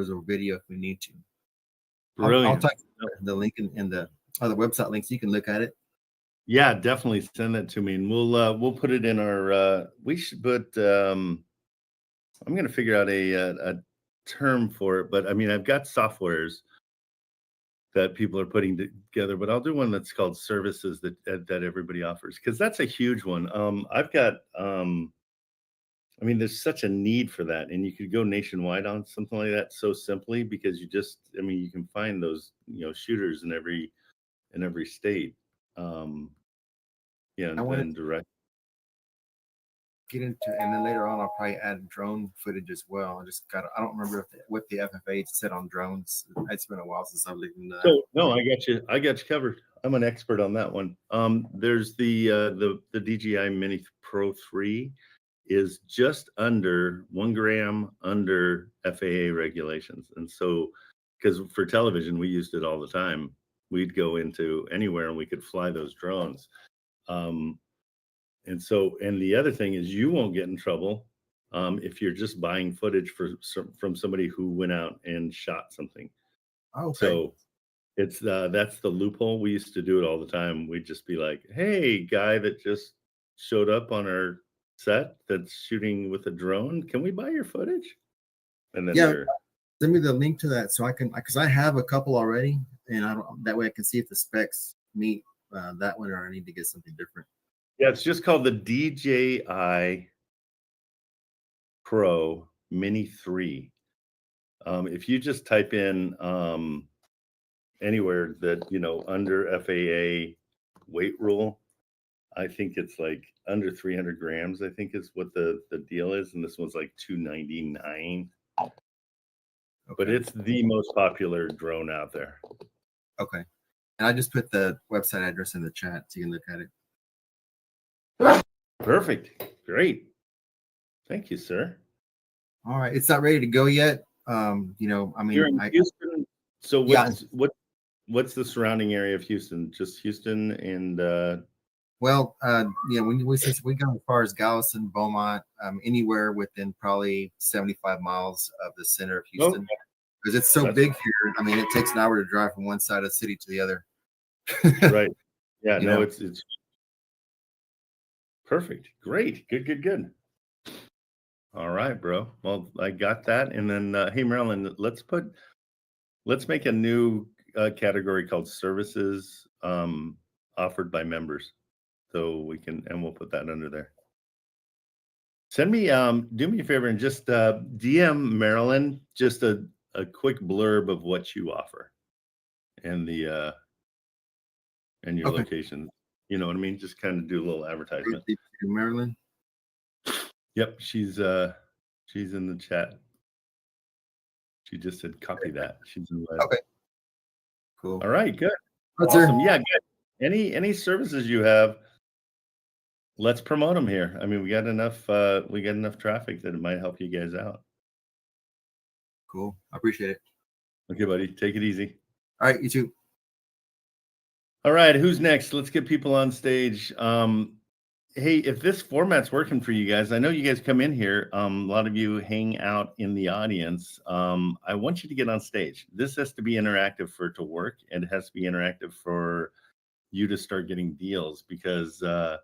photos or video if we need to. Brilliant. I'll type the link in the other website links. You can look at it. Yeah, definitely send that to me, and we'll put it in our. We should put. I'm going to figure out a term for it, but I mean, I've got softwares that people are putting together, but I'll do one that's called services that everybody offers, because that's a huge one. I've got. I mean, there's such a need for that, and you could go nationwide on something like that so simply, because you can find those, shooters in every state. Yeah, and then direct. Get into, and then later on, I'll probably add drone footage as well. I don't remember what the FFA said on drones. It's been a while since I've looked into that. So no, I got you covered. I'm an expert on that one. There's the DJI Mini Pro 3 is just under 1 gram under FAA regulations. And so, because for television, we used it all the time. We'd go into anywhere and we could fly those drones. And the other thing is, you won't get in trouble if you're just buying footage from somebody who went out and shot something. Okay. So it's that's the loophole. We used to do it all the time. We'd just be like, "Hey, guy that just showed up on our set that's shooting with a drone, can we buy your footage?" And then send me the link to that so I can, because I have a couple already, and that way I can see if the specs meet that one, or I need to get something different. Yeah, it's just called the DJI Pro Mini 3. If you just type in anywhere that under FAA weight rule, I think it's like under 300 grams, I think is what the deal is. And this one's like $299. Okay. But it's the most popular drone out there. Okay. And I just put the website address in the chat so you can look at it. Perfect. Great. Thank you, sir. All right. It's not ready to go yet. You're in Houston. So what's the surrounding area of Houston? Just Houston and when we go as far as Galveston, Beaumont, anywhere within probably 75 miles of the center of Houston, because it's so big here. I mean, it takes an hour to drive from one side of the city to the other. Right. Yeah. It's perfect. Great. Good. All right, bro. Well, I got that. And then, hey, Marilyn, let's make a new category called services offered by members. So we'll put that under there. Send me, do me a favor and just DM Marilyn just a quick blurb of what you offer and your location. You know what I mean? Just kind of do a little advertisement. Marilyn. Yep, she's in the chat. She just said copy that. She's in the Okay. Cool. All right, good. That's awesome. Yeah, good. Any services you have, let's promote them here. I mean, we got enough traffic that it might help you guys out. Cool. I appreciate it. Okay, buddy. Take it easy. All right, you too. All right, who's next? Let's get people on stage. Hey, if this format's working for you guys, I know you guys come in here. A lot of you hang out in the audience. I want you to get on stage. This has to be interactive for it to work, and it has to be interactive for you to start getting deals, because the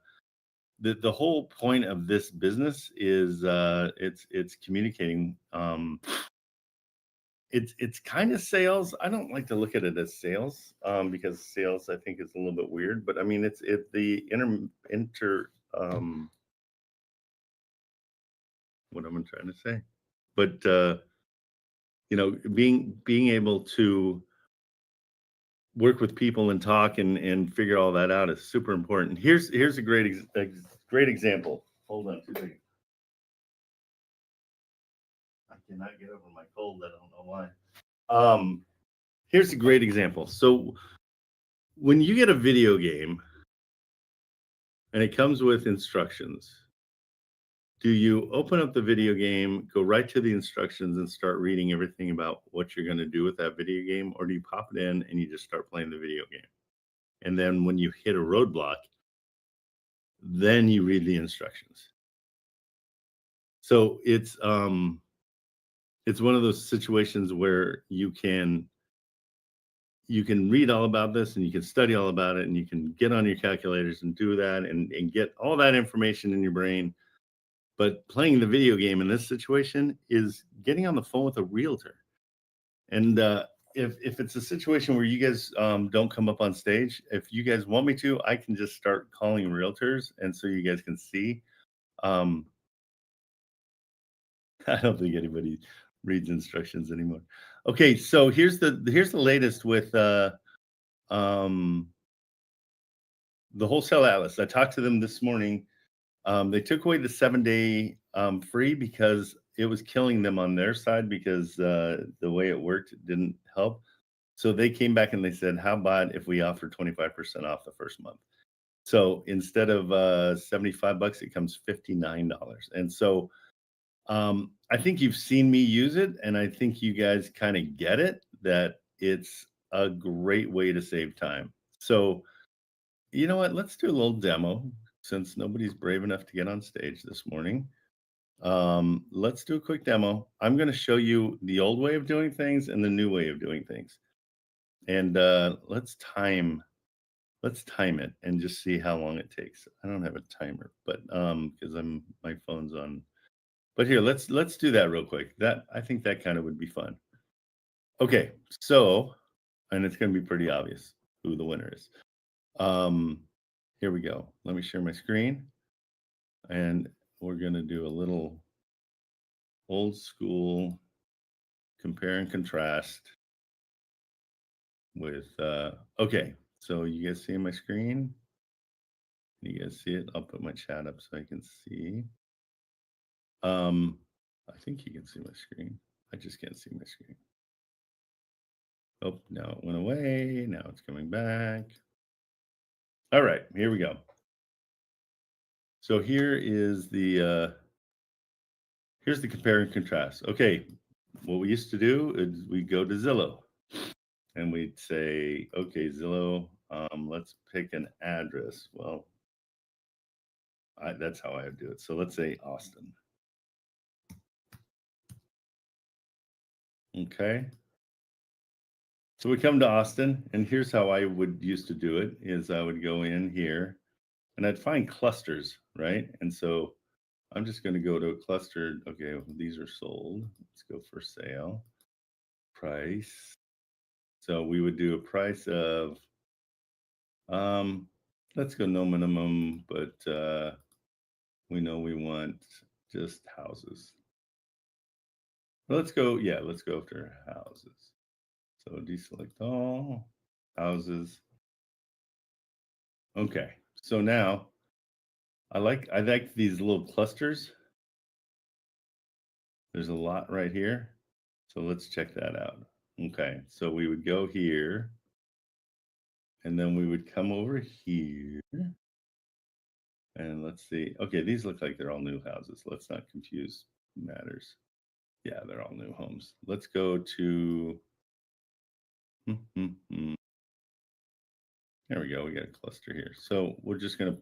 whole point of this business is it's communicating. It's kind of sales. I don't like to look at it as sales because sales I think is a little bit weird. But I mean, it's the what am I trying to say? But being able to work with people and talk and figure all that out is super important. Here's a great example. Hold on 2 seconds. I cannot get over my cold. I don't know why. Here's a great example. So when you get a video game and it comes with instructions, do you open up the video game, go right to the instructions and start reading everything about what you're going to do with that video game? Or do you pop it in and you just start playing the video game? And then when you hit a roadblock, then you read the instructions. So it's it's one of those situations where you can read all about this and you can study all about it and you can get on your calculators and do that and get all that information in your brain. But playing the video game in this situation is getting on the phone with a realtor. And if it's a situation where you guys don't come up on stage, if you guys want me to, I can just start calling realtors, and so you guys can see. I don't think anybody reads instructions anymore. Okay, so here's the latest with the Wholesale Atlas. I talked to them this morning. They took away the 7-day free because it was killing them on their side because the way it worked didn't help. So they came back and they said, how about if we offer 25% off the first month? So instead of $75, it comes $59. And so I think you've seen me use it, and I think you guys kind of get it, that it's a great way to save time. So you know what? Let's do a little demo since nobody's brave enough to get on stage this morning. Let's do a quick demo. I'm going to show you the old way of doing things and the new way of doing things. And let's time it and just see how long it takes. I don't have a timer, but because my phone's on. But here, let's do that real quick. I think that kind of would be fun. Okay, so, and it's going to be pretty obvious who the winner is. Here we go. Let me share my screen, and we're going to do a little old school compare and contrast with okay, so you guys see my screen? You guys see it? I'll put my chat up so I can see. I think you can see my screen. I just can't see my screen. Oh, now it went away. Now it's coming back. All right, here we go. So here is the here's the compare and contrast. Okay, what we used to do is we go to Zillow and we'd say, okay, Zillow, let's pick an address. Well, that's how I would do it. So let's say Austin. Okay. So we come to Austin, and here's how I would used to do it is I would go in here and I'd find clusters, right? And so I'm just going to go to a cluster. Okay, well, these are sold. Let's go for sale. Price. So we would do a price of, let's go no minimum, but we know we want just houses. Let's go, yeah, let's go after houses. So deselect all houses. Okay, so now I like these little clusters. There's a lot right here. So let's check that out. Okay, so we would go here and then we would come over here and let's see. Okay, these look like they're all new houses. Let's not confuse matters. Yeah, they're all new homes. Let's go to, there we go. We got a cluster here. So we're just going to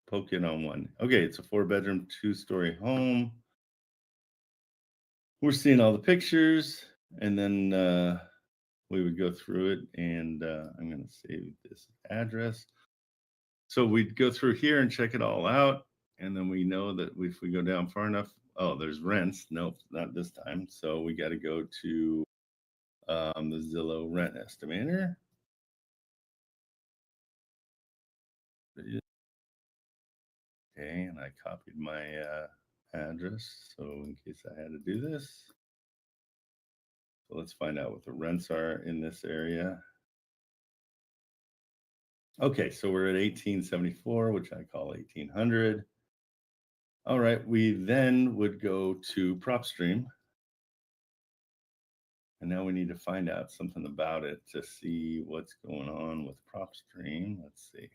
poke in on one. Okay, it's a 4-bedroom, 2-story home. We're seeing all the pictures, and then we would go through it, and I'm going to save this address. So we'd go through here and check it all out, and then we know that if we go down far enough, oh, there's rents. Nope, not this time. So we got to go to the Zillow rent estimator. Okay, and I copied my address, so in case I had to do this. So let's find out what the rents are in this area. Okay, so we're at 1874, which I call 1800. All right, we then would go to PropStream. And now we need to find out something about it to see what's going on with PropStream. Let's see.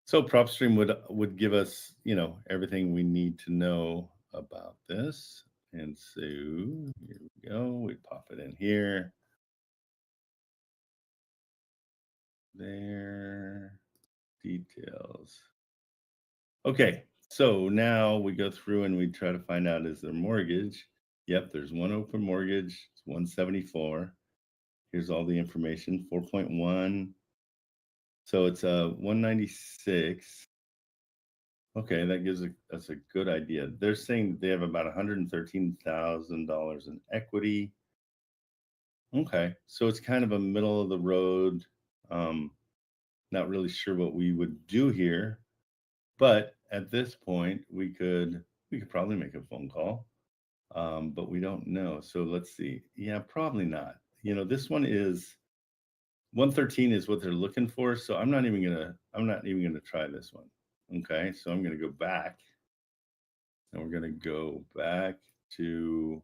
So PropStream would give us, everything we need to know about this. And so here we go. We pop it in here. There. Details. Okay, So now we go through and we try to find out, is there mortgage? Yep, there's one open mortgage. It's 174. Here's all the information, 4.1. So it's a 196. Okay, that gives us a good idea. They're saying they have about $113,000 in equity. Okay, so it's kind of a middle of the road. Not really sure what we would do here, but at this point we could probably make a phone call, but we don't know. So let's see. Yeah, probably not. You know, this one is 113 is what they're looking for. So I'm not even gonna try this one. Okay, so I'm gonna go back, and we're gonna go back to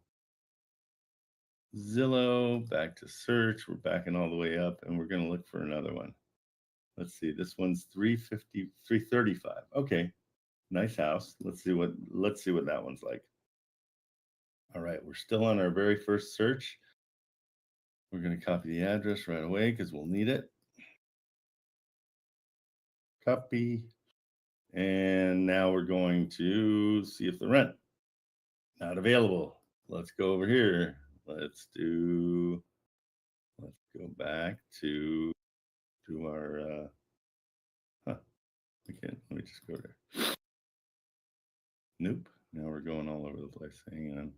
Zillow, back to search. We're backing all the way up, and we're gonna look for another one. Let's see. This one's 350, 335. Okay, nice house. Let's see what that one's like. All right, we're still on our very first search. We're gonna copy the address right away because we'll need it. Copy. And now we're going to see if the rent not available. Let's go over here. Let's go back to our we can't, let me just go there. Nope. Now we're going all over the place. Hang on.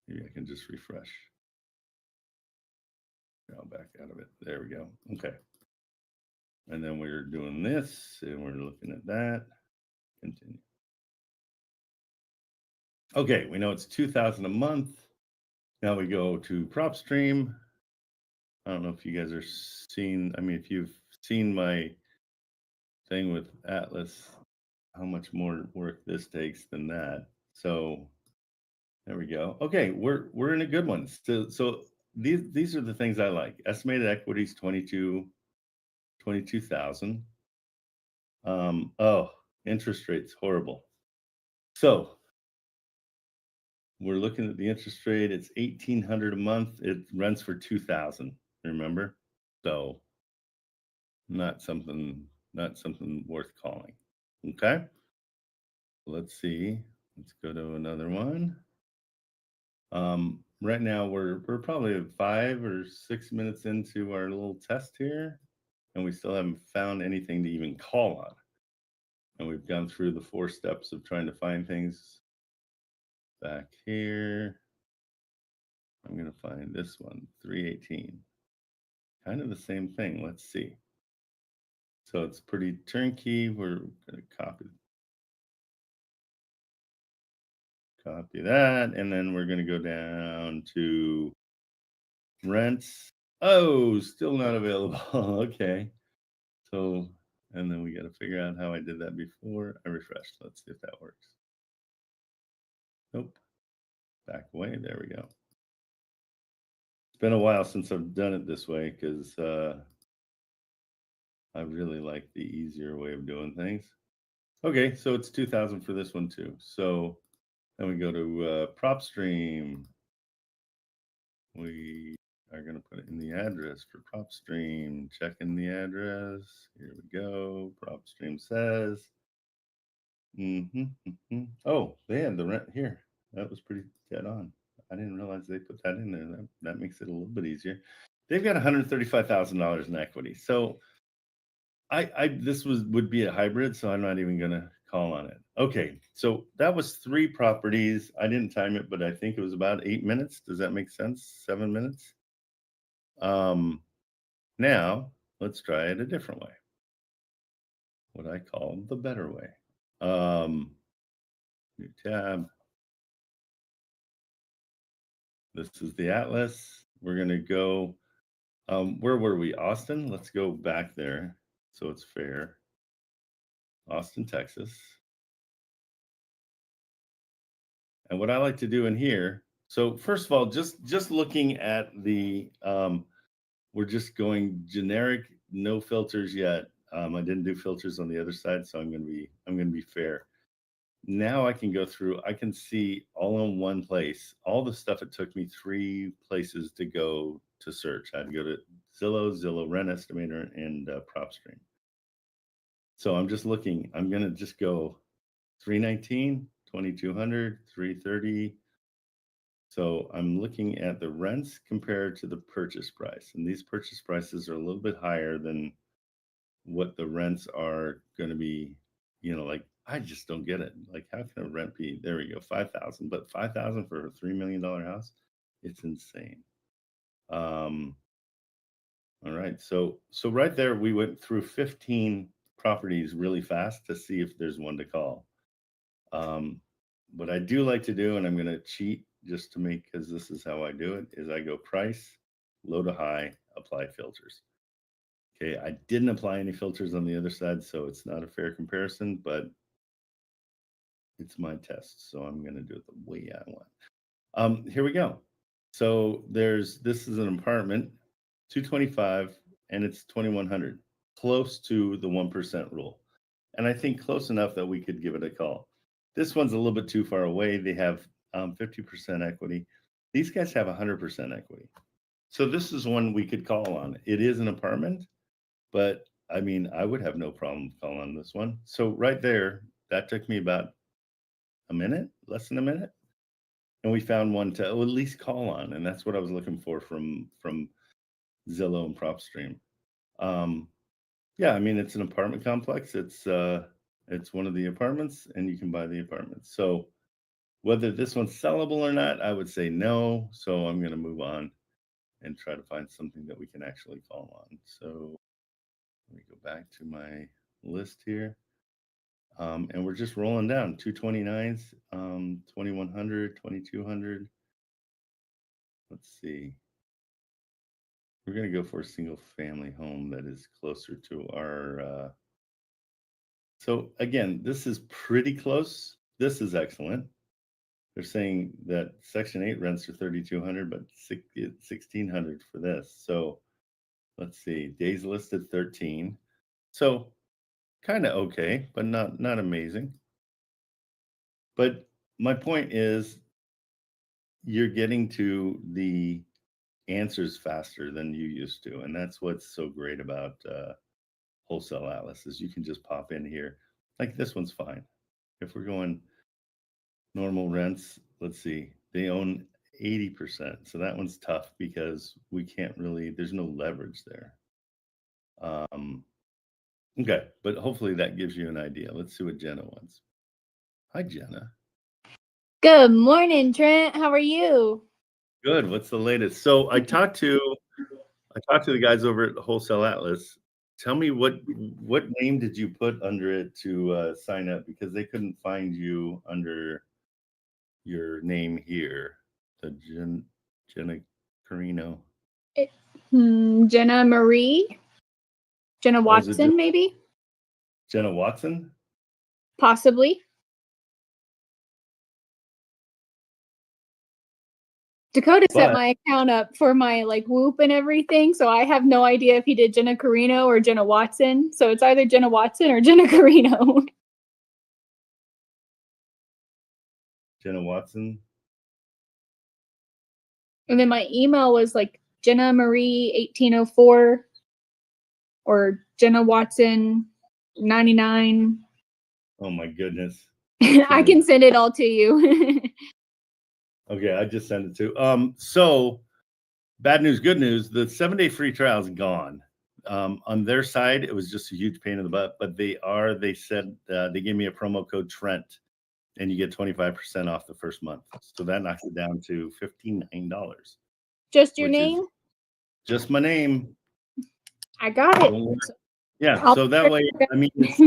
Maybe I can just refresh. I'll back out of it. There we go. Okay. And then we're doing this, and we're looking at that. Continue. Okay, we know it's $2,000 a month. Now we go to PropStream. I don't know if you guys are seeing, I mean, if you've seen my thing with Atlas, how much more work this takes than that. So there we go. Okay, we're in a good one. So these are the things I like. Estimated equities 22,000. Oh, interest rates horrible. So we're looking at the interest rate. It's $1,800 a month. It rents for $2,000. Remember, so not something worth calling. Okay, let's see. Let's go to another one. Right now we're probably 5 or 6 minutes into our little test here, and we still haven't found anything to even call on. And we've gone through the 4 steps of trying to find things. Back here, I'm going to find this one, 318. Kind of the same thing. Let's see. So it's pretty turnkey. We're going to copy that, and then we're going to go down to rents. Oh, still not available. Okay. So, and then we got to figure out how I did that before I refreshed. Let's see if that works. Nope. Back away. There we go. It's been a while since I've done it this way because I really like the easier way of doing things. Okay, so it's 2,000 for this one too. So then we go to PropStream. We are going to put it in the address for PropStream. Check in the address. Here we go. PropStream says. Oh, they had the rent here. That was pretty dead on. I didn't realize they put that in there. That makes it a little bit easier. They've got $135,000 in equity. So this would be a hybrid, so I'm not even going to call on it. Okay, so that was 3 properties. I didn't time it, but I think it was about 8 minutes. Does that make sense? 7 minutes. Now let's try it a different way. What I call the better way. New tab. This is the Atlas. We're going to go, where were we? Austin? Let's go back there so it's fair. Austin, Texas. And what I like to do in here, so first of all, just looking at the, we're just going generic, no filters yet. I didn't do filters on the other side, so I'm going to be fair. Now I can go through, I can see all in one place, all the stuff it took me 3 places to go to search. I had to go to Zillow, Rent Estimator, and PropStream. So I'm just looking. I'm going to just go 319, 2200, 330. So I'm looking at the rents compared to the purchase price. And these purchase prices are a little bit higher than what the rents are going to be. Like, I just don't get it. Like, how can a rent be, there we go, 5,000, but 5,000 for a $3 million house? It's insane. All right. So right there, we went through 15 properties really fast to see if there's one to call. What I do like to do, and I'm going to cheat just to make, because this is how I do it, is I go price, low to high, apply filters. Okay, I didn't apply any filters on the other side, so it's not a fair comparison, but it's my test, so I'm going to do it the way I want. Here we go. So this is an apartment, 225, and it's 2,100, close to the 1% rule. And I think close enough that we could give it a call. This one's a little bit too far away. They have 50% equity. These guys have 100% equity. So this is one we could call on. It is an apartment, but I mean, I would have no problem calling on this one. So right there, that took me about a minute, less than a minute. And we found one to at least call on. And that's what I was looking for from Zillow and PropStream. Yeah, I mean, it's an apartment complex. It's one of the apartments, and you can buy the apartment. So whether this one's sellable or not, I would say no. So I'm going to move on and try to find something that we can actually call on. So let me go back to my list here. And we're just rolling down 229s, 2,100, 2,200. Let's see. We're going to go for a single family home that is closer to our. So again, this is pretty close. This is excellent. They're saying that Section 8 rents are 3,200, but 1,600 for this. So let's see, days listed 13. So kind of okay, but not amazing. But my point is, you're getting to the answers faster than you used to, and that's what's so great about Wholesale Atlas is you can just pop in here. Like this one's fine. If we're going normal rents, let's see, they own 80%. So that one's tough because we can't really, there's no leverage there. Okay, but hopefully that gives you an idea. Let's see what Jenna wants. Hi, Jenna. Good morning, Trent. How are you? Good. What's the latest? So I talked to the guys over at Wholesale Atlas. Tell me what name did you put under it to sign up, because they couldn't find you under your name here. The Jenna Carino. Jenna Marie? Jenna Watson, maybe? Jenna Watson? Possibly. Dakota set my account up for my Whoop and everything, so I have no idea if he did Jenna Carino or Jenna Watson. So it's either Jenna Watson or Jenna Carino. Jenna Watson. And then my email was Jenna Marie 1804 or Jenna Watson 99. Oh my goodness. I can send it all to you. Okay, I just sent it to. So bad news, good news. The 7-day free trial is gone. On their side, it was just a huge pain in the butt, but they said they gave me a promo code Trent, and you get 25% off the first month. So that knocks it down to $59. Just your name? Just my name. I got it. Yeah, so that way, I mean, it's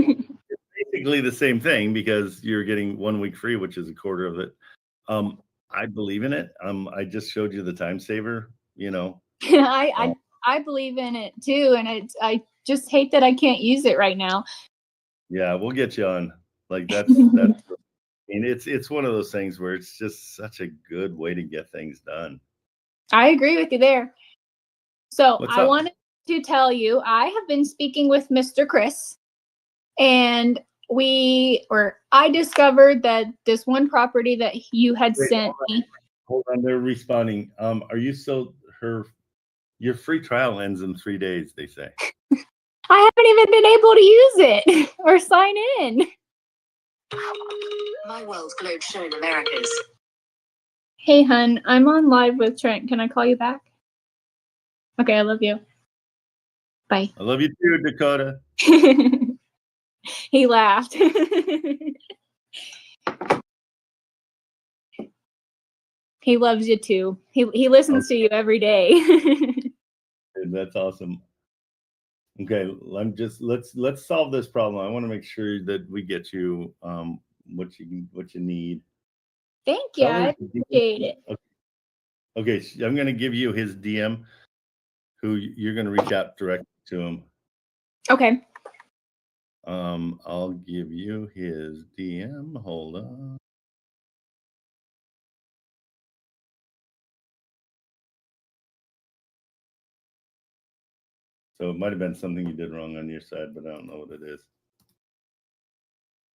basically the same thing because you're getting 1 week free, which is a quarter of it. I believe in it. I just showed you the time saver, I believe in it too, and I just hate that I can't use it right now. Yeah, we'll get you on. That's I mean, it's one of those things where it's just such a good way to get things done. I agree with you there. So I wanted to tell you, I have been speaking with Mr. Chris, and I discovered that this one property that you had sent me. Hold on, they're responding. Are you still your free trial ends in 3 days, they say. I haven't even been able to use it or sign in. My world globe showing Americas. Hey, hun, I'm on live with Trent. Can I call you back? Okay, I love you. Bye. I love you too, Dakota. He laughed. He loves you too. He listens to you every day. That's awesome. Okay, let's solve this problem. I want to make sure that we get you what you need. Thank you. I appreciate it. Okay, I'm going to give you his DM, who you're going to reach out directly to him. Okay. I'll give you his DM. Hold on. So it might have been something you did wrong on your side, but I don't know what it is.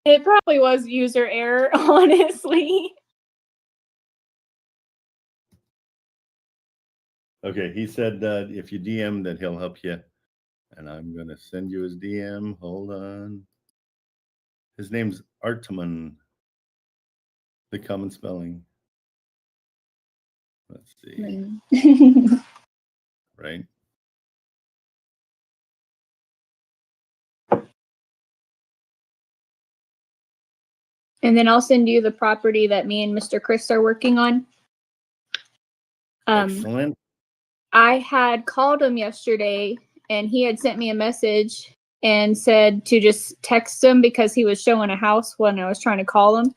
It probably was user error, honestly. Okay, he said that if you DM, that he'll help you. And I'm going to send you his DM. Hold on. His name's Arteman. The common spelling. Let's see. Right. And then I'll send you the property that me and Mr. Chris are working on. Excellent. I had called him yesterday and he had sent me a message and said to just text him because he was showing a house when I was trying to call him.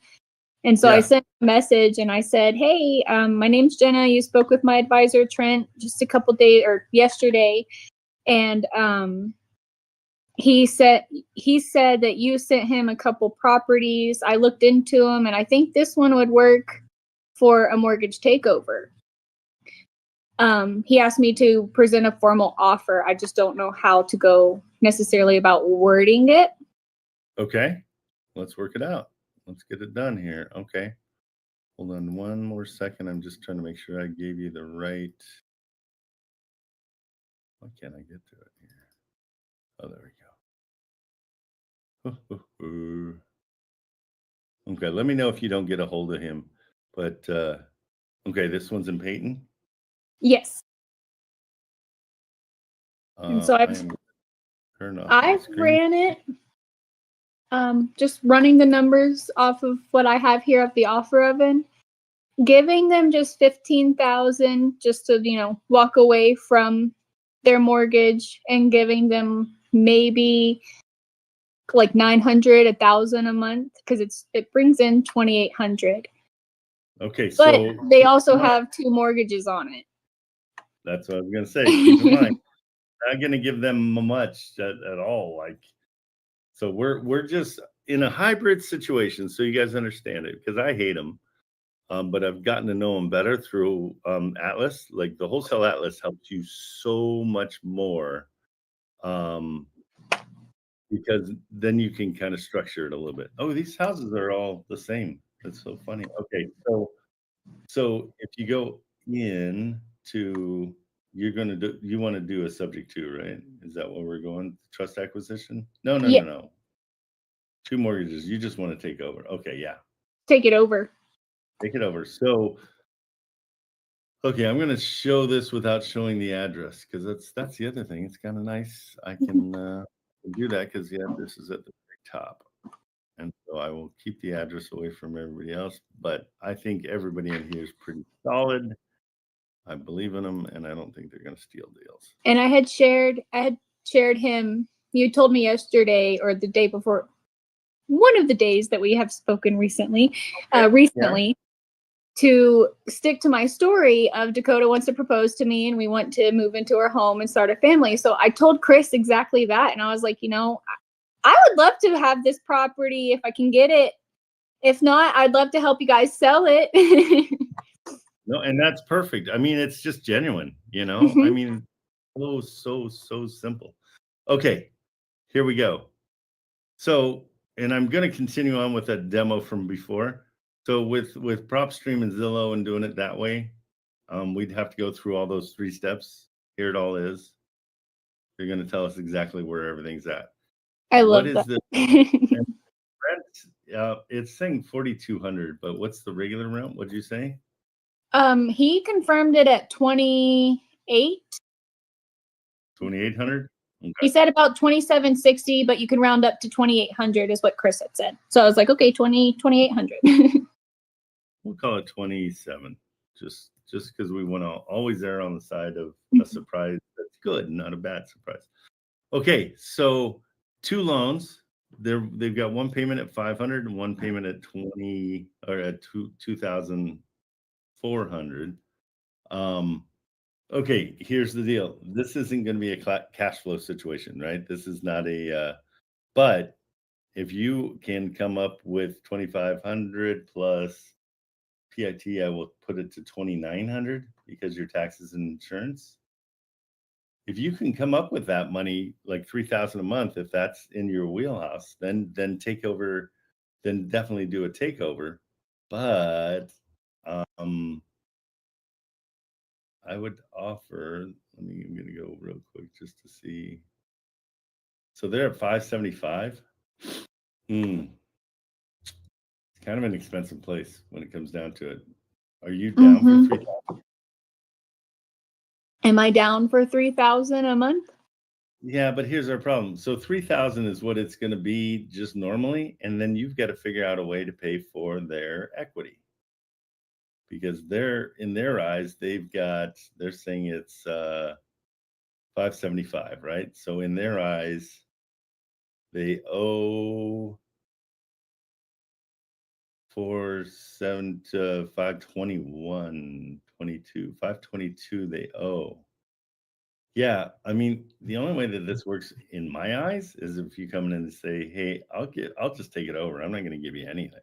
And so I sent a message and I said, hey, my name's Jenna. You spoke with my advisor, Trent, just a couple days or yesterday. And he said that you sent him a couple properties. I looked into them and I think this one would work for a mortgage takeover. He asked me to present a formal offer. I just don't know how to go necessarily about wording it. Okay, let's work it out. Let's get it done here. Okay, hold on one more second. I'm just trying to make sure I gave you the right. Why can't I get to it here? Oh, there we go. Okay, let me know if you don't get a hold of him. But okay, this one's in Peyton. Yes. And so I've ran it. Just running the numbers off of what I have here of the offer oven, giving them just $15,000 just to, walk away from their mortgage and giving them maybe like $900, $1,000 a month because it brings in $2,800. Okay, but so they also have 2 mortgages on it. That's what I was gonna say. Keep in mind, not gonna give them much at all. Like, so we're just in a hybrid situation, so you guys understand it, because I hate them. But I've gotten to know them better through Atlas. Like the Wholesale Atlas helps you so much more, because then you can kind of structure it a little bit. Oh, these houses are all the same. That's so funny. Okay, so if you go in to, you want to do a subject to, right? Is that what we're going? Trust acquisition? No. 2 mortgages. You just want to take over. Okay, yeah. Take it over. Take it over. So, okay, I'm going to show this without showing the address, because that's the other thing. It's kind of nice. I can do that because the address is at the very top. And so I will keep the address away from everybody else. But I think everybody in here is pretty solid. I believe in them, and I don't think they're going to steal deals. And I had shared him. You told me yesterday or the day before, one of the days that we have spoken recently, to stick to my story of Dakota wants to propose to me and we want to move into our home and start a family. So I told Chris exactly that. And I was like, I would love to have this property if I can get it. If not, I'd love to help you guys sell it. No, and that's perfect. I mean, it's just genuine, Mm-hmm. I mean, so simple. Okay, here we go. So, and I'm going to continue on with that demo from before. So with PropStream and Zillow and doing it that way, we'd have to go through all those 3 steps. Here it all is. They're going to tell us exactly where everything's at. I love that. It's saying 4,200, but what's the regular amount? What'd you say? He confirmed it at 28. 2,800. Okay. He said about 2,760, but you can round up to 2,800 is what Chris had said. So I was like, okay, 2,800. We'll call it 27, just because we want to always err on the side of a surprise that's good, not a bad surprise. Okay, so 2 loans. They've got one payment at 500 and one payment at 20 or at 2,400. Okay, here's the deal. This isn't going to be a cash flow situation, right? This is not a, but if you can come up with 2,500 plus PIT, I will put it to 2,900 because your taxes and insurance. If you can come up with that money, like 3,000 a month, if that's in your wheelhouse, then take over, then definitely do a takeover. But I would offer, I'm going to go real quick just to see. So they're at 575. It's kind of an expensive place when it comes down to it. Are you down for 3,000? Am I down for 3,000 a month? Yeah, but here's our problem. So 3,000 is what it's going to be just normally, and then you've got to figure out a way to pay for their equity. Because they're in their eyes, they're saying it's 575, right? So in their eyes, they owe 4,7 to 521, 22, 522 they owe. Yeah, I mean, the only way that this works in my eyes is if you come in and say, "Hey, I'll just take it over. I'm not going to give you anything."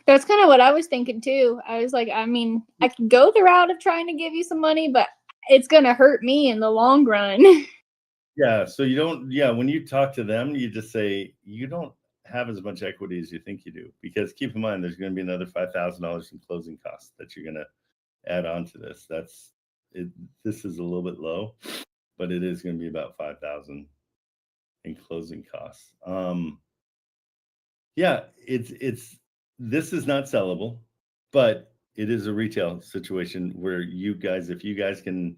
That's kind of what I was thinking too. I was like, I mean, I could go the route of trying to give you some money, but it's going to hurt me in the long run. Yeah. So you don't, when you talk to them, you just say, you don't have as much equity as you think you do. Because keep in mind, there's going to be another $5,000 in closing costs that you're going to add on to this. This is a little bit low, but it is going to be about 5,000 in closing costs. This is not sellable, but it is a retail situation where you guys, if you guys can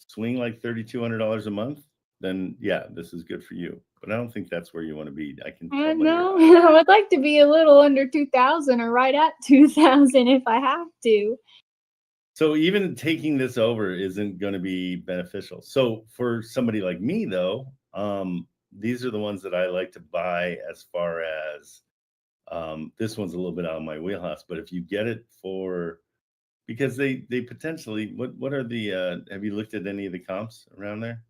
swing like $3,200 a month, then yeah, this is good for you. But I don't think that's where you want to be. I know. I would like to be a little under 2,000 or right at 2,000 if I have to. So even taking this over isn't going to be beneficial. So for somebody like me, though, these are the ones that I like to buy as far as this one's a little bit out of my wheelhouse. But if you get it because they potentially, what are the, have you looked at any of the comps around there?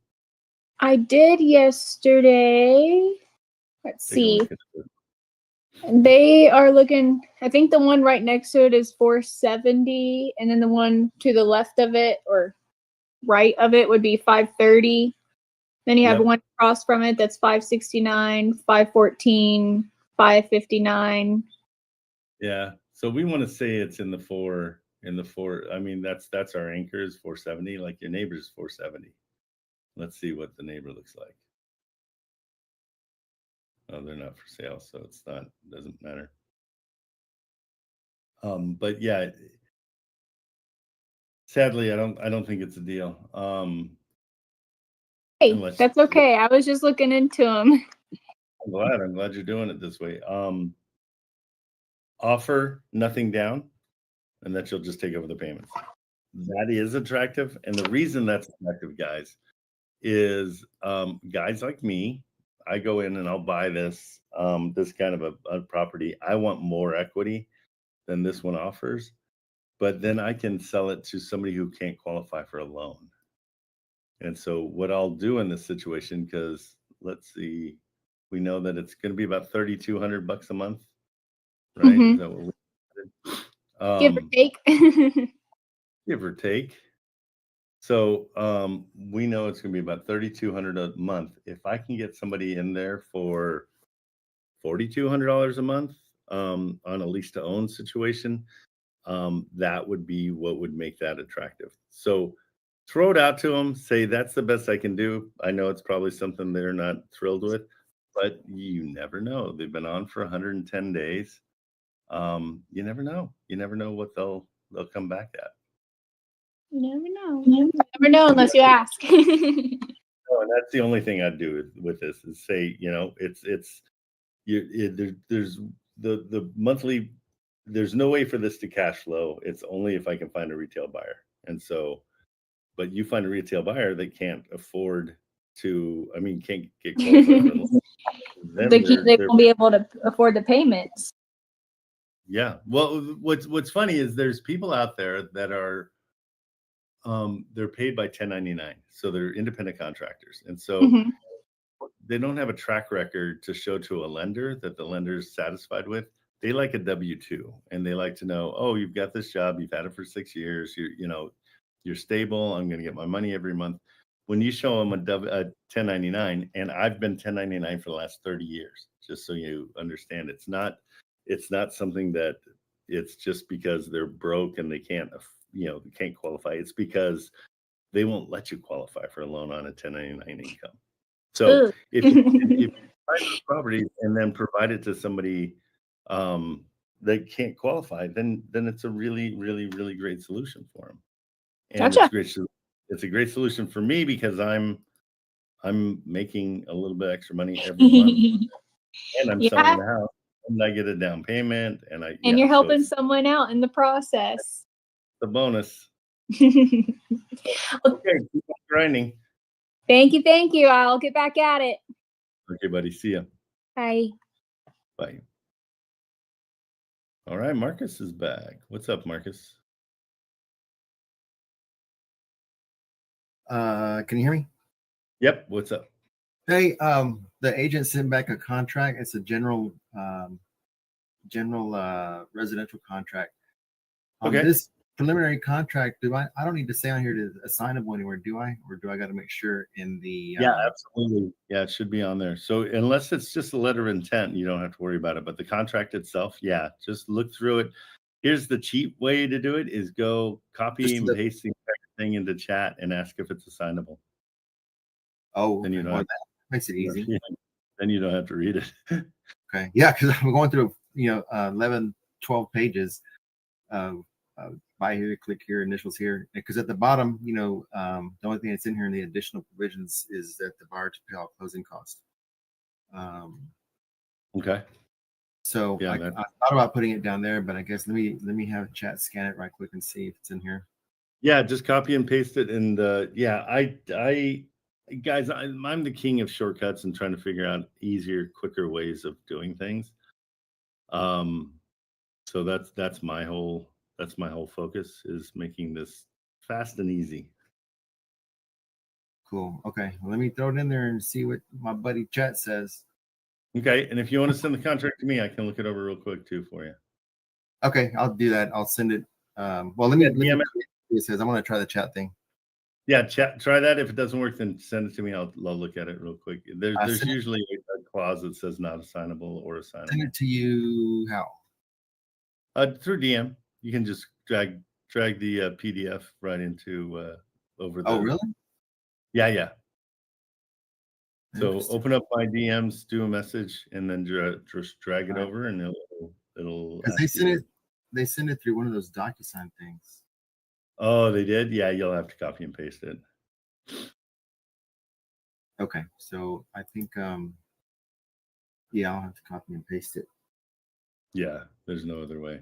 I did yesterday. Let's see. They are looking, I think the one right next to it is 470, and then the one to the left of it or right of it would be 530. Then you have one across from it that's 569, 514, 559. Yeah. So we want to say it's in the four. I mean, that's our anchor is 470. Like your neighbor's 470. Let's see what the neighbor looks like. Oh, they're not for sale, so doesn't matter. But yeah, sadly, I don't think it's a deal. Hey, that's okay. I was just looking into them. I'm glad you're doing it this way. Offer nothing down, and that you'll just take over the payments. That is attractive, and the reason that's attractive, guys, is guys like me. I go in and I'll buy this kind of a property. I want more equity than this one offers, but then I can sell it to somebody who can't qualify for a loan. And so what I'll do in this situation, because let's see, we know that it's going to be about $3,200 a month, right? Is that what we give or take? Give or take. So we know it's going to be about $3,200 a month. If I can get somebody in there for $4,200 a month on a lease to own situation, that would be what would make that attractive. So throw it out to them. Say that's the best I can do. I know it's probably something they're not thrilled with, but you never know. They've been on for 110 days. You never know. You never know what they'll come back at. You never know. You never know unless you ask. Oh, and that's the only thing I'd do with this is say, there's the monthly. There's no way for this to cash flow. It's only if I can find a retail buyer. And so, but you find a retail buyer that can't afford to. I mean, can't get qualified. They won't be able to afford the payments. Yeah. Well, what's funny is there's people out there that are they're paid by 1099, so they're independent contractors, and so they don't have a track record to show to a lender that the lender's satisfied with. They like a W-2, and they like to know, oh, you've got this job, you've had it for 6 years, you're stable. I'm going to get my money every month. When you show them a 1099, and I've been 1099 for the last 30 years, just so you understand, it's not something that it's just because they're broke and they can't qualify. It's because they won't let you qualify for a loan on a 1099 income. So if you buy the property and then provide it to somebody that can't qualify, then it's a really, really, really great solution for them. And gotcha. It's a great solution for me because I'm making a little bit extra money every month, and I'm selling the house, and I get a down payment, and you're helping someone out in the process. The bonus. Okay, keep on grinding. Thank you. I'll get back at it. Okay, buddy. See ya. Bye. Bye. All right, Marcus is back. What's up, Marcus? Can you hear me? Yep. What's up? Hey, the agent sent back a contract. It's a general residential contract. Okay. This preliminary contract, I don't need to say on here to assignable anywhere, do I? Or do I got to make sure in the Yeah, absolutely. Yeah, it should be on there. So unless it's just a letter of intent, you don't have to worry about it. But the contract itself, yeah, just look through it. Here's the cheap way to do it is go copy and paste everything into chat and ask if it's assignable. Oh, then that makes it easy. Then you don't have to read it. Okay. Yeah, because I'm going through 11, 12 pages of buy here, click here, initials here. Because at the bottom, the only thing that's in here in the additional provisions is that the buyer to pay all closing costs. Okay. So yeah, I thought about putting it down there, but I guess let me have chat scan it right quick and see if it's in here. Yeah, just copy and paste it. And guys, I'm the king of shortcuts and trying to figure out easier, quicker ways of doing things. So that's my whole focus is making this fast and easy. Cool. Okay. Well, let me throw it in there and see what my buddy chat says. Okay. And if you want to send the contract to me, I can look it over real quick too for you. Okay, I'll do that. I'll send it. Well, let me it says I'm going to try the chat thing. Yeah, try that. If it doesn't work, then send it to me. I'll look at it real quick. There's usually a clause that says not assignable or assignable. Send it to you how? Through DM. You can just drag the PDF right into over the. Oh, really? Yeah. So open up my DMs, do a message, and then just drag it over, and it'll. Because they send it through one of those DocuSign things. Oh, they did? Yeah, you'll have to copy and paste it. Okay, so I think I'll have to copy and paste it. Yeah, there's no other way.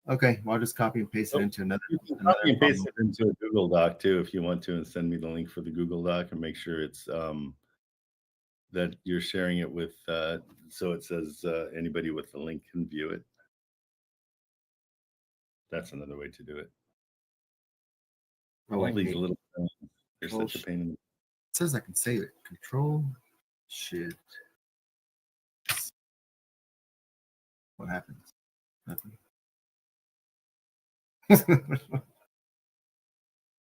Okay, well, I'll just copy and paste it into another. Copy and paste it into a Google Doc too, if you want to, and send me the link for the Google Doc and make sure it's that you're sharing it with so it says anybody with the link can view it. That's another way to do it. All these little things. They're such a pain in the. It says I can save it. Control Shift. What happens? Nothing.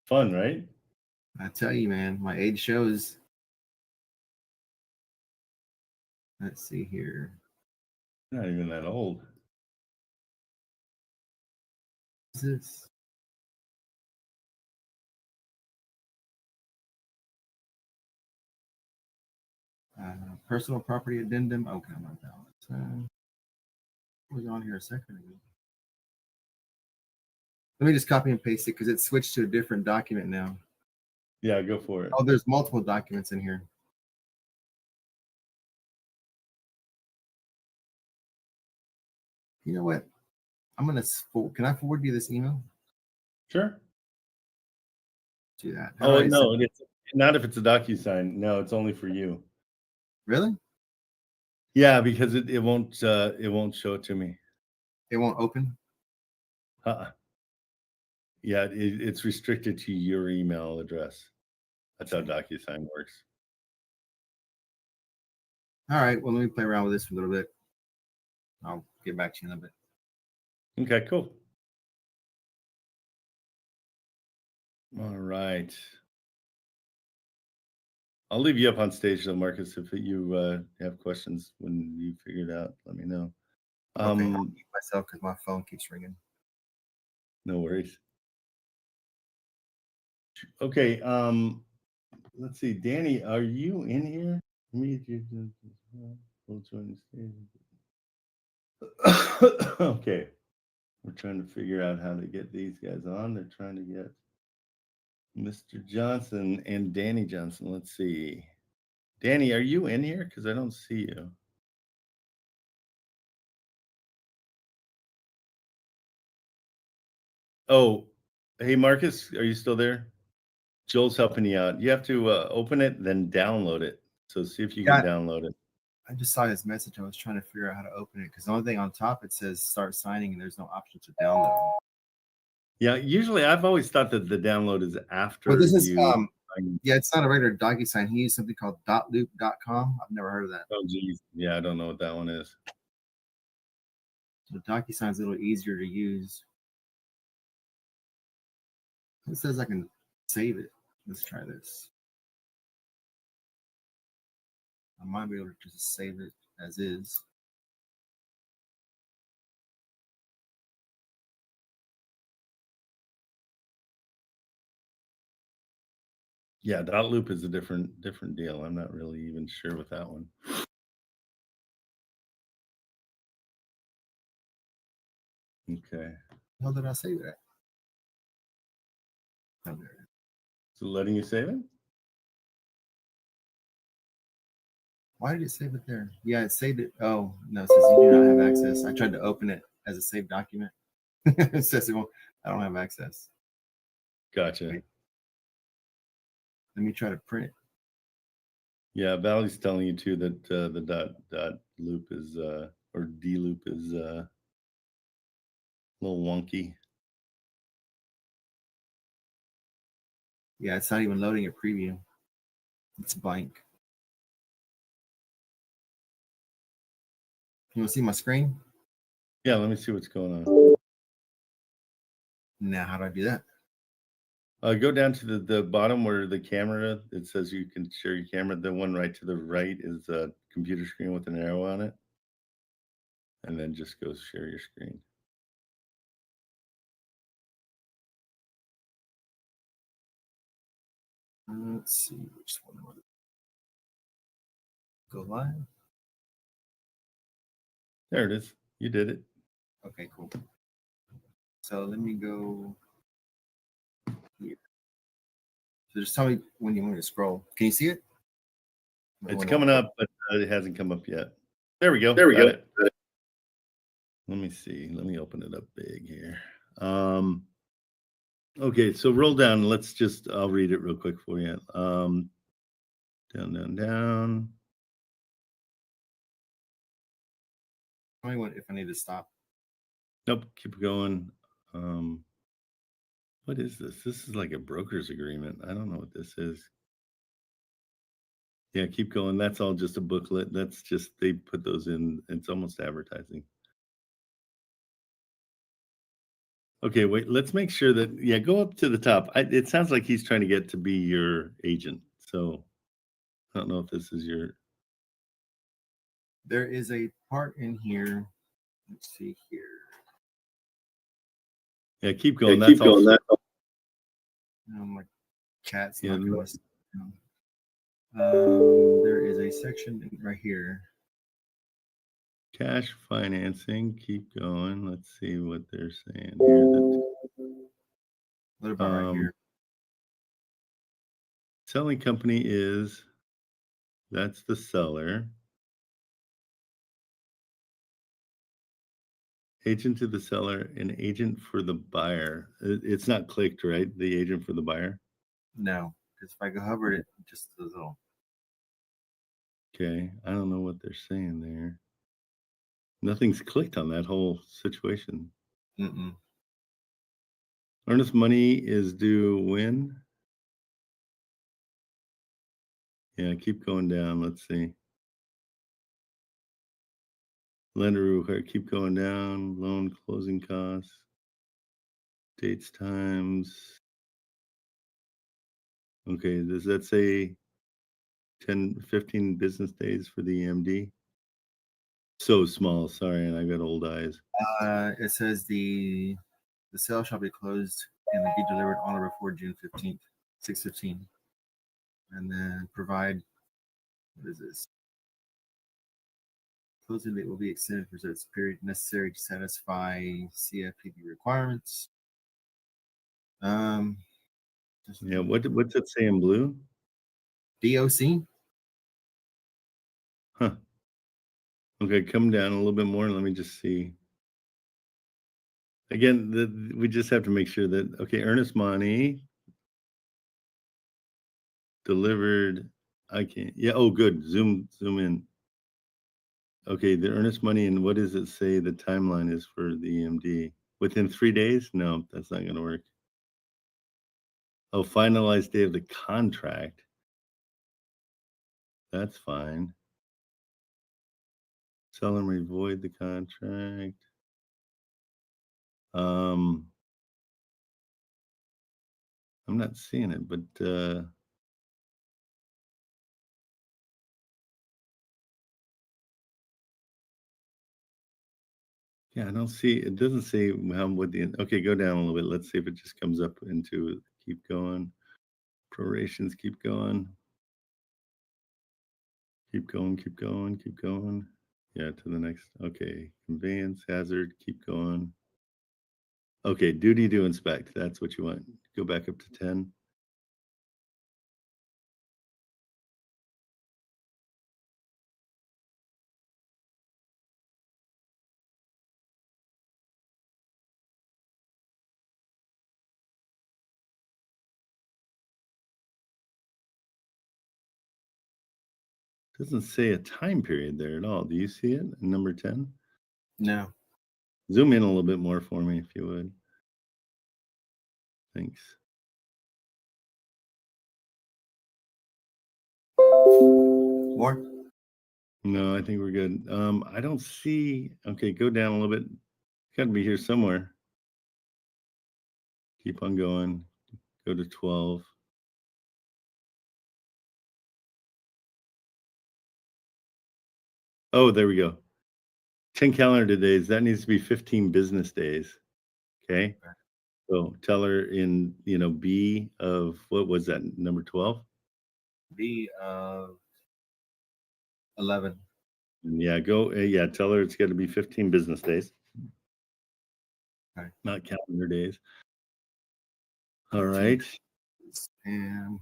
Fun, right? I tell you, man, my age shows. Let's see here. Not even that old. What's this? Personal property addendum. Okay, I'm not that. Was on here a second ago. Let me just copy and paste it because it switched to a different document now. Yeah, go for it. Oh, there's multiple documents in here. You know what? I'm gonna. Can I forward you this email? Sure. Do that. Oh no, it's not if it's a DocuSign. No, it's only for you. Really? Yeah, because it won't show it to me. It won't open. Yeah, it's restricted to your email address. That's how DocuSign works. All right. Well, let me play around with this for a little bit. I'll get back to you in a bit. Okay, cool. All right. I'll leave you up on stage though, Marcus. If you have questions when you figure it out, let me know. Okay, I'll mute myself because my phone keeps ringing. No worries. Okay. Let's see. Danny, are you in here? Okay. We're trying to figure out how to get these guys on. They're trying to get Mr. Johnson and Danny Johnson. Let's see. Danny, are you in here? Because I don't see you. Oh, hey, Marcus, are you still there? Joel's helping you out. You have to open it, then download it. So see if you can download it. I just saw his message. I was trying to figure out how to open it because the only thing on top, it says start signing and there's no option to download. Yeah, usually I've always thought that the download is after. Well, this is yeah, it's not a regular DocuSign. He used something called .loop.com. I've never heard of that. Oh geez, yeah, I don't know what that one is. So DocuSign's a little easier to use. It says I can save it. Let's try this. I might be able to just save it as is. Yeah, .loop is a different deal. I'm not really even sure with that one. Okay. How did I save it? Oh, there. So letting you save it? Why did it save it there? Yeah, it saved it. Oh, no, it says you do not have access. I tried to open it as a saved document. It says it won't, I don't have access. Gotcha. Let me try to print. Yeah, Valley's telling you too that the dot loop is or D loop is a little wonky. Yeah, it's not even loading a preview. It's blank. You want to see my screen? Yeah, let me see what's going on. Now, how do I do that? Go down to the bottom where the camera, it says you can share your camera. The one right to the right is a computer screen with an arrow on it. And then just go share your screen. Let's see which one was it. Go live. There it is. You did it. Okay, cool. So let me go here. So just tell me when you want me to scroll. Can you see it? It's coming up, but it hasn't come up yet. There we go. There we go. Let me see. Let me open it up big here. Okay, so roll down. Let's just, I'll read it real quick for you. Down, down, down. Tell me if I need to stop. Nope, keep going. What is this? This is like a broker's agreement. I don't know what this is. Yeah, keep going. That's all just a booklet. That's just, they put those in. It's almost advertising. Okay, wait, let's make sure that, yeah, go up to the top. It sounds like he's trying to get to be your agent. So I don't know if this is your. There is a part in here. Let's see here. Yeah, keep going. Yeah, keep going. My cat's not going. There is a section right here. Cash financing. Keep going. Let's see what they're saying here. What about right here? Selling company is, that's the seller. Agent to the seller, an agent for the buyer. It's not clicked, right? The agent for the buyer? No, because if I go hover it, just a little. Okay, I don't know what they're saying there. Nothing's clicked on that whole situation. Earnest money is due when? Yeah, keep going down. Let's see. Lender, keep going down. Loan closing costs. Dates, times. Okay, does that say 10, 15 business days for the EMD? So small, sorry, and I got old eyes. It says the sale shall be closed and be delivered on or before June 15th, 6:15. And then provide, what is this? Closing date will be extended for its period necessary to satisfy CFPB requirements. Yeah, what's it say in blue? DOC. Huh. Okay, come down a little bit more. Let me just see. Again, we just have to make sure that, okay, earnest money delivered. I can't. Yeah. Oh, good. Zoom in. Okay, the earnest money, and what does it say the timeline is for the EMD? Within 3 days? No, that's not going to work. Oh, finalized day of the contract. That's fine. Sell and void the contract. I'm not seeing it, but yeah, I don't see, it doesn't say how would the, okay, go down a little bit. Let's see if it just comes up into, keep going. Prorations, keep going. Keep going, keep going, keep going. Yeah, to the next, okay. Conveyance, hazard, keep going. Okay, duty to inspect, that's what you want. Go back up to 10. Doesn't say a time period there at all. Do you see it in number 10? No. Zoom in a little bit more for me if you would. Thanks. More? No, I think we're good. I don't see, okay, go down a little bit. It's got to be here somewhere. Keep on going. Go to 12. Oh, there we go. 10 calendar days. That needs to be 15 business days. Okay. So tell her in, B of, what was that, number 12? B of 11. Yeah, tell her it's got to be 15 business days. Okay. Not calendar days. All right. And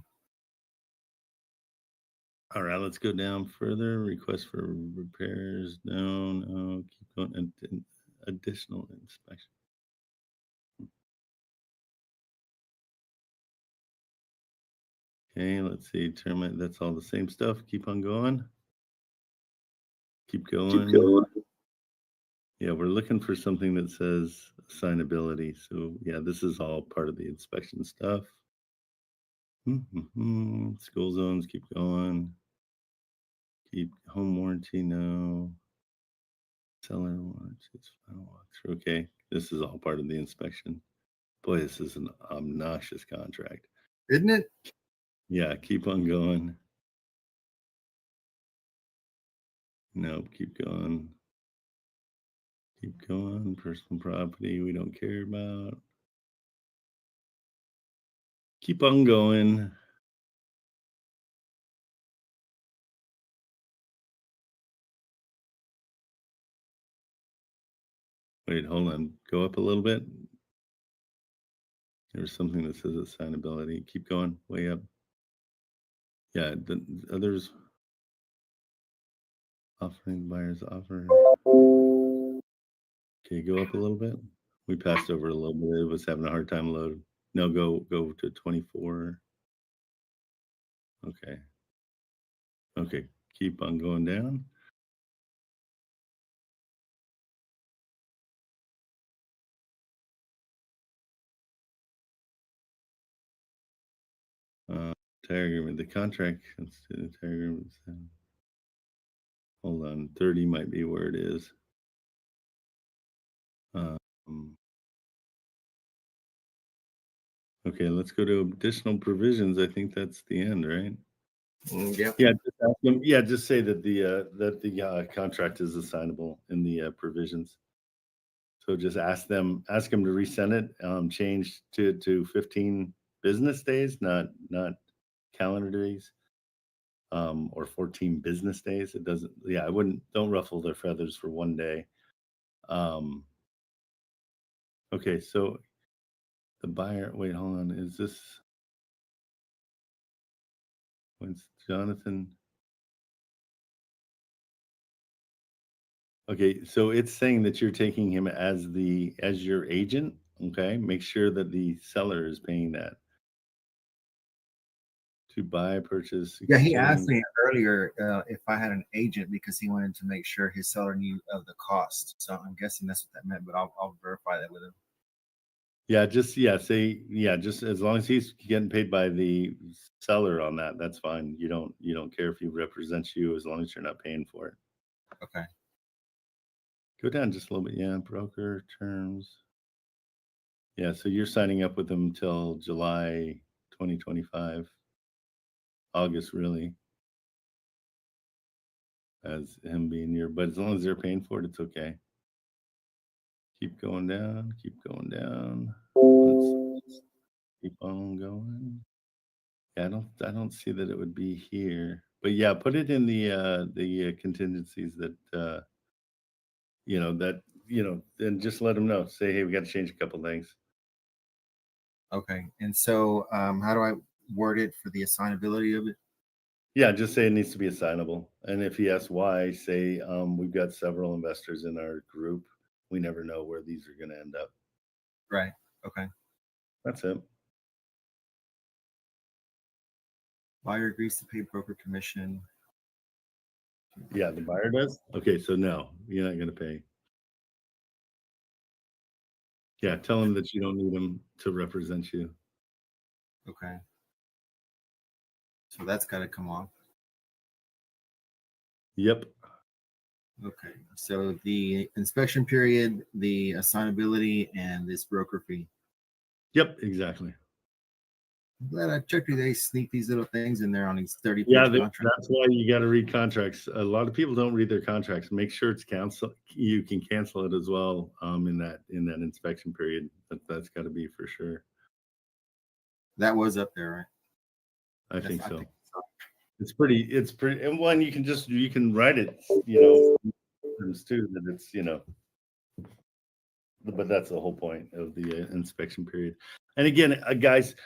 all right, let's go down further. Request for repairs. No, keep going. Additional inspection. Okay, let's see. Termite, that's all the same stuff. Keep on going. Keep going. Yeah, we're looking for something that says assignability. So yeah, this is all part of the inspection stuff. School zones, keep going. Keep home warranty, no. Seller warranties, final walkthrough. Okay, this is all part of the inspection. Boy, this is an obnoxious contract. Isn't it? Yeah, keep on going. Nope, keep going. Keep going. Personal property, we don't care about. Keep on going. Wait, hold on. Go up a little bit. There's something that says assignability. Keep going, way up. Yeah, the others offering buyers offer. Okay, go up a little bit. We passed over a little bit. It was having a hard time loading. No, go to 24. Okay. Okay, keep on going down. Tire agreement, the contract. The tire agreement. Hold on, 30 might be where it is. Okay, let's go to additional provisions. I think that's the end, right? Yeah. Yeah. Just ask them, yeah. Just say that the contract is assignable in the provisions. So just ask them to resend it. Change to 15 business days, not calendar days, or 14 business days. It doesn't. Yeah, don't ruffle their feathers for one day. Okay, so the buyer. Wait, hold on. Is this? When's Jonathan? Okay, so it's saying that you're taking him as your agent. Okay, make sure that the seller is paying that. To buy, purchase, exchange. Yeah, he asked me earlier if I had an agent because he wanted to make sure his seller knew of the cost. So I'm guessing that's what that meant, but I'll verify that with him. Yeah, just as long as he's getting paid by the seller on that, that's fine. You don't care if he represents you as long as you're not paying for it. Okay. Go down just a little bit. Yeah, broker terms. Yeah, so you're signing up with them till July 2025. August, really, as him being but as long as they're paying for it, it's okay. Keep going down. Let's keep on going. Yeah, I don't see that it would be here, but yeah, put it in the contingencies that and just let them know. Say, hey, we got to change a couple things. Okay, and so how do I word it for the assignability of it? Yeah, just say it needs to be assignable. And if he asks why, say we've got several investors in our group. We never know where these are going to end up. Right. Okay. That's it. Buyer agrees to pay broker commission. Yeah, the buyer does. Okay, so no, you're not going to pay. Yeah, tell him that you don't need him to represent you. Okay. So that's got to come off. Yep. Okay. So the inspection period, the assignability, and this broker fee. Yep, exactly. I'm glad I checked. They sneak these little things in there on these 30-page contracts. That's why you got to read contracts. A lot of people don't read their contracts. Make sure it's cancel. You can cancel it as well in that inspection period. That's got to be for sure. That was up there, right? I think so. It's pretty, and one you can write it, too, that it's, but that's the whole point of the inspection period. And again, guys,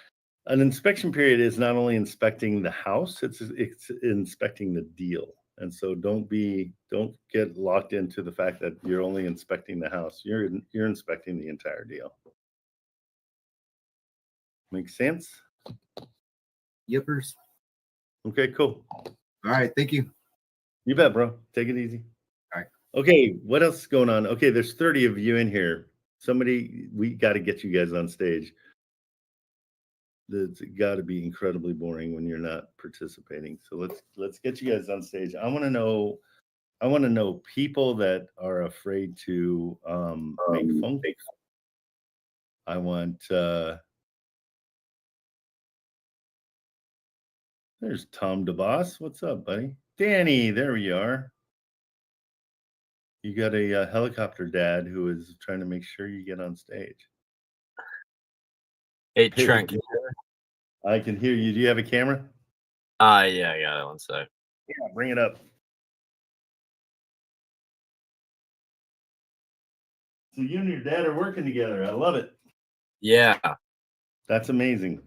an inspection period is not only inspecting the house, it's inspecting the deal. And so don't get locked into the fact that you're only inspecting the house. You're inspecting the entire deal. Make sense? Yippers. Okay, cool. All right, thank you. You bet, bro. Take it easy. All right. Okay, what else is going on? Okay, there's 30 of you in here. We got to get you guys on stage. It's got to be incredibly boring when you're not participating. So let's get you guys on stage. I want to know people that are afraid to make phone calls. I want there's Tom DeBoss. What's up, buddy? Danny, there we are. You got a helicopter dad who is trying to make sure you get on stage. Hey, Trent. I can hear you. Do you have a camera? Yeah, I got it. One sec. Yeah, bring it up. So you and your dad are working together. I love it. Yeah. That's amazing.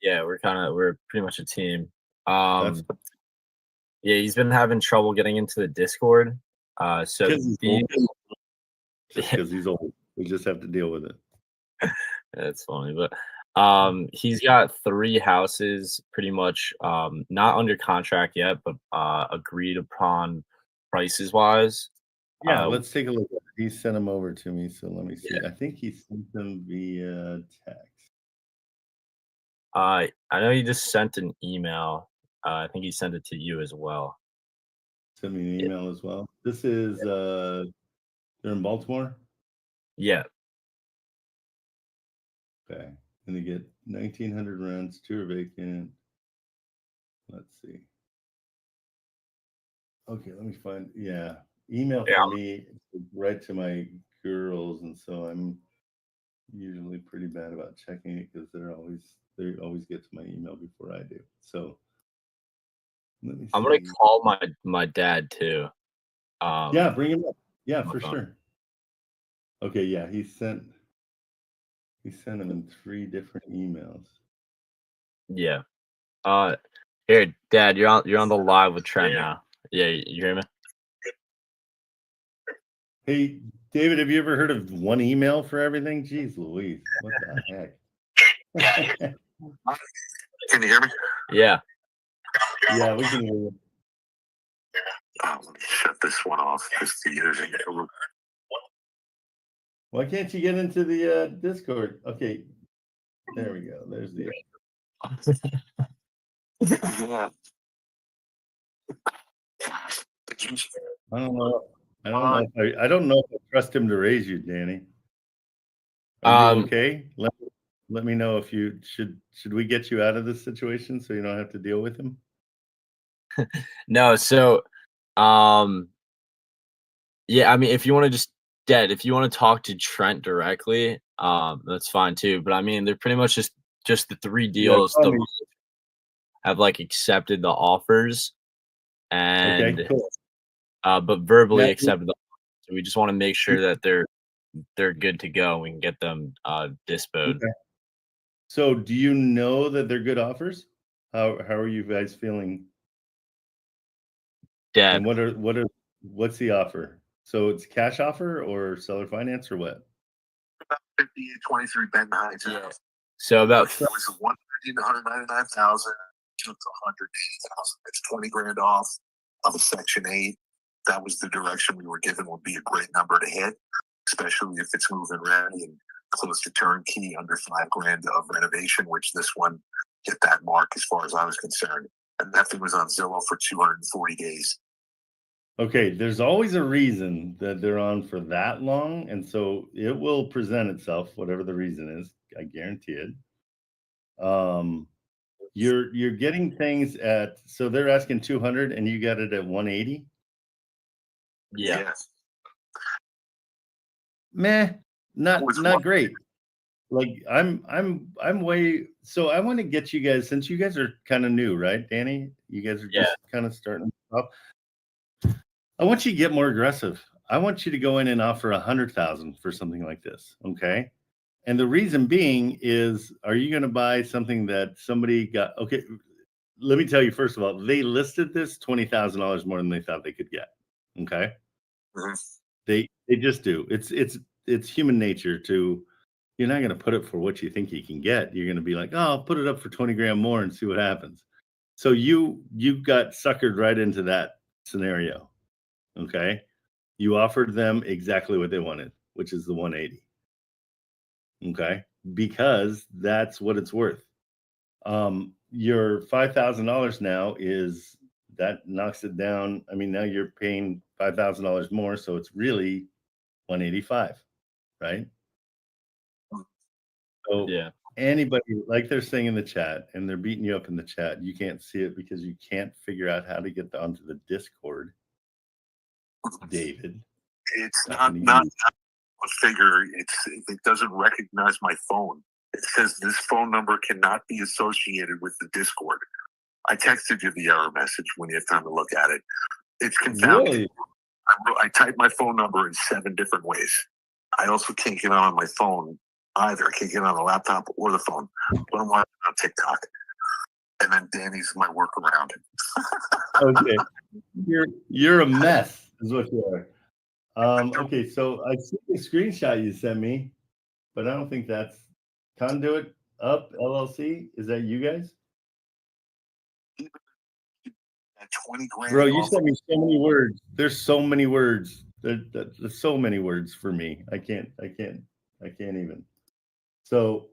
Yeah, we're pretty much a team. That's Yeah, he's been having trouble getting into the Discord. So because he's old. We just have to deal with it. That's funny, but he's got 3 houses pretty much not under contract yet, but agreed upon prices wise. Yeah, let's take a look. He sent them over to me, so let me see. Yeah. I think he sent them via text. I know he just sent an email. I think he sent it to you as well. Send me an email as well. This is they're in Baltimore. Yeah. Okay, and they get 1,900 rents, 2 are vacant. Let's see. Okay, let me find. Yeah, email from me right to my girls, and so I'm usually pretty bad about checking it because they always get to my email before I do. So let me see. I'm gonna call my dad too. Yeah, bring him up. Yeah, for sure. Okay, yeah, he sent them in 3 different emails. Yeah. Here, Dad, you're on the live with Trent now. Yeah, you hear me? Hey, David, have you ever heard of one email for everything? Jeez Louise, what the heck? Can you hear me? Yeah. Yeah, we can hear you. Let me shut this one off just to using it. Why can't you get into the Discord? Okay, there we go. There's the. Yeah. I don't know. I don't know if I trust him to raise you, Danny. Are you okay? Let me know if you should we get you out of this situation so you don't have to deal with him? No, so yeah, I mean if you want to talk to Trent directly, that's fine too. But I mean they're pretty much just the 3 deals have like accepted the offers and okay, cool. But verbally accepted the offers. So we just want to make sure that they're good to go. We can get them dispoed. Okay. So do you know that they're good offers? How are you guys feeling? Dad. And what's the offer? So it's cash offer or seller finance or what? About 23 Benton Heights. Yeah. So about it was 199,000 to 180,000. It's 20 grand off of a Section 8. That was the direction we were given would be a great number to hit, especially if it's moving ready and close to turnkey under 5 grand of renovation, which this one hit that mark as far as I was concerned. And that thing was on Zillow for 240 days. Okay, there's always a reason that they're on for that long, and so it will present itself, whatever the reason is. I guarantee it. You're getting things at, so they're asking 200 and you got it at 180. Yeah. Yes. Meh, not great. Like I'm way. So I want to get you guys, since you guys are kind of new, right, Danny? You guys are just kind of starting up. I want you to get more aggressive. I want you to go in and offer 100,000 for something like this. Okay. And the reason being is, are you going to buy something that somebody got? Okay. Let me tell you, first of all, they listed this $20,000 more than they thought they could get. Okay. Mm-hmm. They just do. It's human nature to, you're not going to put it for what you think you can get. You're going to be like, oh, I'll put it up for 20 grand more and see what happens. So you got suckered right into that scenario. Okay. You offered them exactly what they wanted, which is the 180. Okay. Because that's what it's worth. Your $5,000 now that knocks it down. I mean, now you're paying $5,000 more. So it's really 185, right? So anybody, like they're saying in the chat, and they're beating you up in the chat, you can't see it because you can't figure out how to get onto the Discord. David, it's not a figure. It doesn't recognize my phone. It says this phone number cannot be associated with the Discord. I texted you the error message when you have time to look at it. It's confounding. Really? I typed my phone number in 7 different ways. I also can't get on my phone either. I can't get on the laptop or the phone. But I'm watching on TikTok. And then Danny's my workaround. Okay. You're a mess, is what you are. Okay, so I see the screenshot you sent me, but I don't think that's Conduit Up LLC. Is that you guys? At 20 grand. Bro, you sent me so many words. There's so many words. There's so many words for me. I can't even. So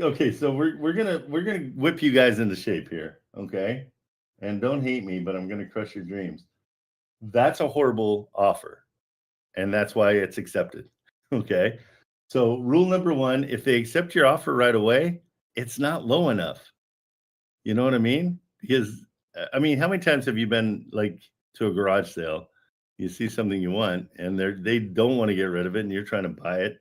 okay, so we're gonna whip you guys into shape here, okay? And don't hate me, but I'm gonna crush your dreams. That's a horrible offer, and that's why it's accepted. Okay. So rule number one, if they accept your offer right away, it's not low enough. You know what I mean? Because I mean, how many times have you been like to a garage sale? You see something you want, and they don't want to get rid of it, and you're trying to buy it,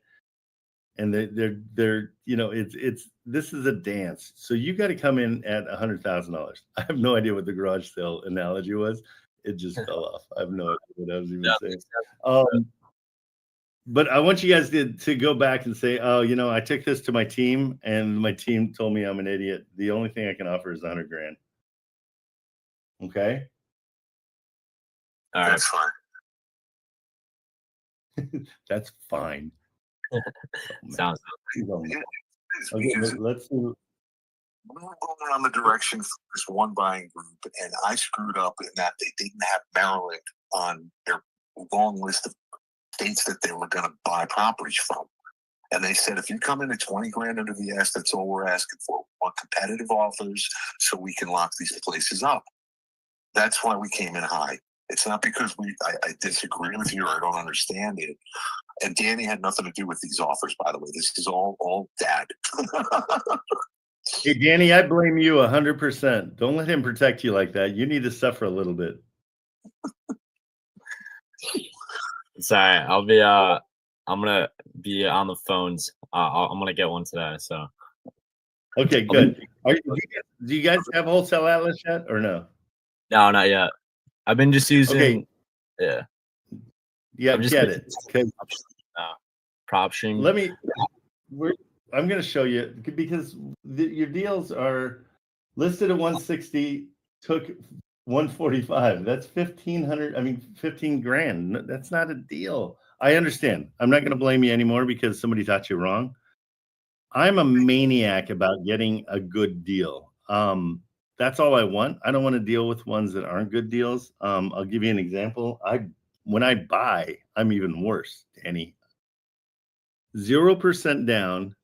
and they're you know, it's this is a dance. So you got to come in at $100,000. I have no idea what the garage sale analogy was. It just fell off. I have no idea what I was even saying. But I want you guys to go back and say, oh, you know, I took this to my team, and my team told me I'm an idiot. The only thing I can offer is 100 grand. Okay. All right. That's fine. That's fine. Sounds okay. Let's see. We were going on the direction for this one buying group, and I screwed up in that they didn't have Maryland on their long list of states that they were going to buy properties from. And they said, if you come in at 20 grand under the ask, that's all we're asking for. We want competitive offers so we can lock these places up. That's why we came in high. It's not because I disagree with you or I don't understand it. And Danny had nothing to do with these offers, by the way. This is all Dad. Hey, Danny, I blame you 100%. Don't let him protect you like that. You need to suffer a little bit. Sorry, I'll be I'm gonna be on the phones. I'm gonna get one today. So okay, good. Do you guys have Wholesale Atlas yet or no? No, not yet. I've been just using. Okay. Yeah, I'm just get it. Okay. PropStream. I'm going to show you because your deals are listed at 160, took 145. That's 1,500. I mean, 15 grand. That's not a deal. I understand. I'm not going to blame you anymore because somebody taught you wrong. I'm a maniac about getting a good deal. That's all I want. I don't want to deal with ones that aren't good deals. I'll give you an example. When I buy, I'm even worse, Danny. 0% down,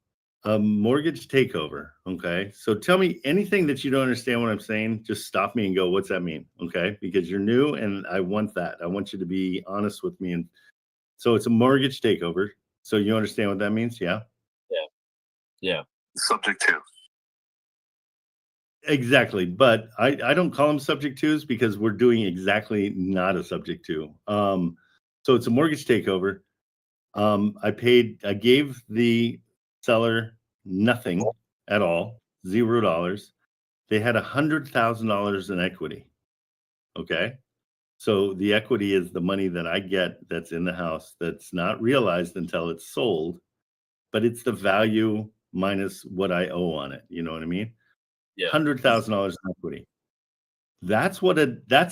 a mortgage takeover. Okay. So tell me anything that you don't understand what I'm saying. Just stop me and go, what's that mean? Okay. Because you're new and I want that. I want you to be honest with me. And so it's a mortgage takeover. So you understand what that means? Yeah. Yeah. Subject to. Exactly. But I don't call them subject twos because we're doing exactly not a subject to. So it's a mortgage takeover. I gave the seller nothing at all, $0. They had $100,000 in equity. Okay. So the equity is the money that I get that's in the house that's not realized until it's sold, but it's the value minus what I owe on it. You know what I mean? Yeah. $100,000 in equity. That's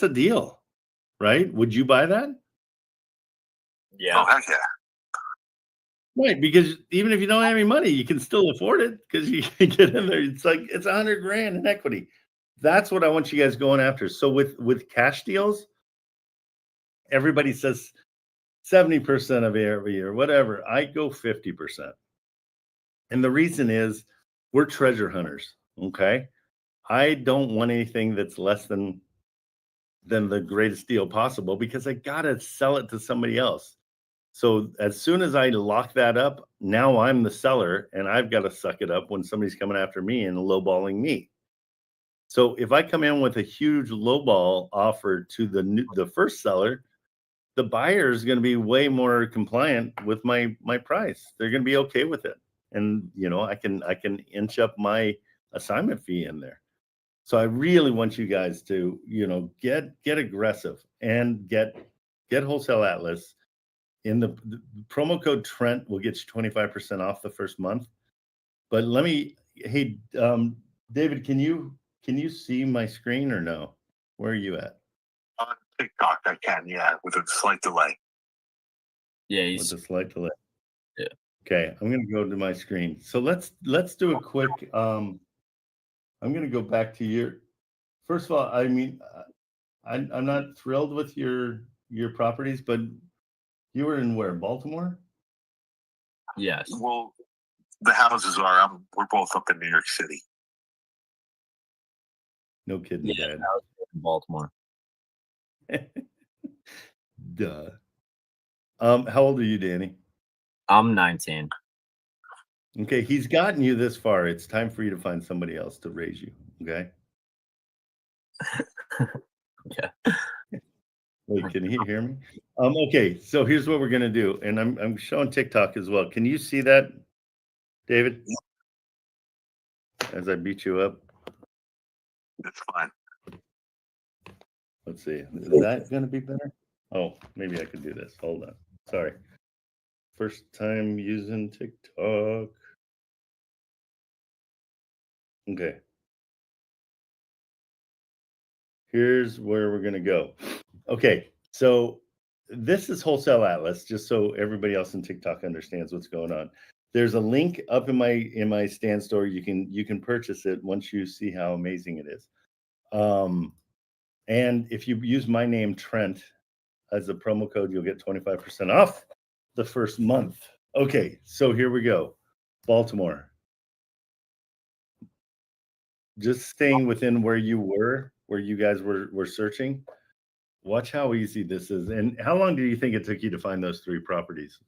a deal, right? Would you buy that? Yeah. Oh, heck yeah. Right, because even if you don't have any money, you can still afford it because you can get in there. It's like it's 100 grand in equity. That's what I want you guys going after. So with cash deals, everybody says 70% of every year, whatever. I go 50%. And the reason is we're treasure hunters. Okay. I don't want anything that's less than the greatest deal possible because I gotta sell it to somebody else. So as soon as I lock that up, now I'm the seller and I've got to suck it up when somebody's coming after me and lowballing me. So if I come in with a huge lowball offer to the first seller, the buyer is going to be way more compliant with my price. They're going to be okay with it. And you know, I can inch up my assignment fee in there. So I really want you guys to, you know, get aggressive and get Wholesale Atlas. in the promo code Trent will get you 25% off the first month. But let me, hey, David, can you see my screen or no? Where are you at? On TikTok, I can, yeah, with a slight delay. Yeah, With a slight delay. Yeah. Okay, I'm gonna go to my screen. So let's do a quick. I'm gonna go back to your. First of all, I mean, I'm not thrilled with your properties, but you were in where? Baltimore? Yes. Well, the houses are. We're both up in New York City. No kidding, Yeah, Dad. I was in Baltimore. Duh. How old are you, Danny? I'm 19. Okay, he's gotten you this far. It's time for you to find somebody else to raise you. Okay. Yeah. Wait, can he hear me? Okay, so here's what we're gonna do, and I'm showing TikTok as well. Can you see that, David? As I beat you up. That's fine. Let's see. Is that gonna be better? Oh, maybe I could do this. Hold on. Sorry. First time using TikTok. Okay. Here's where we're gonna go. Okay, so this is Wholesale Atlas, just so everybody else in TikTok understands what's going on. There's a link up in my stand store. You can purchase it once you see how amazing it is. And if you use my name Trent as a promo code, you'll get 25% off the first month. Okay, so here we go. Baltimore. Just staying within where you guys were searching. Watch how easy this is. And how long do you think it took you to find those 3 properties?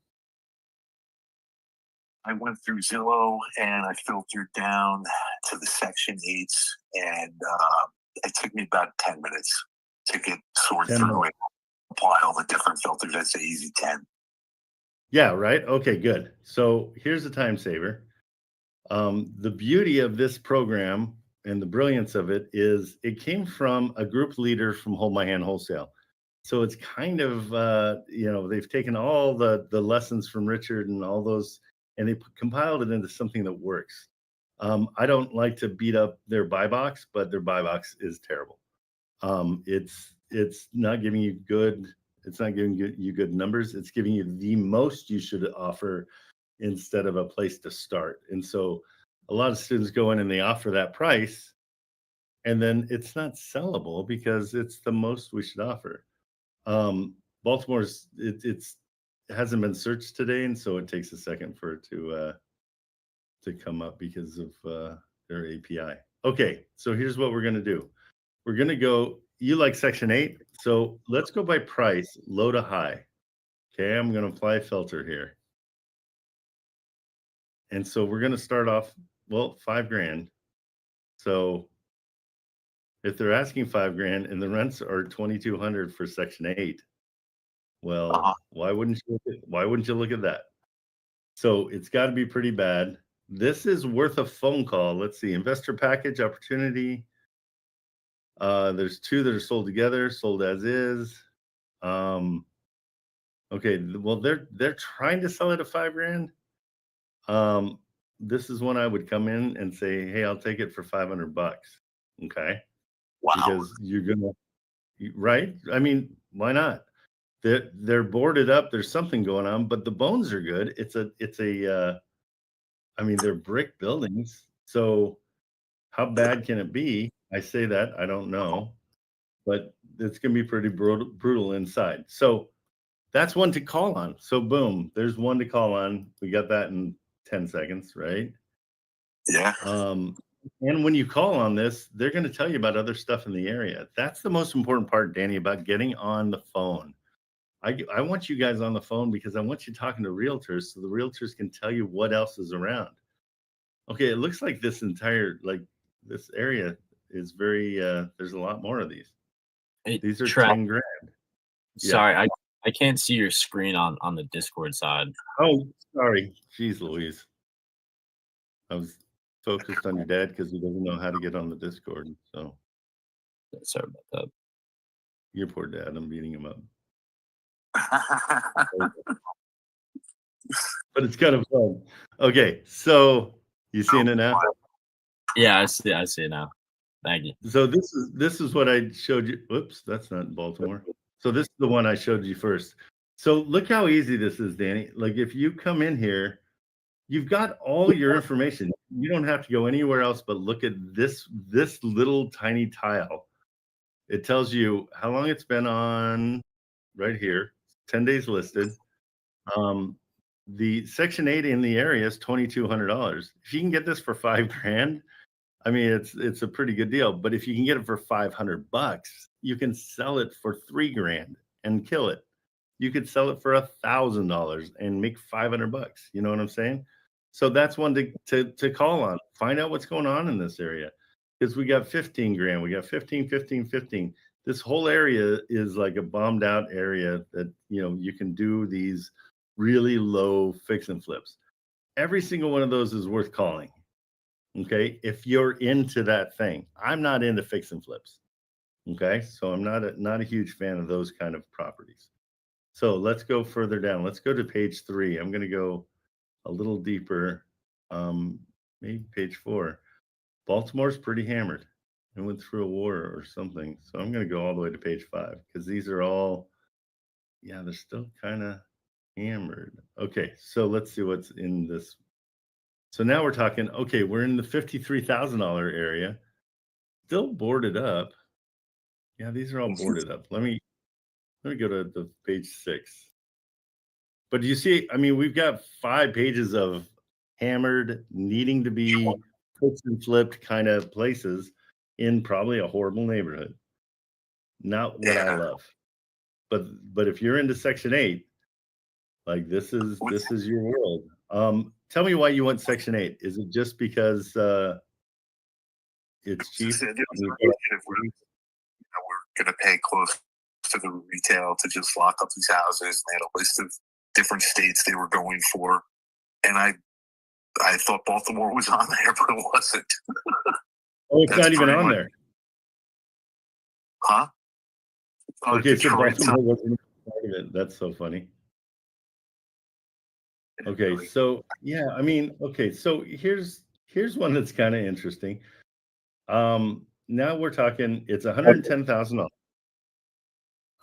I went through Zillow and I filtered down to the Section 8s, and it took me about 10 minutes to get sorted through and apply all the different filters. I'd say easy 10. Yeah, right. Okay, good. So here's a time saver. The beauty of this program and the brilliance of it is it came from a group leader from Hold My Hand Wholesale. So it's kind of, they've taken all the lessons from Richard and all those, and they compiled it into something that works. I don't like to beat up their buy box, but their buy box is terrible. It's not giving you good. It's not giving you good numbers. It's giving you the most you should offer instead of a place to start. And so a lot of students go in and they offer that price, and then it's not sellable because it's the most we should offer. Baltimore's it hasn't been searched today, and so it takes a second for it to come up because of their API. Okay, so here's what we're gonna do. We're gonna go. You like Section 8, so let's go by price, low to high. Okay, I'm gonna apply a filter here. And so we're going to start off, well, $5,000. So if they're asking $5,000 and the rents are $2,200 for Section 8, well, why wouldn't you look at that? So it's got to be pretty bad. This is worth a phone call. Let's see, investor package opportunity. There's 2 that are sold together, sold as is. Okay, well, they're trying to sell it at $5,000. This is when I would come in and say, hey, I'll take it for $500. Okay. Wow. Because you're gonna, right? I mean, why not? They're boarded up. There's something going on, but the bones are good. I mean, they're brick buildings. So how bad can it be? I say that, I don't know, but it's gonna be pretty brutal inside. So that's one to call on. So boom, there's one to call on. We got that in 10 seconds, right? Yeah. And when you call on this, they're going to tell you about other stuff in the area. That's the most important part, Danny, about getting on the phone. I want you guys on the phone because I want you talking to realtors so the realtors can tell you what else is around. Okay, it looks like this area is very, there's a lot more of these. These are $10,000. Sorry, yeah. I can't see your screen on the Discord side. Oh, sorry. Jeez Louise. I was focused on your dad because he doesn't know how to get on the Discord. So sorry about that. Your poor dad. I'm beating him up. But it's kind of fun. Okay, so you seeing it now? Yeah, I see it now. Thank you. So this is what I showed you. Whoops, that's not Baltimore. So this is the one I showed you first. So look how easy this is, Danny. Like if you come in here, you've got all your information. You don't have to go anywhere else but look at this little tiny tile. It tells you how long it's been on right here, 10 days listed. The Section 8 in the area is $2,200. If you can get this for $5,000, I mean, it's a pretty good deal. But if you can get it for $500, you can sell it for $3,000 and kill it. You could sell it for $1,000 and make $500. You know what I'm saying? So that's one to call on. Find out what's going on in this area, because we got $15,000, we got 15, 15, 15. This whole area is like a bombed out area that you can do these really low fix and flips. Every single one of those is worth calling. Okay, if you're into that thing. I'm not into fix and flips. Okay, so I'm not a huge fan of those kind of properties. So let's go further down. Let's go to page 3. I'm going to go a little deeper. Maybe page 4. Baltimore's pretty hammered. I went through a war or something. So I'm going to go all the way to page 5 because these are all, they're still kind of hammered. Okay, so let's see what's in this. So now we're talking, okay, we're in the $53,000 area, still boarded up. Yeah, these are all boarded up. Let me go to the page 6. But you see, I mean, we've got 5 pages of hammered, needing to be fixed and flipped kind of places in probably a horrible neighborhood. Not what I love. But if you're into Section 8, like this is your world. Tell me why you want Section 8. Is it just because it's cheap? We're going to pay close to the retail to just lock up these houses. They had a list of different states they were going for, and I thought Baltimore was on there, but it wasn't. Oh, it's not even on there. Huh? Okay, so Baltimore wasn't part of it. That's so funny. Okay, so yeah, I mean, okay, so here's one that's kind of interesting. Now we're talking, it's $110,000.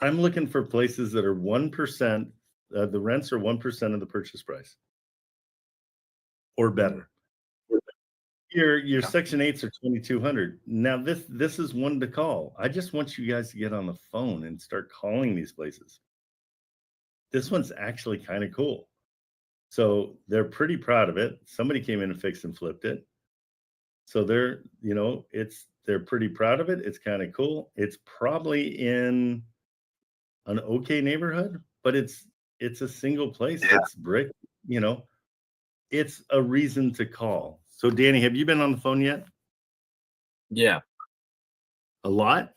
I'm looking for places that are 1%. The rents are 1% of the purchase price or better. Your Section 8s are $2,200. Now this is one to call. I just want you guys to get on the phone and start calling these places. This one's actually kind of cool. So they're pretty proud of it. Somebody came in and fixed and flipped it. So they're pretty proud of it. It's kind of cool. It's probably in an okay neighborhood, but it's a single place. Yeah. It's brick, it's a reason to call. So Danny, have you been on the phone yet? Yeah. A lot?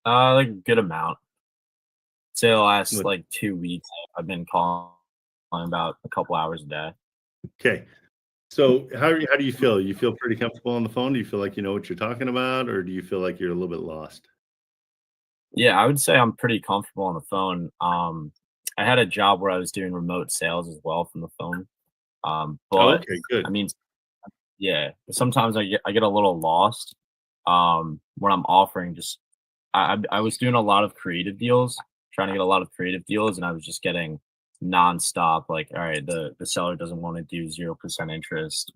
Like a good amount. Say the last like 2 weeks, I've been calling about a couple hours a day. Okay. So how do you feel? You feel pretty comfortable on the phone? Do you feel like you know what you're talking about, or do you feel like you're a little bit lost? Yeah, I would say I'm pretty comfortable on the phone. I had a job where I was doing remote sales as well from the phone. But okay, good. I mean, yeah, sometimes I get a little lost when I'm offering. Just I was doing a lot of creative deals, trying to get a lot of creative deals, and I was just getting nonstop. Like, all right, the seller doesn't want to do 0% interest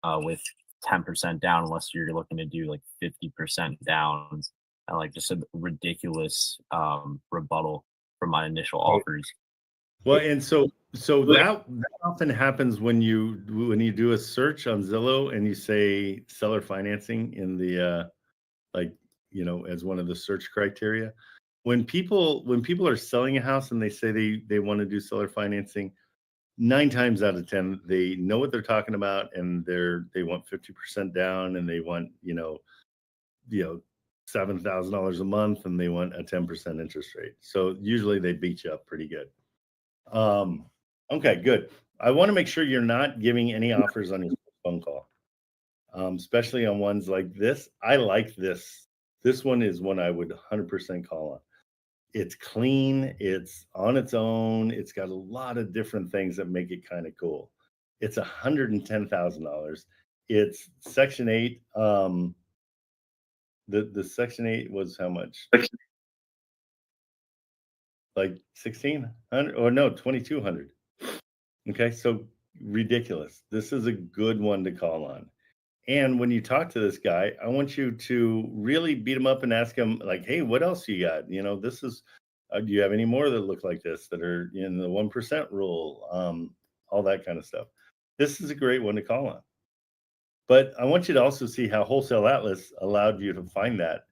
with 10% down unless you're looking to do like 50% down, and like just a ridiculous rebuttal for my initial offers. Well, and so that often happens when you do a search on Zillow and you say seller financing in the as one of the search criteria. When people are selling a house and they say they want to do seller financing, 9 times out of 10 they know what they're talking about, and they want 50% down, and they want $7,000 a month, and they want a 10% interest rate. So usually they beat you up pretty good. Okay, good. I want to make sure you're not giving any offers on your phone call, especially on ones like this. I like this. This one is one I would 100% call on. It's clean. It's on its own. It's got a lot of different things that make it kind of cool. It's $110,000. It's Section 8. The Section 8 was how much? Like 1,600 or no, 2,200. Okay, so ridiculous. This is a good one to call on. And when you talk to this guy, I want you to really beat him up and ask him, like, hey, what else you got? This is, do you have any more that look like this that are in the 1% rule? All that kind of stuff. This is a great one to call on. But I want you to also see how Wholesale Atlas allowed you to find that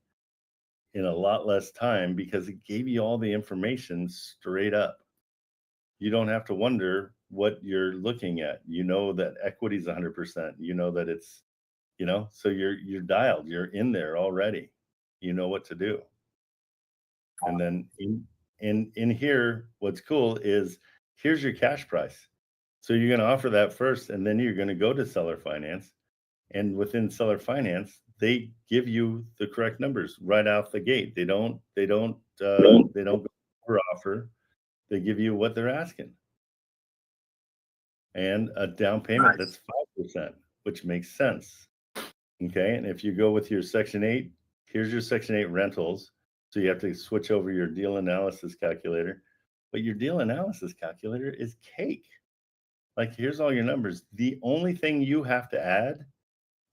in a lot less time because it gave you all the information straight up. You don't have to wonder what you're looking at. You know that equity is 100%. You know that it's, so you're dialed. You're in there already. You know what to do. And then in here, what's cool is here's your cash price. So you're going to offer that first, and then you're going to go to seller finance. And within seller finance, they give you the correct numbers right out the gate. They don't go over offer. They give you what they're asking. And a down payment that's 5%, which makes sense. Okay. And if you go with your Section 8, here's your Section 8 rentals. So you have to switch over your deal analysis calculator. But your deal analysis calculator is cake. Like, here's all your numbers. The only thing you have to add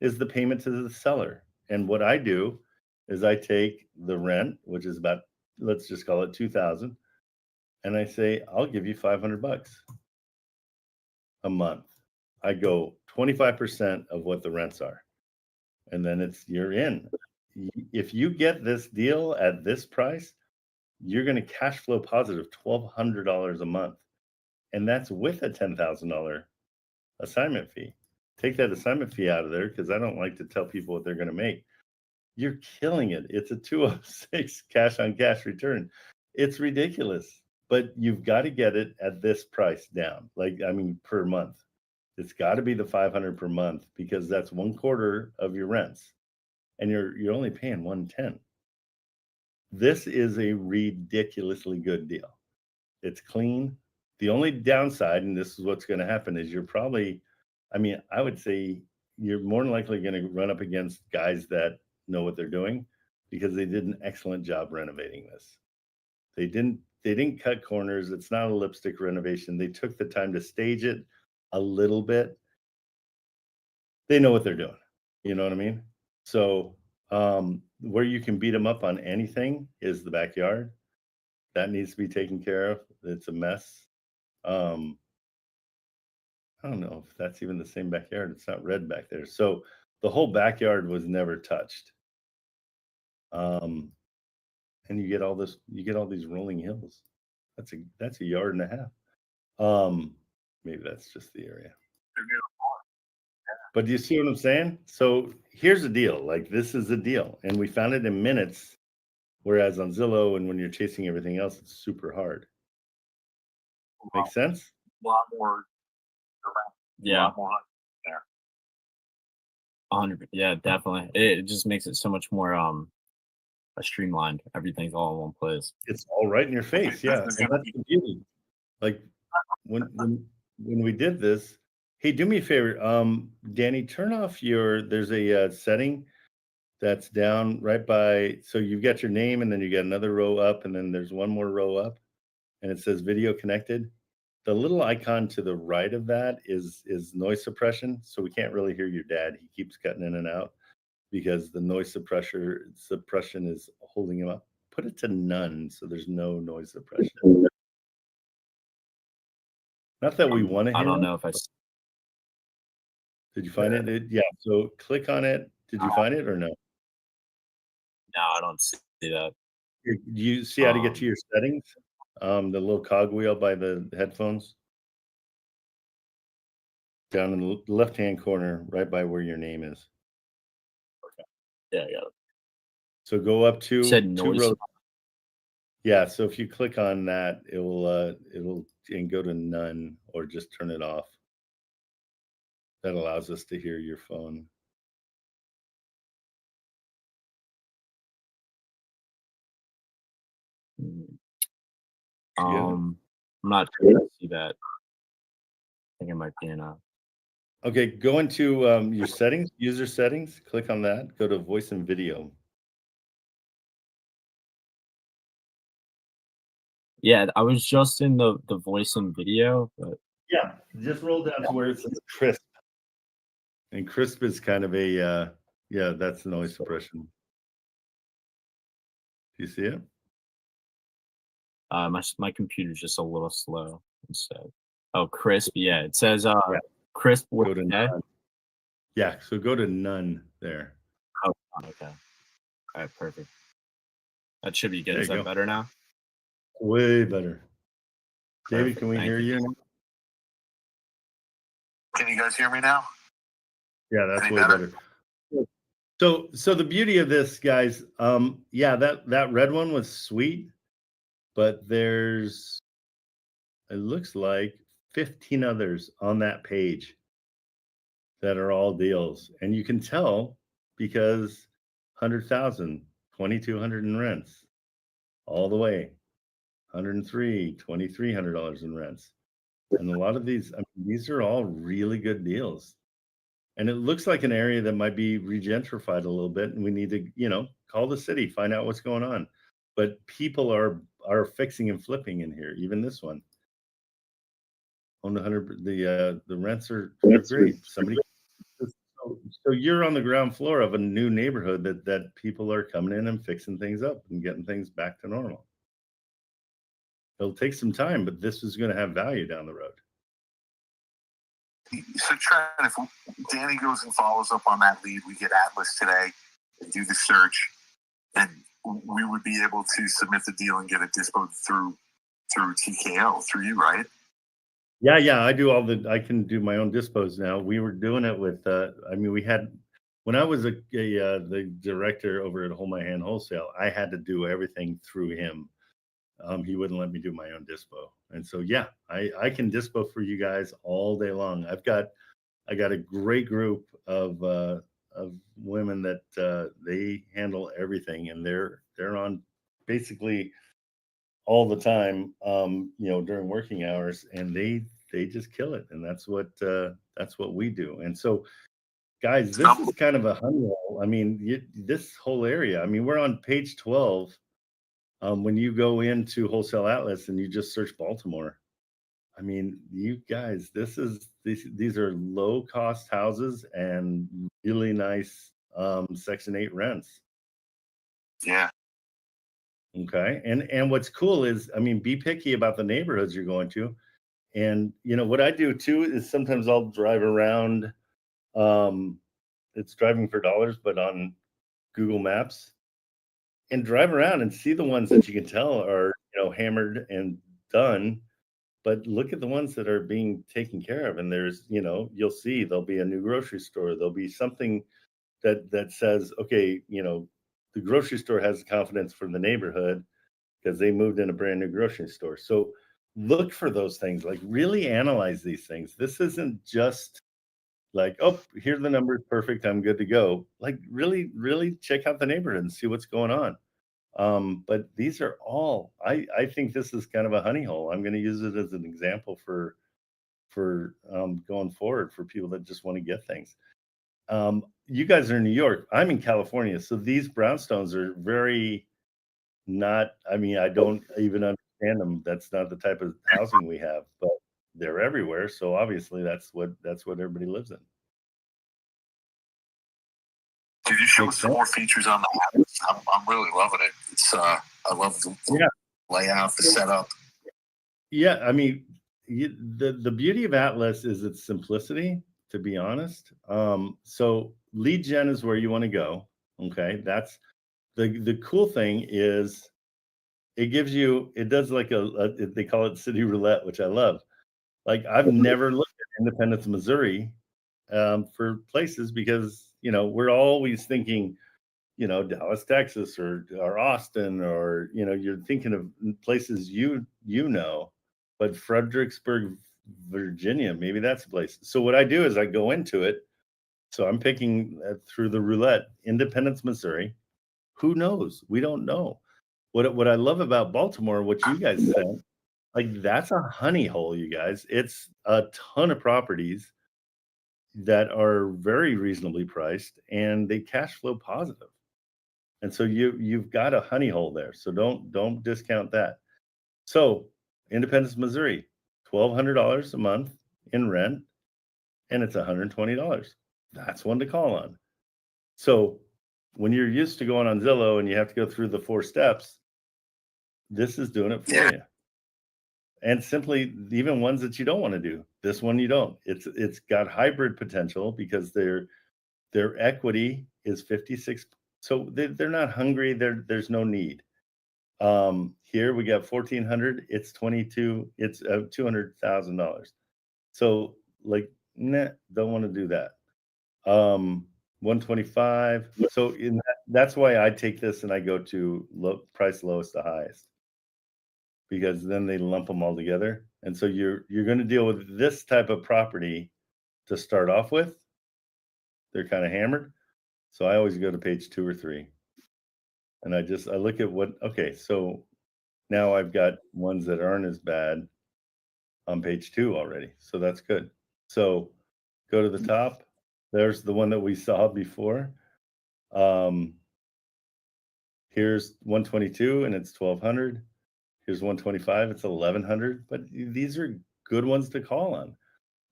is the payment to the seller. And what I do is I take the rent, which is about, let's just call it $2,000, and I say, I'll give you $500 a month. I go 25% of what the rents are. And then you're in. If you get this deal at this price, you're going to cash flow positive $1,200 a month. And that's with a $10,000 assignment fee. Take that assignment fee out of there because I don't like to tell people what they're going to make. You're killing it. It's a 206 cash on cash return. It's ridiculous, but you've got to get it at this price down. Per month. It's got to be the 500 per month because that's 1/4 of your rents, and you're only paying 110. This is a ridiculously good deal. It's clean. The only downside, and this is what's going to happen, is you're probably, I would say you're more than likely going to run up against guys that know what they're doing because they did an excellent job renovating this. They didn't cut corners. It's not a lipstick renovation. They took the time to stage it a little bit. They know what they're doing. You know what I mean? So where you can beat them up on anything is the backyard. That needs to be taken care of. It's a mess. I don't know if that's even the same backyard. It's not red back there. So the whole backyard was never touched. And you get all these rolling hills. That's a yard and a half. Maybe that's just the area. But do you see what I'm saying? So here's the deal. Like, this is a deal. And we found it in minutes. Whereas on Zillow and when you're chasing everything else, it's super hard. Make sense? A lot more. Yeah. 100. Yeah, definitely. It just makes it so much more streamlined. Everything's all in one place. It's all right in your face. Yeah. And that's the beauty. Like when we did this, hey, do me a favor. Danny, turn off there's a setting that's down right by, so you've got your name and then you got another row up and then there's one more row up and it says video connected. The little icon to the right of that is noise suppression. So we can't really hear your dad. He keeps cutting in and out because the noise suppression is holding him up. Put it to none so there's no noise suppression. Not that we want to hear. I don't know if Did you find it? Yeah. So click on it. Did you find it or no? No, I don't see that. Do you see how to get to your settings? The little cogwheel by the headphones. Down in the left-hand corner, right by where your name is. Okay. Yeah, I got it. So go up to said noise. 2 rows. Yeah, so if you click on that, it'll and go to none or just turn it off. That allows us to hear your phone. I'm not sure to see that. I think it might be in a. Okay, go into your settings, user settings, click on that, go to voice and video. Yeah, I was just in the voice and video, but yeah, just roll down to where it says crisp. And crisp is kind of a yeah, that's the noise suppression. Do you see it? My computer's just a little slow instead. Oh, crisp, yeah. It says crisp with Go to none. Yeah, so go to none there. Oh, okay. All right, perfect. That should be good. Is that better now? Way better. David, Perfect. can we hear you now? Can you guys hear me now? Yeah, that's way better. So the beauty of this, guys, yeah, that red one was sweet, but there's, it looks like 15 others on that page that are all deals. And you can tell because 100,000, 2,200 in rents all the way, 103, $2,300 in rents. And a lot of these, I mean, these are all really good deals. And it looks like an area that might be regentrified a little bit. And we need to, you know, call the city, find out what's going on. But people are fixing and flipping in here, even this one. On the 100, the rents are great. Somebody, so you're on the ground floor of a new neighborhood that people are coming in and fixing things up and getting things back to normal. It'll take some time, but this is going to have value down the road. So Trent, if Danny goes and follows up on that lead, we get Atlas today and do the search, and we would be able to submit the deal and get it disposed through TKO, through you, right? Yeah, I do I can do my own dispos now. We were doing it with, I mean, we had, when I was the director over at Hold My Hand Wholesale, I had to do everything through him. He wouldn't let me do my own dispo. And so, yeah, I can dispo for you guys all day long. I got a great group of women that they handle everything, and they're on basically all the time, you know, during working hours, and they just kill it. And that's what we do. And so, guys, this is kind of a honey hole. I mean, this whole area, I mean, we're on page 12. When you go into Wholesale Atlas and you just search Baltimore, I mean, you guys, these are low cost houses and really nice Section 8 rents. Yeah. Okay. And what's cool is, I mean, be picky about the neighborhoods you're going to. And, you know, what I do too is sometimes I'll drive around. It's driving for dollars, but on Google Maps, and drive around and see the ones that you can tell are, you know, hammered and done. But look at the ones that are being taken care of. And there's, you know, you'll see there'll be a new grocery store. There'll be something that says, okay, you know, the grocery store has confidence from the neighborhood because they moved in a brand new grocery store. So look for those things, like really analyze these things. This isn't just like, oh, here's the numbers, perfect, I'm good to go. Like really, really check out the neighborhood and see what's going on. But these are all, I think this is kind of a honey hole. I'm going to use it as an example for going forward for people that just want to get things. You guys are in New York. I'm in California. So these brownstones are very not, I mean, I don't even understand them. That's not the type of housing we have, but they're everywhere. So obviously that's what everybody lives in. Could you show us some more features on the app? I'm really loving it. It's I love the layout, the setup. Yeah, I mean, the beauty of Atlas is its simplicity, to be honest. So lead gen is where you want to go. Okay, that's the cool thing is it gives you, it does like they call it city roulette, which I love. Like I've never looked at Independence, Missouri for places because, you know, we're always thinking, you know, Dallas, Texas or Austin, or, you know, you're thinking of places you know, but Fredericksburg, Virginia, maybe that's a place. So what I do is I go into it. So I'm picking through the roulette, Independence, Missouri. Who knows? We don't know. What I love about Baltimore, what you guys said, Like that's a honey hole, you guys. It's a ton of properties that are very reasonably priced and they cash flow positive. And so you've got a honey hole there. So don't discount that. So Independence, Missouri, $1,200 a month in rent, and it's $120. That's one to call on. So when you're used to going on Zillow and you have to go through the 4 steps, this is doing it for you. And simply even ones that you don't want to do. This one you don't. It's got hybrid potential because their equity is 56. So they're not hungry. There's no need. Here we got 1,400. It's 22. It's $200,000. So like, nah, don't want to do that. 125. So that's why I take this and I go to price lowest to highest, because then they lump them all together. And so you're going to deal with this type of property to start off with. They're kind of hammered. So I always go to page 2 or 3. And I look at okay, so now I've got ones that aren't as bad on page 2 already. So that's good. So go to the top. There's the one that we saw before. Here's 122 and it's 1,200. Here's 125, it's 1,100. But these are good ones to call on.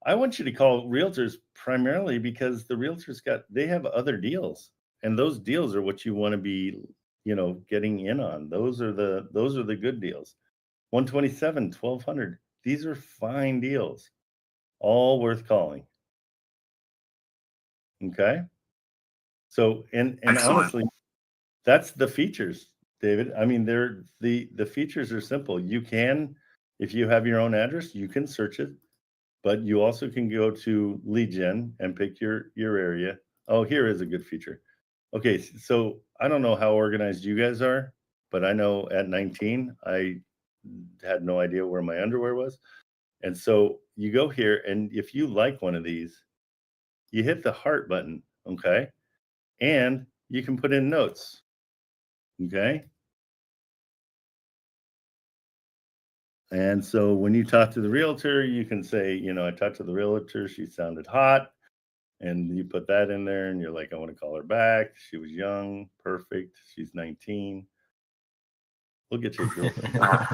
I want you to call realtors primarily because the realtors they have other deals, and those deals are what you want to be, getting in on. Those are the good deals. 127, 1,200. These are fine deals, all worth calling. Okay. So, and honestly, that's the features, David. I mean, the features are simple. You can, if you have your own address, you can search it, but you also can go to lead gen and pick your area. Oh, here is a good feature. Okay, so I don't know how organized you guys are, but I know at 19, I had no idea where my underwear was. And so you go here, and if you like one of these, you hit the heart button, okay? And you can put in notes, okay? And so when you talk to the realtor, you can say, I talked to the realtor, she sounded hot. And you put that in there and you're like, I want to call her back. She was young, perfect. She's 19. We'll get you a girlfriend.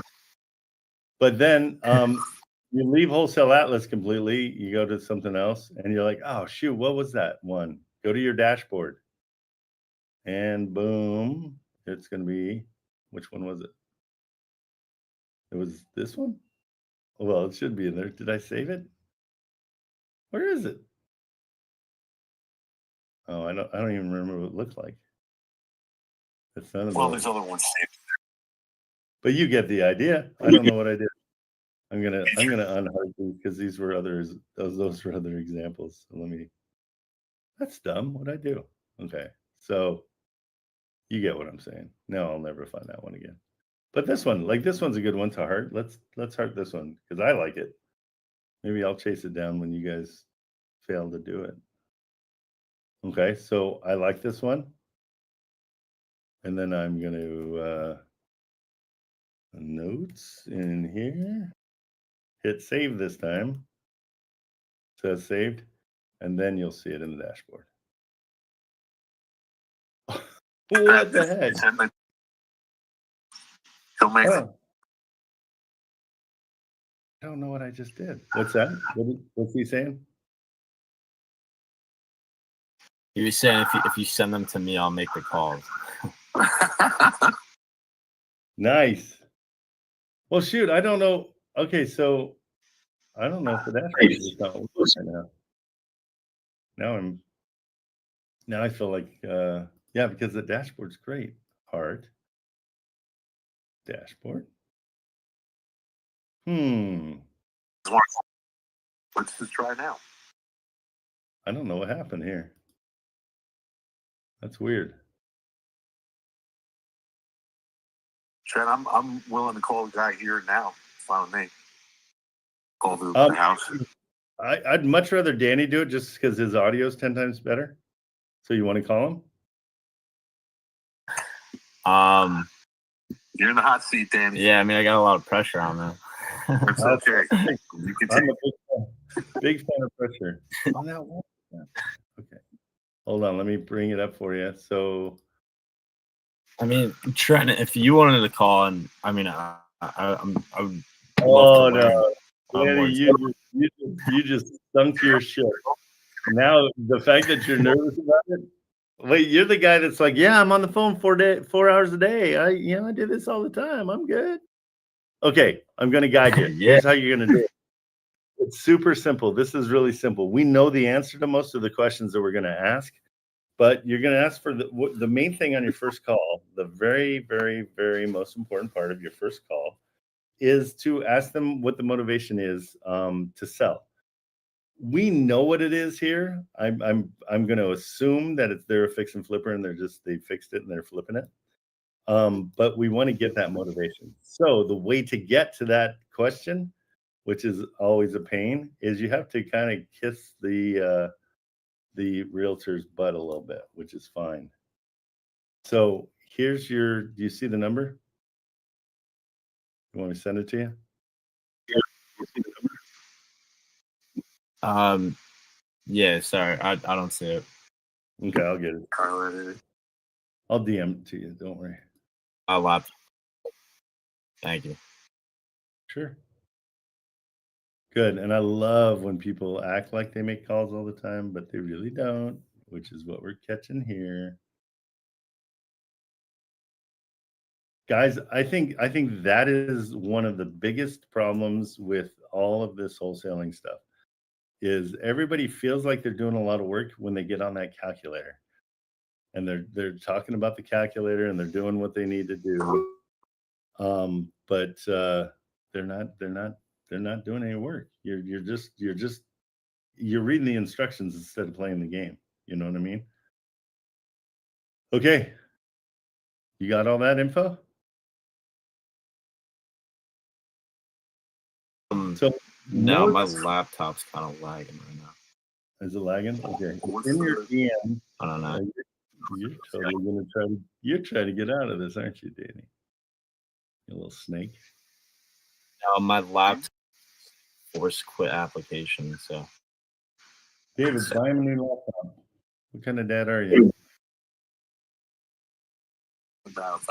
But then you leave Wholesale Atlas completely. You go to something else and you're like, oh, shoot, what was that one? Go to your dashboard. And boom, it's going to be, which one was it? It was this one? Well, it should be in there. Did I save it? Where is it? Oh, I don't even remember what it looked like. It's none of there's other ones saved. But you get the idea. I don't know what I did. I'm gonna unhard these because these were others. Those were other examples. So that's dumb. What'd I do? Okay, so you get what I'm saying. No, I'll never find that one again. But this one, this one's a good one to heart. Let's heart this one because I like it. Maybe I'll chase it down when you guys fail to do it. Okay, so I like this one. And then I'm going to notes in here. Hit save this time. It says saved. And then you'll see it in the dashboard. What the heck? Oh. I don't know what I just did. What's that? What's he saying? He was saying if you send them to me, I'll make the calls. Nice. Well, shoot, I don't know. Okay, so I don't know if the dashboard is not working right now. Now I feel like yeah, because the dashboard's great. Heart. Dashboard. Let's just try now. I don't know what happened here. That's weird. Trent, I'm willing to call the guy here now. Fine with me. Call the house. I'd much rather Danny do it just because his audio is 10 times better. So you want to call him? You're in the hot seat, Danny. Yeah, I mean, I got a lot of pressure on that. It's okay. You can I'm take a big fan of pressure. On that one. Okay. Hold on. Let me bring it up for you. So, I mean, Trent, if you wanted to call, and I mean, I would. oh no, Danny, you just sunk your ship. Now the fact that you're nervous about it. Wait, you're the guy that's like, yeah, I'm on the phone 4 hours a day. I do this all the time. I'm good. Okay, I'm gonna guide you. Yeah. Here's how you're gonna do it. It's super simple. This is really simple. We know the answer to most of the questions that we're gonna ask, but you're gonna ask for the main thing on your first call. The very, very, very most important part of your first call is to ask them what the motivation is to sell. We know what it is here. I'm going to assume that they're a fix and flipper and they fixed it and they're flipping it. But we want to get that motivation. So the way to get to that question, which is always a pain, is you have to kind of kiss the realtor's butt a little bit, which is fine. So here's do you see the number? You want me to send it to you? Yeah, sorry, I don't see it. Okay, I'll get it. Highlighted. I'll DM it to you. Don't worry. I'll laptop. Thank you. Sure. Good. And I love when people act like they make calls all the time, but they really don't, which is what we're catching here. Guys, I think that is one of the biggest problems with all of this wholesaling stuff is everybody feels like they're doing a lot of work when they get on that calculator. And they're talking about the calculator and they're doing what they need to do. But they're not doing any work. You're reading the instructions instead of playing the game. You know what I mean? Okay. You got all that info? So no, my laptop's kind of lagging right now. Is it lagging? Okay. In your DM, I don't know. You're totally gonna try to get out of this, aren't you, Danny? You little snake. No, my laptop forced quit application. So, David, buy him a new laptop. What kind of dad are you? About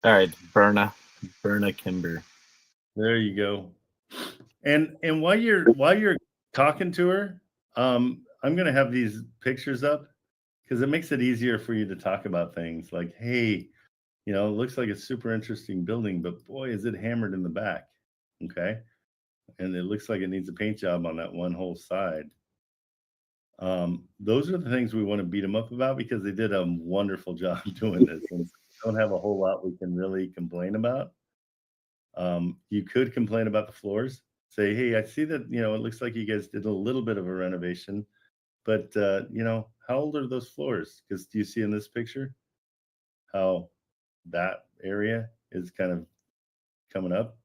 all right, Berna Kimber. There you go. And while you're talking to her, I'm gonna have these pictures up because it makes it easier for you to talk about things like, hey, it looks like a super interesting building, but boy, is it hammered in the back. Okay. And it looks like it needs a paint job on that one whole side. Those are the things we want to beat them up about because they did a wonderful job doing this. And we don't have a whole lot we can really complain about. You could complain about the floors. Say, hey, I see that, it looks like you guys did a little bit of a renovation, but, how old are those floors? Because do you see in this picture how that area is kind of coming up?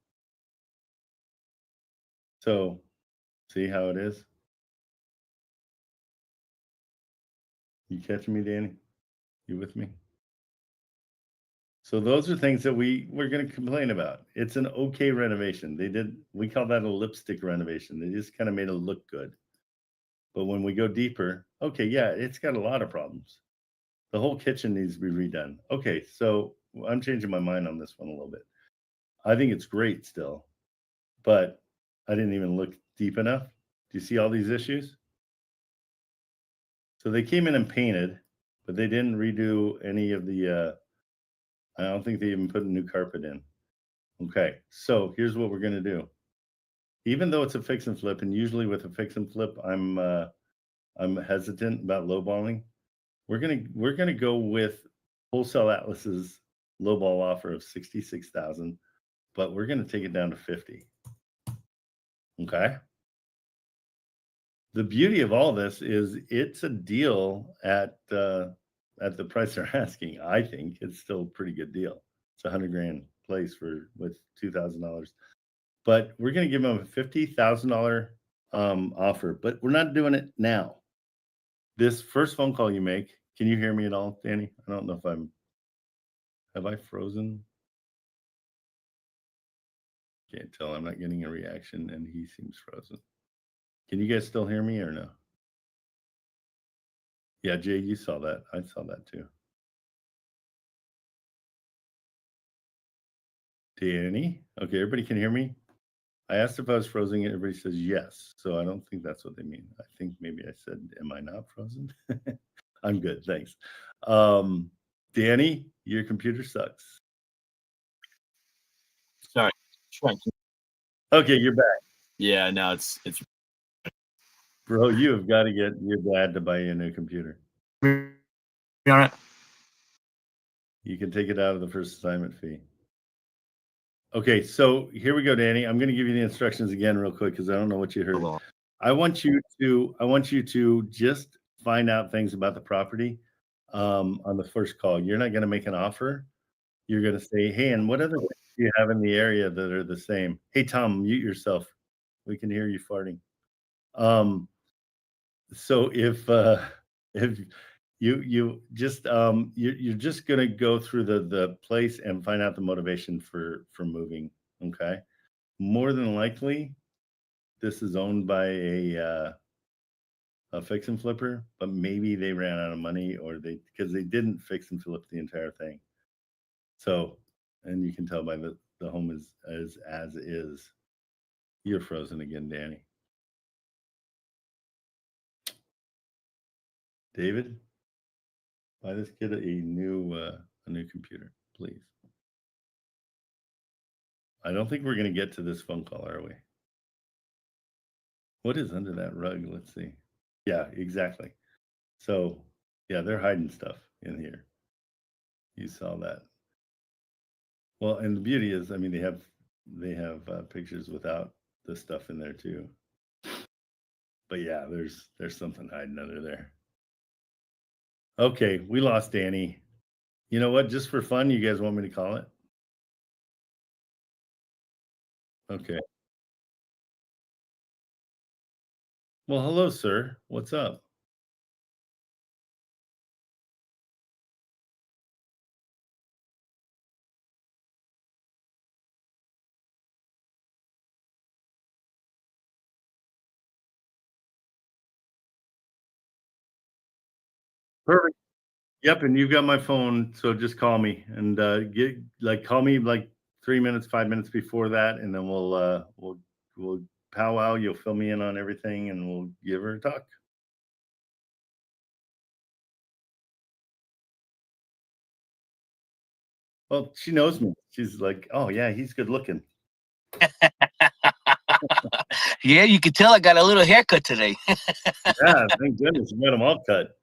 So see how it is? You catching me, Danny? You with me? So those are things that we're going to complain about. It's an okay renovation. We call that a lipstick renovation. They just kind of made it look good. But when we go deeper, okay, yeah, it's got a lot of problems. The whole kitchen needs to be redone. Okay, so I'm changing my mind on this one a little bit. I think it's great still, but I didn't even look deep enough. Do you see all these issues? So they came in and painted, but they didn't redo any of the, I don't think they even put a new carpet in. Okay, so here's what we're going to do. Even though it's a fix and flip, and usually with a fix and flip, I'm hesitant about lowballing. We're gonna go with Wholesale Atlas's lowball offer of $66,000, but we're gonna take it down to $50,000. Okay. The beauty of all this is it's a deal at the price they're asking. I think it's still a pretty good deal. It's $100,000 place with $2,000, but we're gonna give them a $50,000 offer, but we're not doing it now. This first phone call you make, can you hear me at all, Danny? I don't know if have I frozen? Can't tell. I'm not getting a reaction, and he seems frozen. Can you guys still hear me or no? Yeah, Jay, you saw that. I saw that too. Danny? Okay, everybody can hear me? I asked if I was frozen, and everybody says yes. So I don't think that's what they mean. I think maybe I said, am I not frozen? I'm good, thanks. Danny, your computer sucks. Sorry. Okay, you're back. Yeah, no, it's Bro, you have got to get your dad to buy you a new computer. You on it? You can take it out of the first assignment fee. Okay, so here we go, Danny. I'm going to give you the instructions again real quick because I don't know what you heard. I want you to just find out things about the property on the first call. You're not going to make an offer. You're going to say, hey, and what other things do you have in the area that are the same? Hey, Tom, mute yourself. We can hear you farting. So if you just you're just going to go through the place and find out the motivation for moving. Okay, more than likely this is owned by a fix and flipper, but maybe they ran out of money, or because they didn't fix and flip the entire thing. So, and you can tell by the home is as is. You're frozen again, Danny. David, buy this kid a new computer, please. I don't think we're going to get to this phone call, are we? What is under that rug? Let's see. Yeah, exactly. So, yeah, they're hiding stuff in here. You saw that. Well, and the beauty is, I mean, they have pictures without the stuff in there too. But yeah, there's something hiding under there. Okay, we lost Danny. You know what? Just for fun, you guys want me to call it? Okay. Well, hello, sir. What's up? Perfect. Yep, and you've got my phone, so just call me and call me like 3 minutes, 5 minutes before that, and then we'll powwow. You'll fill me in on everything, and we'll give her a talk. Well, she knows me. She's like, oh yeah, he's good looking. Yeah, you can tell I got a little haircut today. Yeah, thank goodness you got them all cut.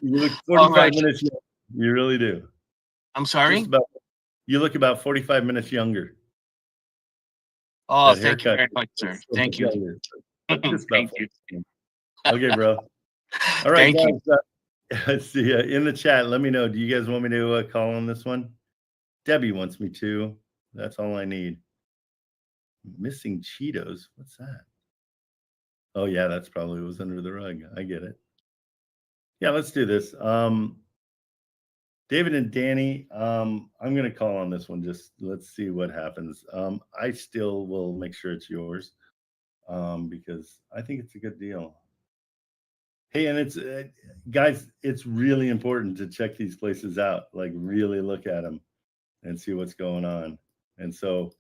You look 45 minutes younger. You really do. I'm sorry? You look about 45 minutes younger. Oh, thank you very much, sir. Thank you. Just about Thank you. Okay, bro. All right, Thank guys. See in the chat. Let me know. Do you guys want me to call on this one? Debbie wants me to. That's all I need. Missing Cheetos. What's that? Oh yeah, that's probably was under the rug. I get it. Yeah, let's do this. David and Danny, I'm going to call on this one. Just let's see what happens. I still will make sure it's yours because I think it's a good deal. Hey, and it's guys, it's really important to check these places out, like really look at them and see what's going on. And so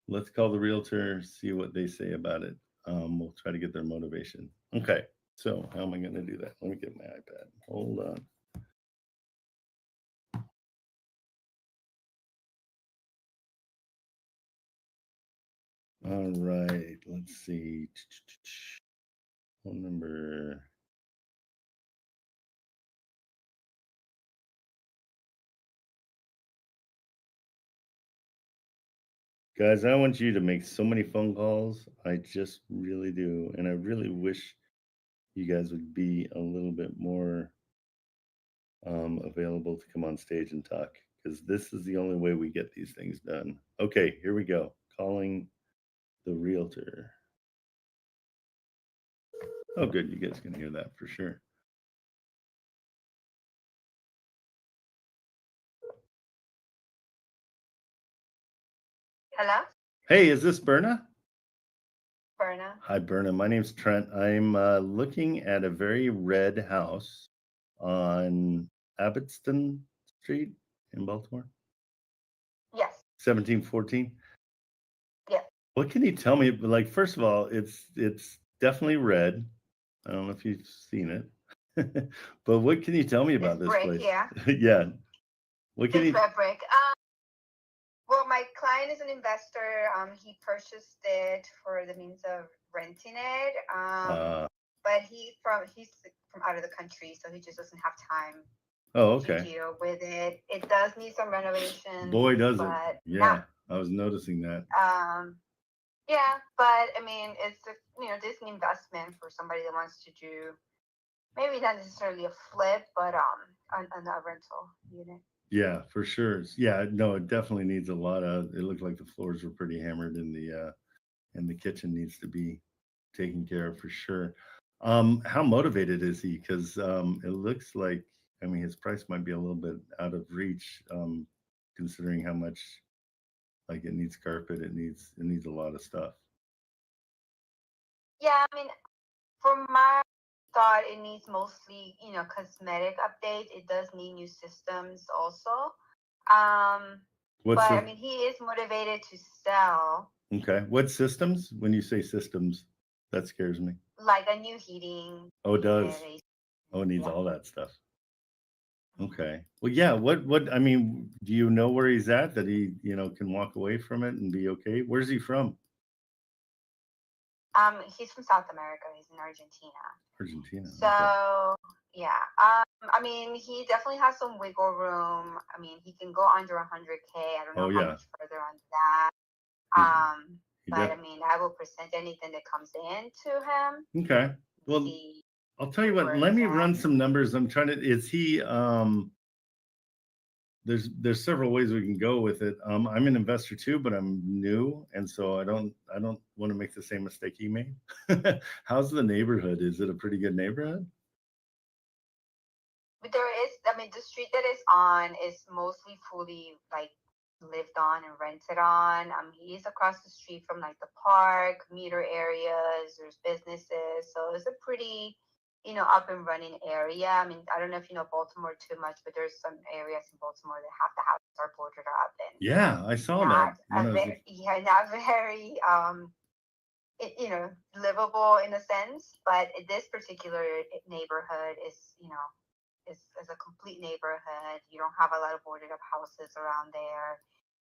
let's call the realtor, see what they say about it. We'll try to get their motivation. Okay, so how am I going to do that? Let me get my iPad. Hold on. All right, let's see. Phone number. Guys, I want you to make so many phone calls. I just really do. And I really wish you guys would be a little bit more available to come on stage and talk, because this is the only way we get these things done. Okay, here we go. Calling the realtor. Oh, good. You guys can hear that for sure. Hello? Hey, is this Berna? Berna. Hi, Berna. My name's Trent. I'm looking at a very red house on Abbotston Street in Baltimore. Yes. 1714. Yeah. What can you tell me? Like, first of all, it's definitely red. I don't know if you've seen it, but what can you tell me about this brick, place? yeah. Yeah. What can It's you? red brick. Well, my client is an investor. He purchased it for the means of renting it. But he's from out of the country, so he just doesn't have time. Oh, okay. To deal with it. It does need some renovation. Boy, does it. Yeah, now, I was noticing that. Yeah, but I mean, it's this an investment for somebody that wants to do maybe not necessarily a flip, but a rental unit. Yeah, for sure. Yeah, no, it definitely needs a lot of. It looked like the floors were pretty hammered, and the kitchen needs to be taken care of for sure. How motivated is he? Because it looks like, I mean, his price might be a little bit out of reach, considering how much, like, it needs carpet, it needs a lot of stuff. Yeah, I mean, from my thought, it needs mostly cosmetic updates. It does need new systems also. But I mean, he is motivated to sell. Okay, what systems? When you say systems, that scares me. Like a new heating. Oh, it does. Oh, it needs all that stuff. Okay. Well, yeah. What? I mean, do you know where he's at? That he, can walk away from it and be okay. Where's he from? He's from South America. He's in Argentina. Argentina. So okay. Yeah. I mean, he definitely has some wiggle room. I mean, he can go under 100K. I don't know how much further on that. But I mean, I will present anything that comes in to him. Okay. Well, I'll tell you what. Let me run some numbers. I'm trying to. Is he? There's several ways we can go with it. I'm an investor too, but I'm new, and so I don't want to make the same mistake he made. How's the neighborhood? Is it a pretty good neighborhood? But I mean, the street that it's on is mostly fully lived on and rented on. He's across the street from the park, commuter areas, there's businesses. So it's a pretty, up and running area. I mean, I don't know if you know Baltimore too much, but there's some areas in Baltimore that half the houses are boarded up. And yeah, I saw that. Not very, livable in a sense. But this particular neighborhood is, is a complete neighborhood. You don't have a lot of boarded up houses around there.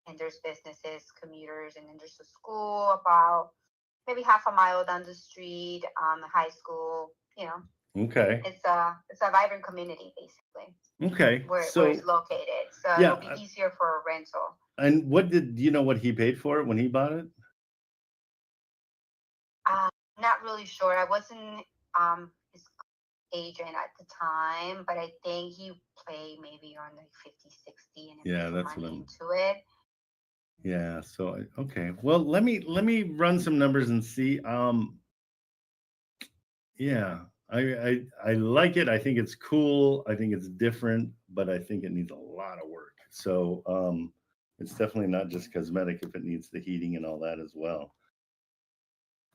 And there's businesses, commuters, and then there's a school about maybe half a mile down the street, high school, Okay. It's a vibrant community, basically. Okay. Where it's located. So it'll be easier for a rental. And do you know what he paid for it when he bought it? Not really sure. I wasn't his agent at the time, but I think he paid maybe around 50, 60 and that's what I'm into it. Yeah, so okay. Well, let me run some numbers and see. Yeah, I like it. I think it's cool. I think it's different, but I think it needs a lot of work. So it's definitely not just cosmetic if it needs the heating and all that as well.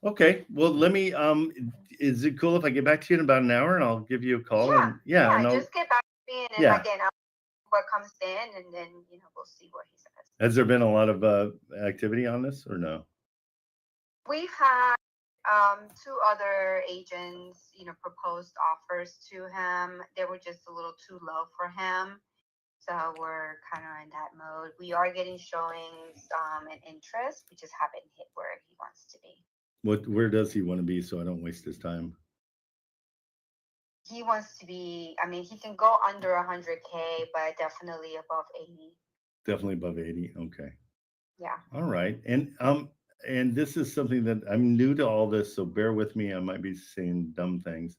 Okay, well, let me, is it cool if I get back to you in about an hour and I'll give you a call? Yeah, and just get back to me and again, what comes in and then, we'll see what he says. Has there been a lot of activity on this or no? We've had two other agents, proposed offers to him. They were just a little too low for him. So we're kind of in that mode. We are getting showings and interest. We just haven't hit where he wants to be. Where does he want to be so I don't waste his time? He wants to be, I mean, he can go under 100K, but definitely above 80. Definitely above 80. Okay. Yeah. All right. And this is something that I'm new to all this, so bear with me. I might be saying dumb things,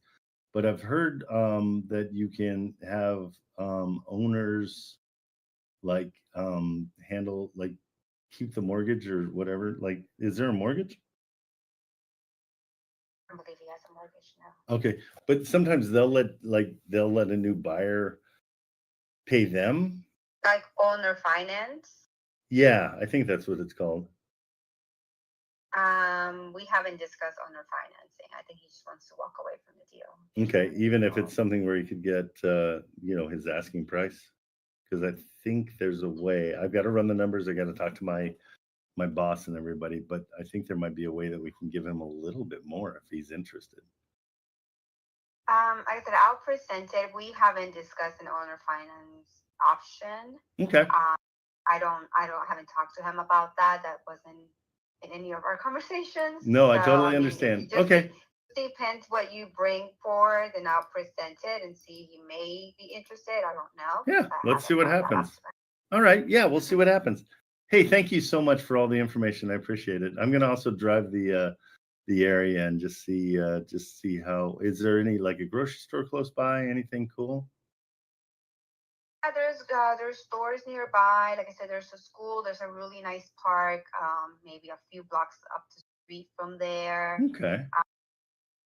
but I've heard that you can have owners handle, keep the mortgage or whatever. Is there a mortgage? I don't believe he has a mortgage now. Okay, but sometimes they'll let a new buyer pay them. Like owner finance? Yeah, I think that's what it's called. We haven't discussed owner financing. I think he just wants to walk away from the deal. Okay, even if it's something where you could get, his asking price, because I think there's a way. I've got to run the numbers. I got to talk to my boss and everybody, but I think there might be a way that we can give him a little bit more if he's interested. Like I said, I'll present it. We haven't discussed an owner finance option. Okay. I haven't talked to him about that. That wasn't in any of our conversations. No, so, I totally understand. Okay. Depends what you bring forward, and I'll present it and see he may be interested. I don't know. Yeah, let's see what happens. All right. Yeah, we'll see what happens. Hey, thank you so much for all the information. I appreciate it. I'm going to also drive the area and just see how. Is there any like a grocery store close by? Anything cool? Yeah, there's stores nearby. Like I said, there's a school. There's a really nice park. Maybe a few blocks up the street from there. Okay.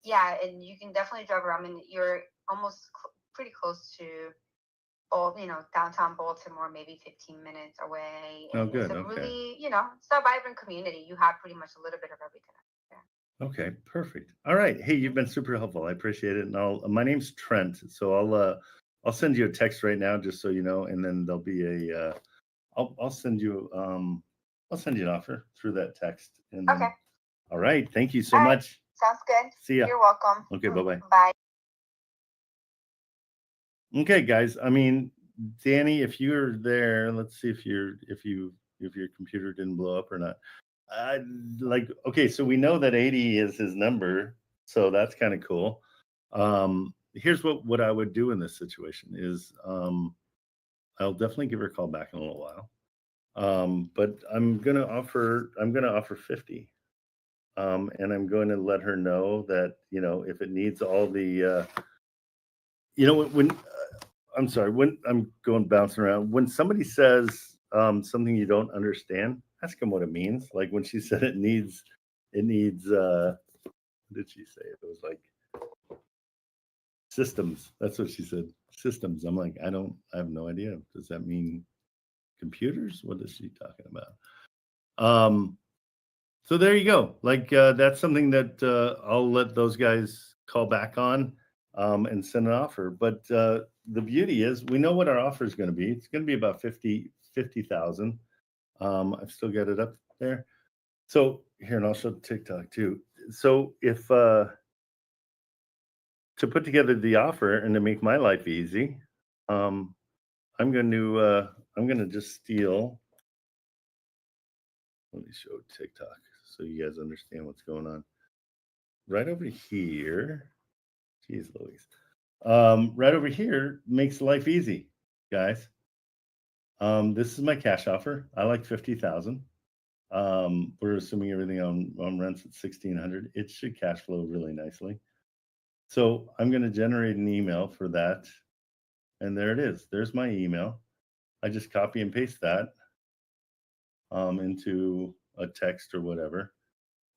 Yeah, and you can definitely drive around. I mean, you're almost pretty close to downtown Baltimore, maybe 15 minutes away. And good. It's a really, it's a vibrant community. You have pretty much a little bit of everything. Okay, perfect. All right. Hey, you've been super helpful. I appreciate it. And my name's Trent, so I'll send you a text right now just so you know, and then there'll be I'll send you an offer through that text. And okay. All right. Thank you so much. Sounds good. See ya. You're welcome. Okay, bye-bye. Bye. Okay, guys. I mean, Danny, if you're there, let's see if your computer didn't blow up or not. Okay, so we know that 80 is his number, so that's kind of cool. Here's what I would do in this situation is I'll definitely give her a call back in a little while. But I'm gonna offer 50. And I'm going to let her know that, if it needs all the, when I'm sorry, when I'm going bouncing around, when somebody says something you don't understand, ask them what it means. Like when she said it needs, what did she say? It was like systems. That's what she said. Systems. I'm like, I have no idea. Does that mean computers? What is she talking about? So there you go. Like that's something that I'll let those guys call back on and send an offer. But the beauty is we know what our offer is going to be. It's going to be about 50,000. I've still got it up there. So here, and I'll show TikTok too. So if to put together the offer and to make my life easy, I'm going to just steal. Let me show TikTok so you guys understand what's going on. Right over here, geez Louise. Right over here makes life easy, guys. This is my cash offer. I like 50,000. We're assuming everything on rents at 1,600. It should cash flow really nicely. So I'm going to generate an email for that, and there it is. There's my email. I just copy and paste that into a text or whatever.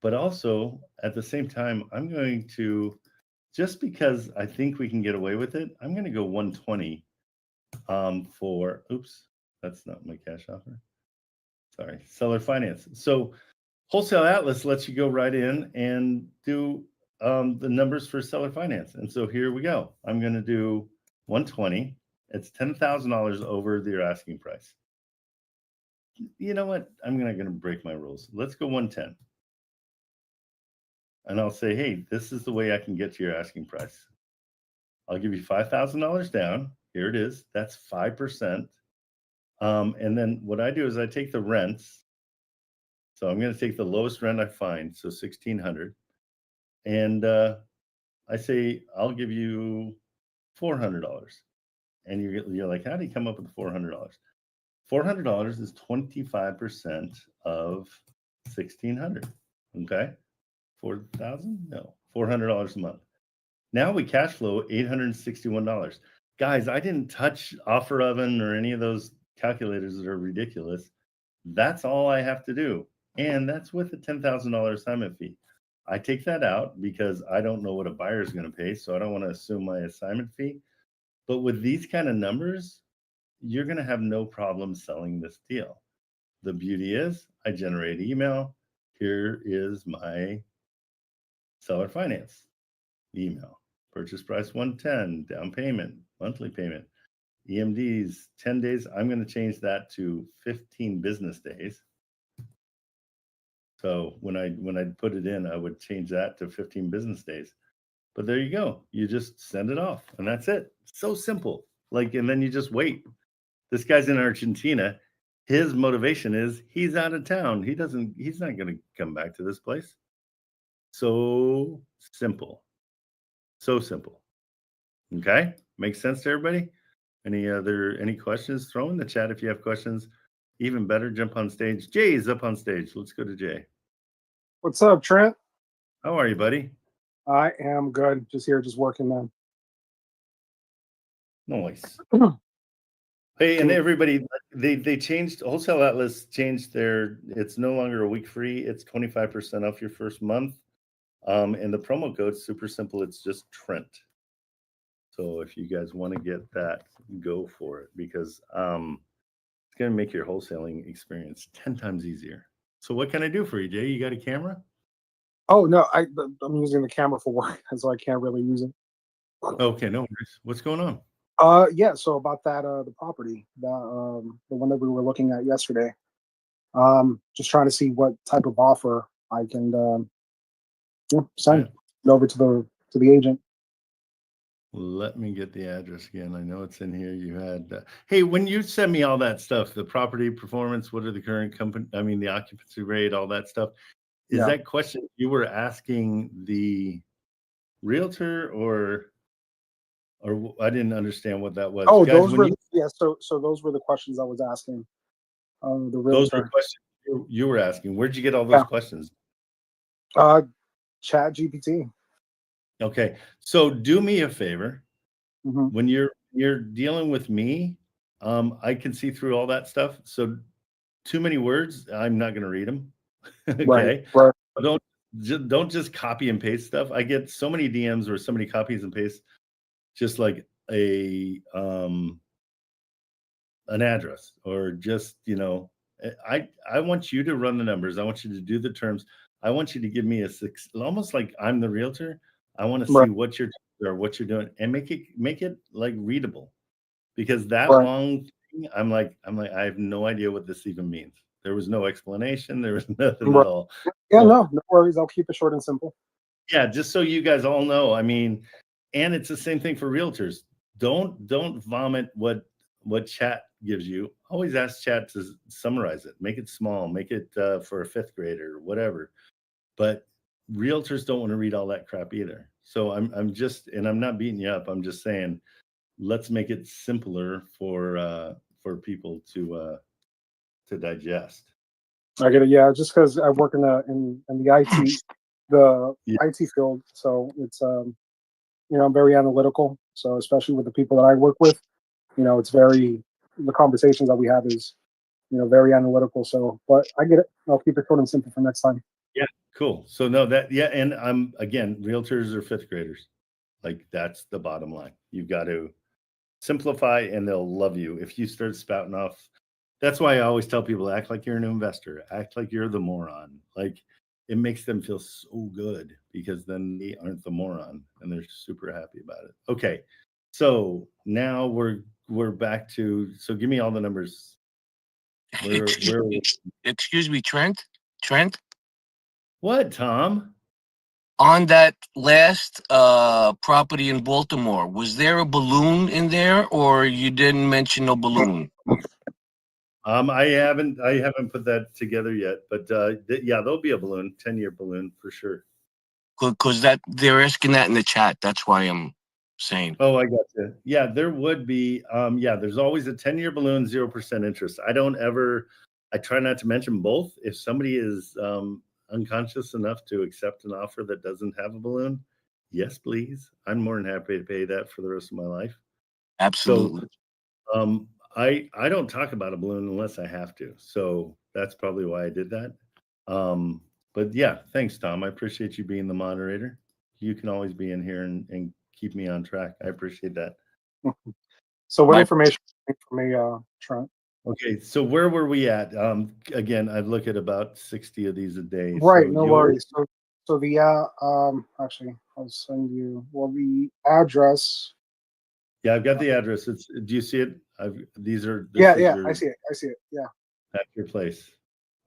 But also at the same time, I'm going to, just because I think we can get away with it, I'm going to go 120 for, oops, that's not my cash offer. Sorry, seller finance. So Wholesale Atlas lets you go right in and do the numbers for seller finance. And so here we go. I'm going to do 120. It's $10,000 over their asking price. You know what? I'm not going to break my rules. Let's go 110. And I'll say, hey, this is the way I can get to your asking price. I'll give you $5,000 down. Here it is. That's 5%. And then what I do is I take the rents. So I'm going to take the lowest rent I find, so $1,600. And I say, I'll give you $400. And you're like, how do you come up with $400? $400 is 25% of 1,600. Okay, 4,000? No, $400 a month. Now we cash flow $861. Guys, I didn't touch Offer Oven or any of those calculators that are ridiculous. That's all I have to do, and that's with a $10,000 assignment fee. I take that out because I don't know what a buyer is going to pay, so I don't want to assume my assignment fee. But with these kind of numbers, you're going to have no problem selling this deal. The beauty is I generate email, here is my seller finance email. Purchase price 110, down payment, monthly payment, EMDs 10 days. I'm going to change that to 15 business days. So when I put it in, I would change that to 15 business days. But there you go. You just send it off and that's it. So simple. Like, and then you just wait. This guy's in Argentina. His motivation is he's out of town. He's not going to come back to this place. So simple. So simple. Okay. Makes sense to everybody? Any questions? Throw in the chat if you have questions. Even better, jump on stage. Jay's up on stage. Let's go to Jay. What's up, Trent? How are you, buddy? I am good. Just here, just working, man. Nice. Hey, and everybody, they changed, Wholesale Atlas changed it's no longer a week free. It's 25% off your first month. And the promo code's super simple. It's just Trent. So if you guys want to get that, go for it, because it's going to make your wholesaling experience 10 times easier. So what can I do for you, Jay? You got a camera? Oh, no, I'm using the camera for work, so I can't really use it. Okay, no worries. What's going on? Yeah, so about that, the property, the one that we were looking at yesterday. Just trying to see what type of offer I can send over to the agent. Let me get the address again. I know it's in here. You had, hey, when you send me all that stuff, the property performance, what are the current the occupancy rate, all that stuff. Is that question you were asking the realtor or I didn't understand what that was. Oh, guys, those were, so those were the questions I was asking. The realtor. Those were questions you were asking. Where'd you get all those questions? Chat GPT. Okay, so do me a favor. When you're dealing with me, I can see through all that stuff. So too many words, I'm not going to read them. Okay, right. Don't just copy and paste stuff. I get so many DMs where somebody copies and pastes just like an address or just, I want you to run the numbers. I want you to do the terms. I want you to give me almost like I'm the realtor. I want to see what you're doing and make it like readable, because that long thing, I'm like, I have no idea what this even means. There was no explanation. There was nothing at all. Yeah, no worries. I'll keep it short and simple. Yeah, just so you guys all know. I mean, and it's the same thing for realtors. Don't vomit what chat gives you. Always ask chat to summarize it. Make it small. Make it for a fifth grader or whatever. But realtors don't want to read all that crap either. So I'm just, and I'm not beating you up. I'm just saying, let's make it simpler for people to digest. I get it. Yeah, just because I work in the IT field, so it's I'm very analytical. So especially with the people that I work with, it's the conversations that we have is very analytical. So, but I get it. I'll keep it short and simple for next time. Yeah, cool. So no, and I'm again, realtors are fifth graders. Like that's the bottom line. You've got to simplify, and they'll love you if you start spouting off. That's why I always tell people, act like you're an investor, act like you're the moron. Like it makes them feel so good, because then they aren't the moron and they're super happy about it. Okay. So now we're back to, so give me all the numbers. Excuse me, Trent? Trent? What, Tom? On that last property in Baltimore, was there a balloon in there, or you didn't mention no balloon? I haven't put that together yet, but yeah, there'll be a balloon, 10-year balloon for sure. Because they're asking that in the chat. That's why I'm saying. Oh, I got you. Yeah, there would be. There's always a 10-year balloon, 0% interest. I try not to mention both. If somebody is unconscious enough to accept an offer that doesn't have a balloon, yes, please. I'm more than happy to pay that for the rest of my life. Absolutely. So, I don't talk about a balloon unless I have to. So that's probably why I did that. But yeah, thanks, Tom. I appreciate you being the moderator. You can always be in here and keep me on track. I appreciate that. So what information for me, Trent? Okay, so where were we at? Again, I look at about 60 of these a day. Right, So no worries. So the actually, I'll send you the address. Yeah, I've got the address. Do you see it? This Yeah, is yeah, I see it. Yeah, that's your place.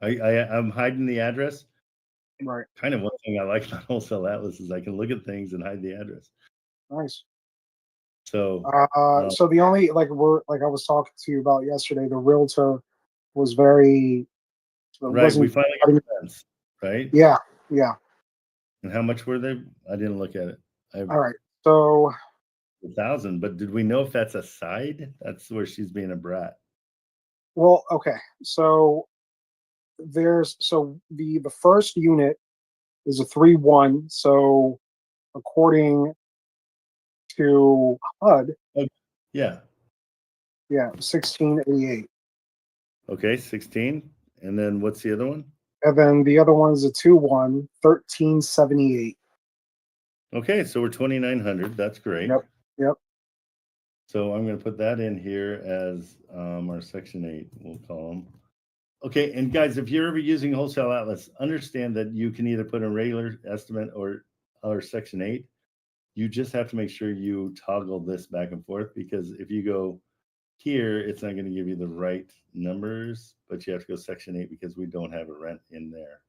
I'm hiding the address. right. Kind of one thing I like about Wholesale Atlas is I can look at things and hide the address. Nice. So, so the only like I was talking to you about yesterday, the realtor was very right. We finally got the rents, right? Yeah, yeah. And how much were they? I didn't look at it. All right. So 1,000, but did we know if that's a side? That's where she's being a brat. well, okay. So the first unit is a 3-1. So according to HUD, yeah, 1688. Okay, 16. And then what's the other one? And then the other one is a 2-1, 1378. Okay, so we're 2,900. That's great. Yep. So I'm going to put that in here as our section 8, we'll call them. Okay, and guys, if you're ever using Wholesale Atlas, understand that you can either put a regular estimate or section 8. You just have to make sure you toggle this back and forth, because if you go here, it's not going to give you the right numbers, but you have to go section 8 because we don't have a rent in there.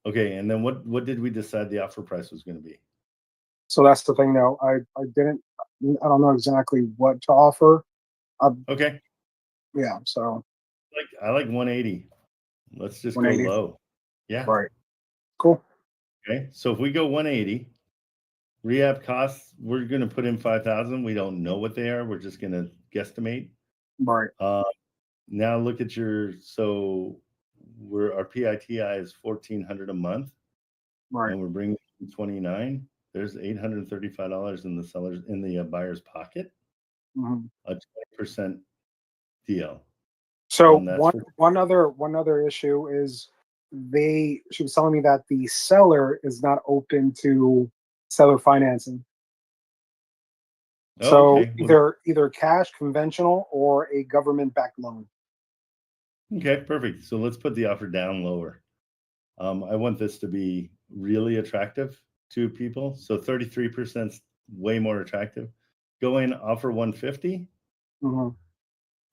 Okay, and then what did we decide the offer price was going to be? So that's the thing now. I don't know exactly what to offer. Okay. Yeah, so I like 180. Let's just go 180. low. Yeah. Right. Cool. Okay. So if we go 180, rehab costs, we're going to put in 5,000. We don't know what they are. We're just going to guesstimate. Right. Now look at our PITI is 1,400 a month. Right. And we're bringing 29. There's $835 in the buyer's pocket. Mm-hmm. A 20% deal. So one other issue is she was telling me that the seller is not open to seller financing. So okay. either cash, conventional, or a government-backed loan. Okay, perfect. So let's put the offer down lower. I want this to be really attractive to people. So 33% is way more attractive. Go in, offer 150. Mm-hmm.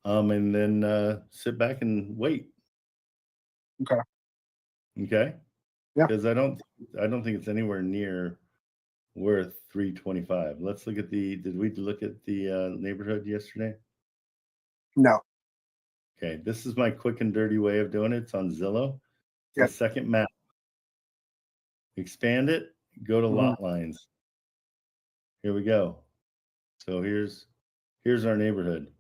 And then sit back and wait. Okay. Okay. Yeah. Because I don't think it's anywhere near worth 325. Let's look at did we look at the neighborhood yesterday? No. Okay. This is my quick and dirty way of doing it. It's on Zillow. The second map. Expand it, go to lot lines. Here we go. So here's our neighborhood.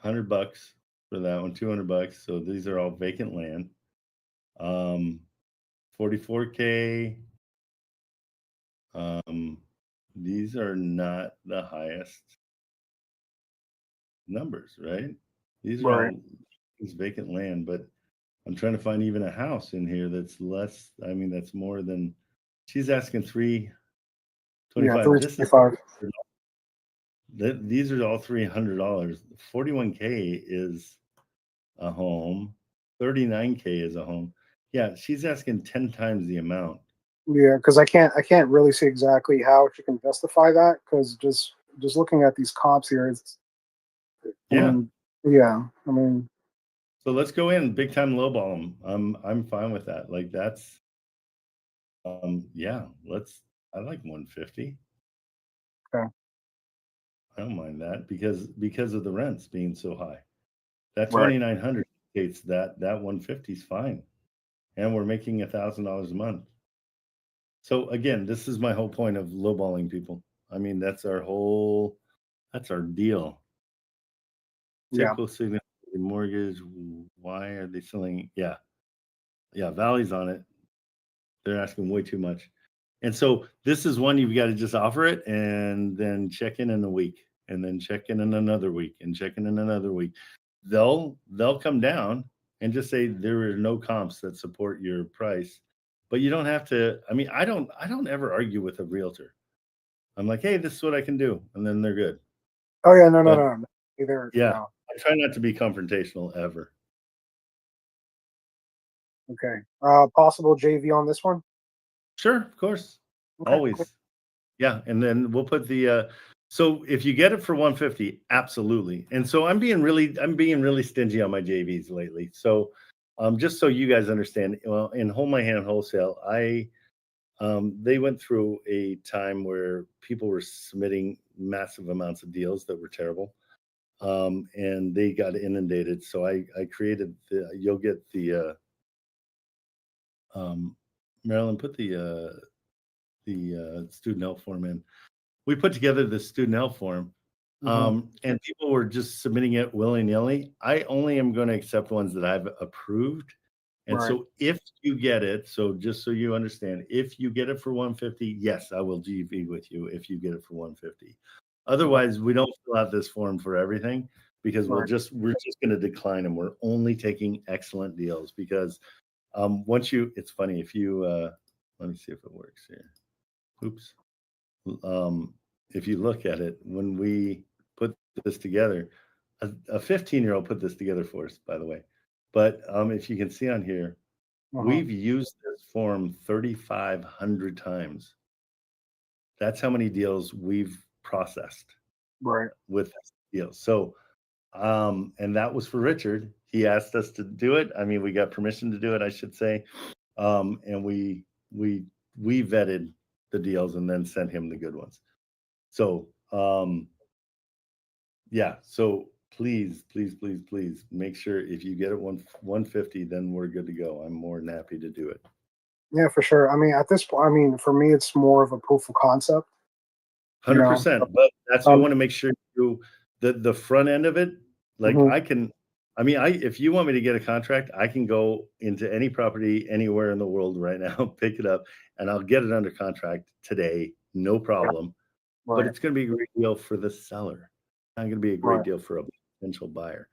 $100 for that one, $200. So these are all vacant land. 44K. These are not the highest numbers, right? These are all vacant land, but I'm trying to find even a house in here that's less. I mean, that's more than she's asking $325. Yeah, $325. These are all $300. 41K is a home. 39K is a home. Yeah, she's asking 10 times the amount. Yeah, because I can't really see exactly how she can justify that, because just looking at these comps here, it's I mean. So let's go in big time lowball them. I'm fine with that. Like that's I like 150. Okay. I don't mind that because of the rents being so high. That 2,900 states that 150 is fine, and we're making $1,000 a month. So again, this is my whole point of lowballing people. I mean, that's our deal. Typical signature mortgage. Why are they selling? Yeah, Valley's on it. They're asking way too much. And so this is one you've got to just offer it and then check in a week, and then check in another week, and check in another week. They'll come down and just say there are no comps that support your price. But you don't have to. I mean, I don't ever argue with a realtor. I'm like, hey, this is what I can do, and then they're good. Oh yeah, no. Either. Yeah, No. I try not to be confrontational ever. Okay. Possible JV on this one? Sure, of course. Okay, Always. cool. Yeah, and then we'll put the so if you get it for 150, absolutely. And so I'm being really stingy on my JVs lately. So just so you guys understand, well, in Hold My Hand Wholesale, they went through a time where people were submitting massive amounts of deals that were terrible. And they got inundated. So I created you'll get the Marilyn, put the student help form in. We put together the student help form, and people were just submitting it willy-nilly. I only am going to accept ones that I've approved. And so if you get it, so just so you understand, if you get it for 150, yes, I will GV with you if you get it for 150. Otherwise, we don't fill out this form for everything because we're just going to decline them. We're only taking excellent deals because it's funny if you let me see if it works here. Oops. If you look at it, when we put this together, a 15-year-old put this together for us, by the way. But if you can see on here, we've used this form 3,500 times. That's how many deals we've processed with this deal. So, and that was for Richard. He asked us to do it. I mean, we got permission to do it, I should say. And we vetted the deals and then sent him the good ones. So, yeah. So please make sure if you get it 150, then we're good to go. I'm more than happy to do it. Yeah, for sure. I mean, at this point, I mean, for me, it's more of a proof of concept. 100%. But that's why I want to make sure you the front end of it. Like if you want me to get a contract, I can go into any property anywhere in the world right now, pick it up, and I'll get it under contract today, no problem. But it's going to be a great deal for the seller. Not going to be a great deal for a potential buyer.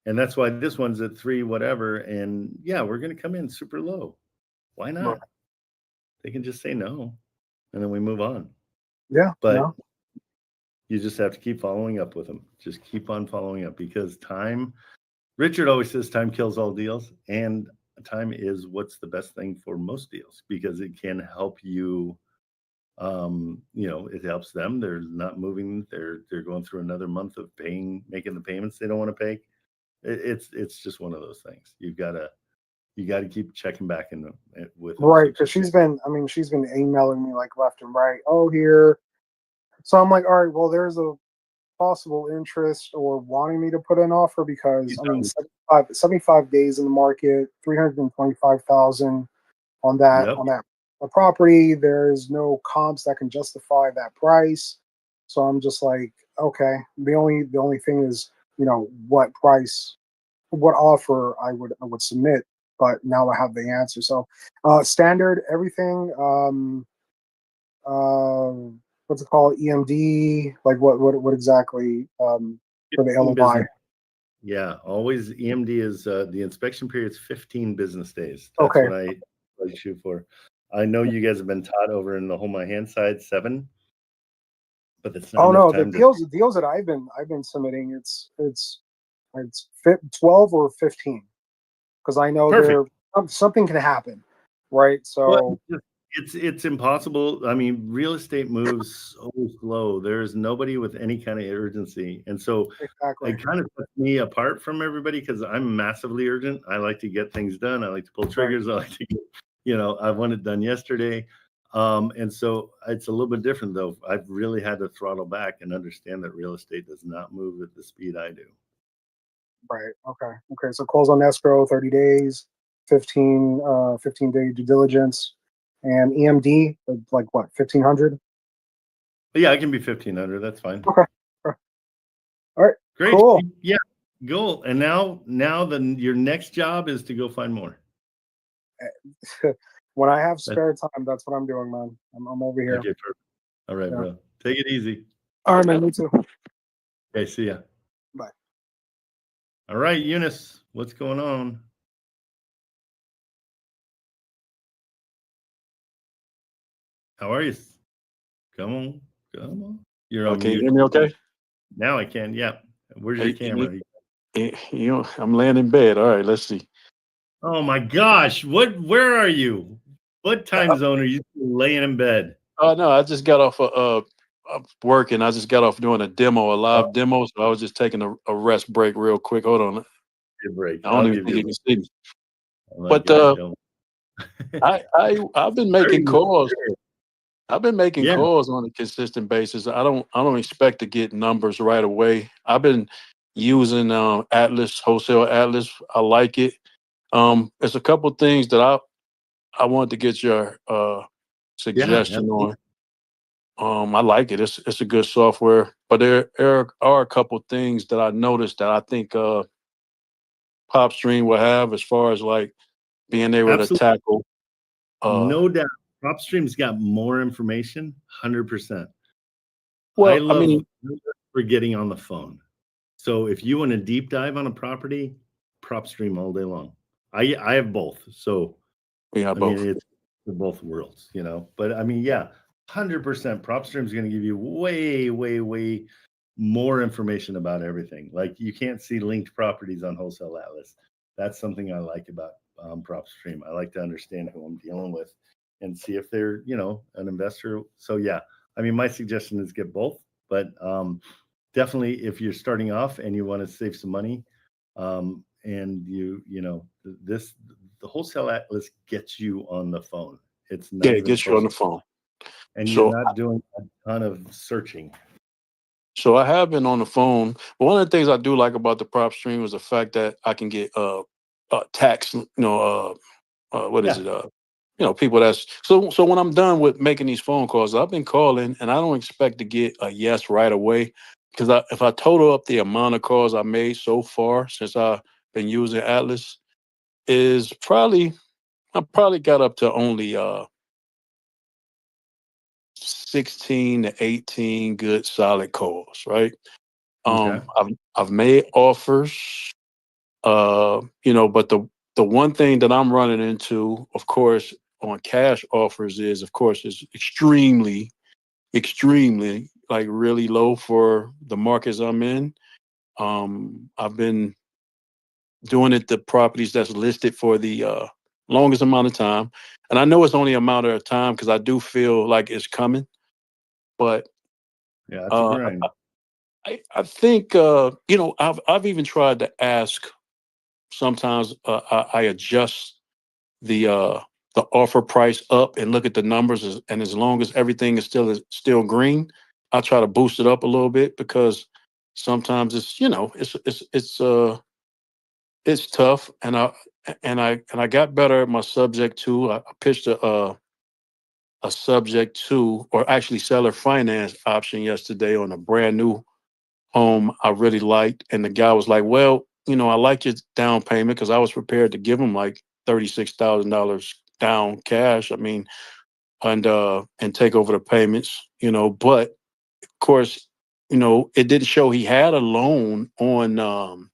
And that's why this one's at 3 whatever. And yeah, we're going to come in super low. Why not? They can just say no, and then we move on. Yeah. But you just have to keep following up with them. Just keep on following up because time, Richard always says time kills all deals. And time is what's the best thing for most deals because it can help you. It helps them. They're not moving. They're going through another month of making the payments they don't want to pay. It's just one of those things. You got to keep checking back in with them. Because she's been emailing me like left and right. Oh, here. So I'm like, all right, well, there's a possible interest or wanting me to put an offer because 75 days in the market, 325,000 on that property. There's no comps that can justify that price. So I'm just like, okay. The only thing is, what offer I would submit. But now I have the answer. So standard everything. What's it called? EMD. Like what exactly for the LOI? Yeah, always EMD is the inspection period is 15 business days. That's what I shoot for. I know you guys have been taught over in the Hold My Hand side 7, but it's not. Oh no, the deals that I've been submitting it's 12 or 15 because I know something can happen, right? So it's impossible. I mean, real estate moves so slow. There's nobody with any kind of urgency, and so it kind of puts me apart from everybody because I'm massively urgent. I like to get things done. I like to pull triggers. I like to get. I want it done yesterday. And so it's a little bit different though. I've really had to throttle back and understand that real estate does not move at the speed I do. Right. Okay. So close on escrow, 30 days, 15-day due diligence, and EMD, like what, 1,500? Yeah, I can be 1,500. That's fine. Okay. All right. Great. Cool. Yeah. Go. And now your next job is to go find more. When I have spare time, that's what I'm doing, man. I'm over here. Okay, perfect. All right, bro. Take it easy. All right, man. Me too. Okay, see ya. Bye. All right, Eunice, what's going on? How are you? Come on. You're on mute. Can you hear me okay? Now I can. Yeah. Where's your camera? You know, I'm laying in bed. All right, let's see. Oh my gosh. Where are you? What time zone are you laying in bed? Oh no, I just got off of work, and I just got off doing a live demo. So I was just taking a rest break real quick. Hold on. Give break. I don't I'll even give think you you can see me. oh my But God, don't. I've been making calls. I've been making Yeah. calls on a consistent basis. I don't expect to get numbers right away. I've been using Atlas, Wholesale Atlas. I like it. There's a couple things that I wanted to get your suggestion on. I like it. It's a good software, but there are a couple things that I noticed that I think PropStream will have as far as like being able to tackle. No doubt. PropStream's got more information, 100%. Well, I love for getting on the phone. So if you want to deep dive on a property, PropStream all day long. I have both. So I mean, it's both worlds, you know. But I mean, yeah, 100%. PropStream's going to give you way, way, way more information about everything. Like you can't see linked properties on Wholesale Atlas. That's something I like about PropStream. I like to understand who I'm dealing with and see if they're, you know, an investor. So yeah, I mean, my suggestion is get both, but definitely if you're starting off and you want to save some money, and you know, the Wholesale Atlas gets you on the phone. It's not it gets you on the phone, and you're not doing a ton of searching. So I have been on the phone. But one of the things I do like about the PropStream is the fact that I can get tax, you know, what is it? You know, people that's so when I'm done with making these phone calls, I've been calling and I don't expect to get a yes right away. Because if I total up the amount of calls I made so far since I've been using Atlas, I probably got up to only 16 to 18 good solid calls, right? I've made offers, you know, but the one thing that I'm running into, of course, on cash offers is extremely, extremely like really low for the markets I'm in. I've been doing it the properties that's listed for the longest amount of time, and I know it's only a matter of time because I do feel like it's coming, but yeah, it's a grind. I think you know, I've even tried to ask. Sometimes I adjust the offer price up and look at the numbers, and as long as everything is still green, I try to boost it up a little bit because sometimes it's, you know, it's tough, and I got better at my subject to. I pitched a subject to, or actually seller finance option yesterday on a brand new home I really liked, and the guy was like, "Well, you know, I like your down payment," because I was prepared to give him like $36,000 down cash. I mean, and take over the payments, you know. But of course, you know, it didn't show he had a loan on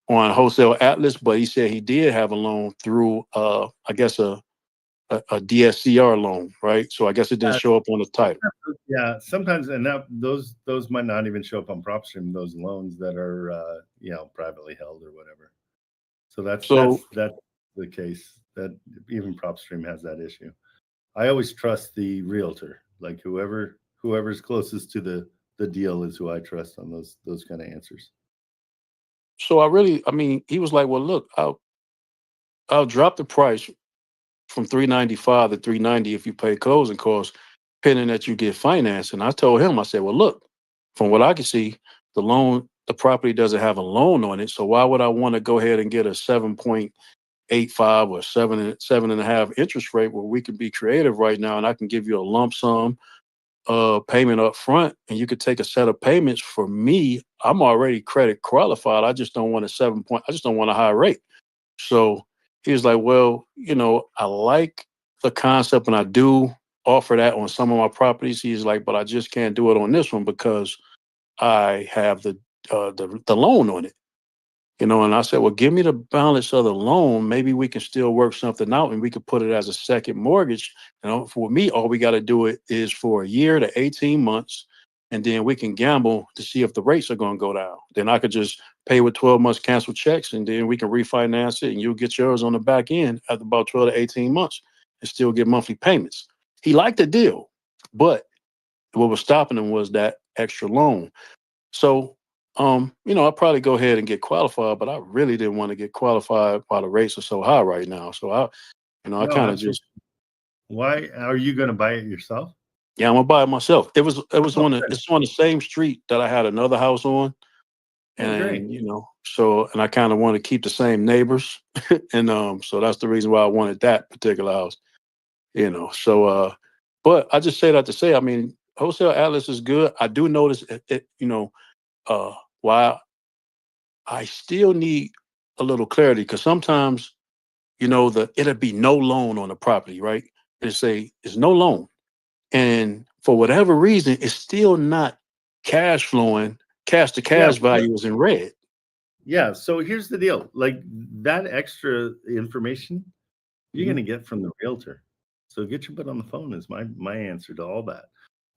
Wholesale Atlas, but he said he did have a loan through I guess a DSCR loan, right? So I guess it didn't show up on the title. Yeah, sometimes, and those might not even show up on PropStream. Those loans that are you know, privately held or whatever. So that's the case. That even PropStream has that issue. I always trust the realtor, like whoever's closest to the deal is who I trust on those kind of answers. So I mean, he was like, "Well, look, I'll drop the price from $395 to $390 if you pay closing costs, pending that you get financed." And I told him, I said, "Well, look, from what I can see, the property doesn't have a loan on it. So why would I want to go ahead and get a 7.85 or 7.5 interest rate where we can be creative right now, and I can give you a lump sum payment up front, and you could take a set of payments for me. I'm already credit qualified. I just don't want I just don't want a high rate." So he was like, "Well, you know, I like the concept and I do offer that on some of my properties." He's like, "But I just can't do it on this one because I have the loan on it." You know, and I said, "Well, give me the balance of the loan. Maybe we can still work something out and we could put it as a second mortgage. You know, for me, all we got to do it is for a year to 18 months. and then we can gamble to see if the rates are going to go down. Then I could just pay with 12 months cancel checks, and then we can refinance it, and you'll get yours on the back end after about 12 to 18 months and still get monthly payments. He liked the deal, but what was stopping him was that extra loan. So, I'll probably go ahead and get qualified, but I really didn't want to get qualified while the rates are so high right now. So I kind of just. Why are you going to buy it yourself? Yeah, I'm gonna buy it myself. It's on the same street that I had another house on. And and I kind of want to keep the same neighbors. And so that's the reason why I wanted that particular house. But I just say that to say, I mean, Wholesale Atlas is good. I do notice why I still need a little clarity, because sometimes, it'll be no loan on the property, right? It'll say it's no loan. And for whatever reason, it's still not cash flowing. Cash to cash value is in red. Yeah. So here's the deal. Like, that extra information you're going to get from the realtor. So get your butt on the phone is my answer to all that.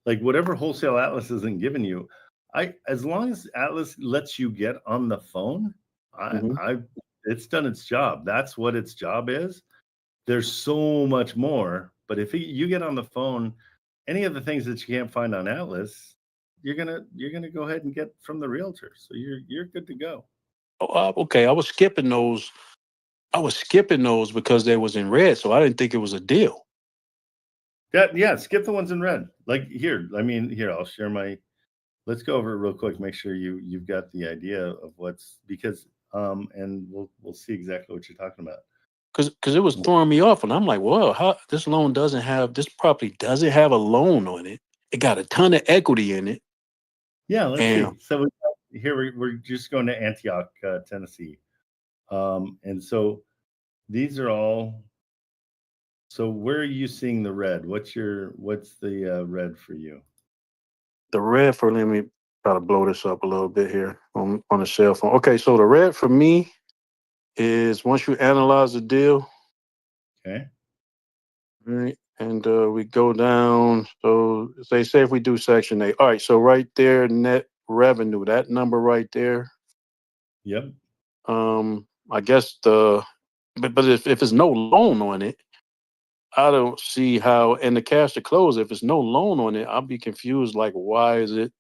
Like, whatever Wholesale Atlas isn't giving you, as long as Atlas lets you get on the phone, it's done its job. That's what its job is. There's so much more. But if you get on the phone, any of the things that you can't find on Atlas, you're gonna go ahead and get from the realtor. So you're good to go. Oh, okay. I was skipping those because they was in red, so I didn't think it was a deal. Skip the ones in red. Like, here, I'll share my. Let's go over it real quick. Make sure you've got the idea of what's, because and we'll see exactly what you're talking about. Because it was throwing me off, and I'm like, well, how this property doesn't have a loan on it. It got a ton of equity in it. Yeah, let's see. So we're just going to Antioch, Tennessee, and so these are all. So where are you seeing the red? What's the red for you? The red for, let me try to blow this up a little bit here on the cell phone. Okay, so the red for me is once you analyze the deal. Okay. Right. And we go down. So say if we do Section 8. All right. So right there, net revenue, that number right there. Yep. I guess but if it's no loan on it, I don't see how, and the cash to close, if it's no loan on it, I'll be confused. Like, why is it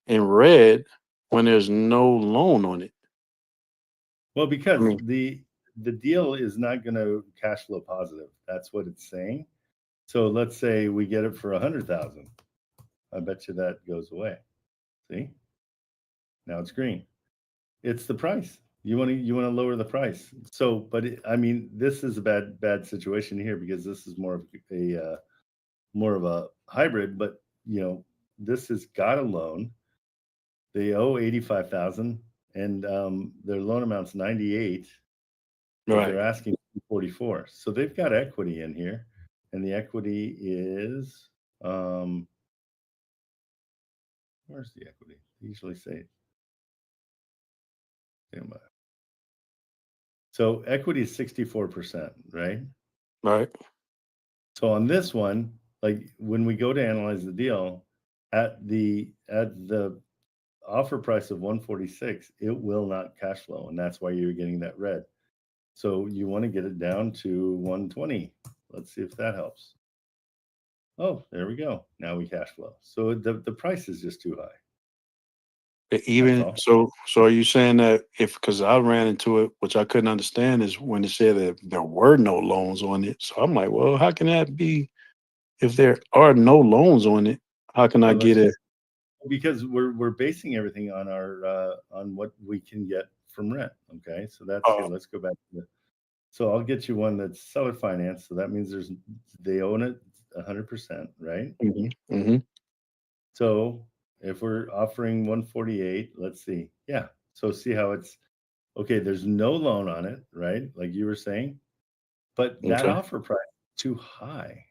in red when there's no loan on it? Well, because the deal is not going to cash flow positive. That's what it's saying. So let's say we get it for 100,000. I bet you that goes away. See? Now it's green. It's the price. You want to lower the price. So, but this is a bad situation here, because this is more of a hybrid. But this has got a loan. They owe 85,000, and their loan amount's 98. Right. They're asking 44. So they've got equity in here, and the equity is where's the equity? They usually say. So equity is 64%, right? Right. So on this one, like, when we go to analyze the deal, at the offer price of 146, it will not cash flow, and that's why you're getting that red. So you want to get it down to 120. Let's see if that helps. Oh, there we go. Now we cash flow. So the price is just too high. Even so are you saying that because I ran into it, which I couldn't understand, is when it said that there were no loans on it. So I'm like, well, how can that be? If there are no loans on it, how can I get it? Because we're basing everything on our on what we can get from rent. Okay, so that's here. Let's go back to so I'll get you one that's seller finance. So that means they own it 100%, right? Mm-hmm. So if we're offering 148, let's see. Yeah. So see how it's okay. There's no loan on it, right? Like you were saying, but that offer price is too high.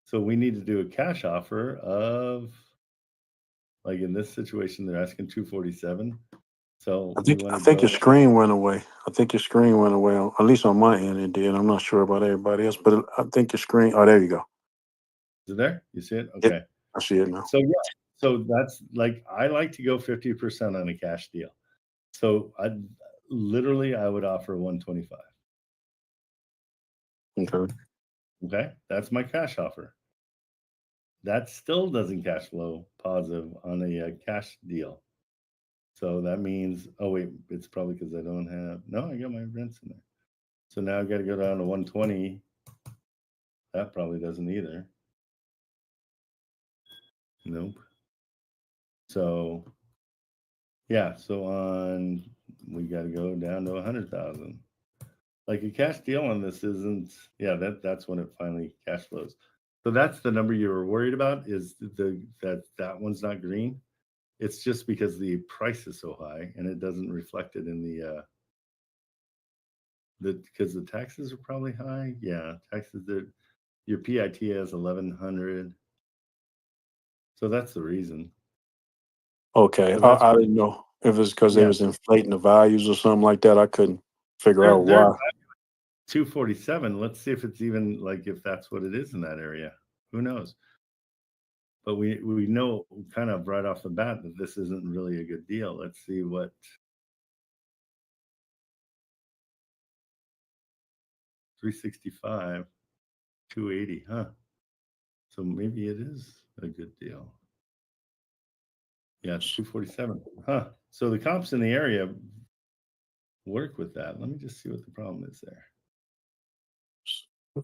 So we need to do a cash offer of, like, in this situation, they're asking 247. So I think your screen went away. At least on my end it did. I'm not sure about everybody else, but I think your screen. Oh, there you go. Is it there? You see it? Okay. I see it now. So yeah, so that's like I like to go 50% on a cash deal. So I would offer 125. Okay. Okay, that's my cash offer. That still doesn't cash flow positive on a cash deal. So that means, oh wait, it's probably because I don't have, no, I got my rents in there. So now I've got to go down to 120. That probably doesn't either. Nope. So yeah, so we got to go down to 100,000. Like a cash deal on this isn't, yeah, that's when it finally cash flows. So that's the number you were worried about, is that one's not green. It's just because the price is so high and it doesn't reflect it in because the taxes are probably high. Yeah, taxes, your PIT has 1,100. So that's the reason. Okay. So that's I didn't know if it's because they Yeah. was inflating the values or something like that. I couldn't figure out They're why. 247. Let's see if it's even like if that's what it is in that area. Who knows? But we know kind of right off the bat that this isn't really a good deal. Let's see what. $365, $280, huh? So maybe it is a good deal. Yeah, it's 247, huh? So the comps in the area work with that. Let me just see what the problem is there.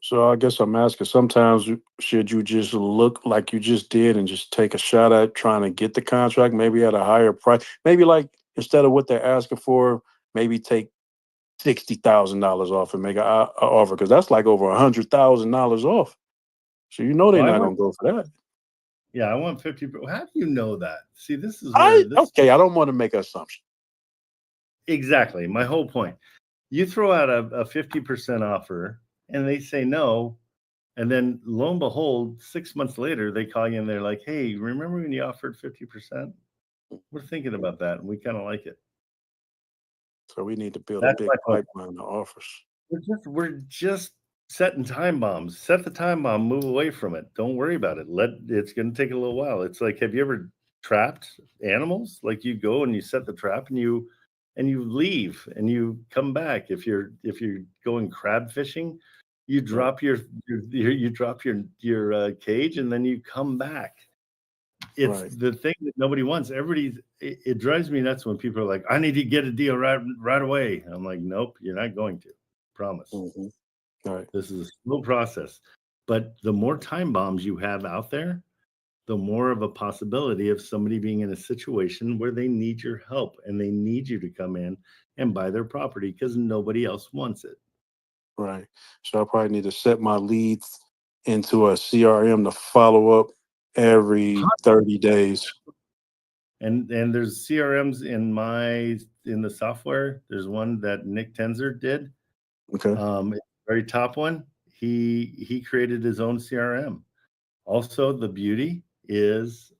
So I guess I'm asking, sometimes should you just look like you just did and just take a shot at trying to get the contract, maybe at a higher price? Maybe like instead of what they're asking for, maybe take $60,000 off and make an offer, because that's like over $100,000 off. So you know they're not gonna go for that. Yeah, I want 50. How do you know that? See, this is okay. I don't want to make an assumption. Exactly my whole point. You throw out a 50% offer and they say no, and then lo and behold, 6 months later they call you and they're like, "Hey, remember when you offered 50%? We're thinking about that, and we kind of like it." So we need to build That's a big my point. pipeline of offers. We're just setting time bombs. Set the time bomb. Move away from it. Don't worry about it. It's going to take a little while. It's like, have you ever trapped animals? Like you go and you set the trap and you leave and you come back. If you're going crab fishing, you drop your cage and then you come back. It's the thing that nobody wants. It drives me nuts when people are like, "I need to get a deal right away." I'm like, "Nope, you're not going to. Promise." Mm-hmm. All right. This is a slow process, but the more time bombs you have out there, the more of a possibility of somebody being in a situation where they need your help and they need you to come in and buy their property because nobody else wants it. Right. So I probably need to set my leads into a CRM to follow up every 30 days. And there's CRMs in the software. There's one that Nick Tenzer did. Okay. Very top one. He created his own CRM. Also, the beauty is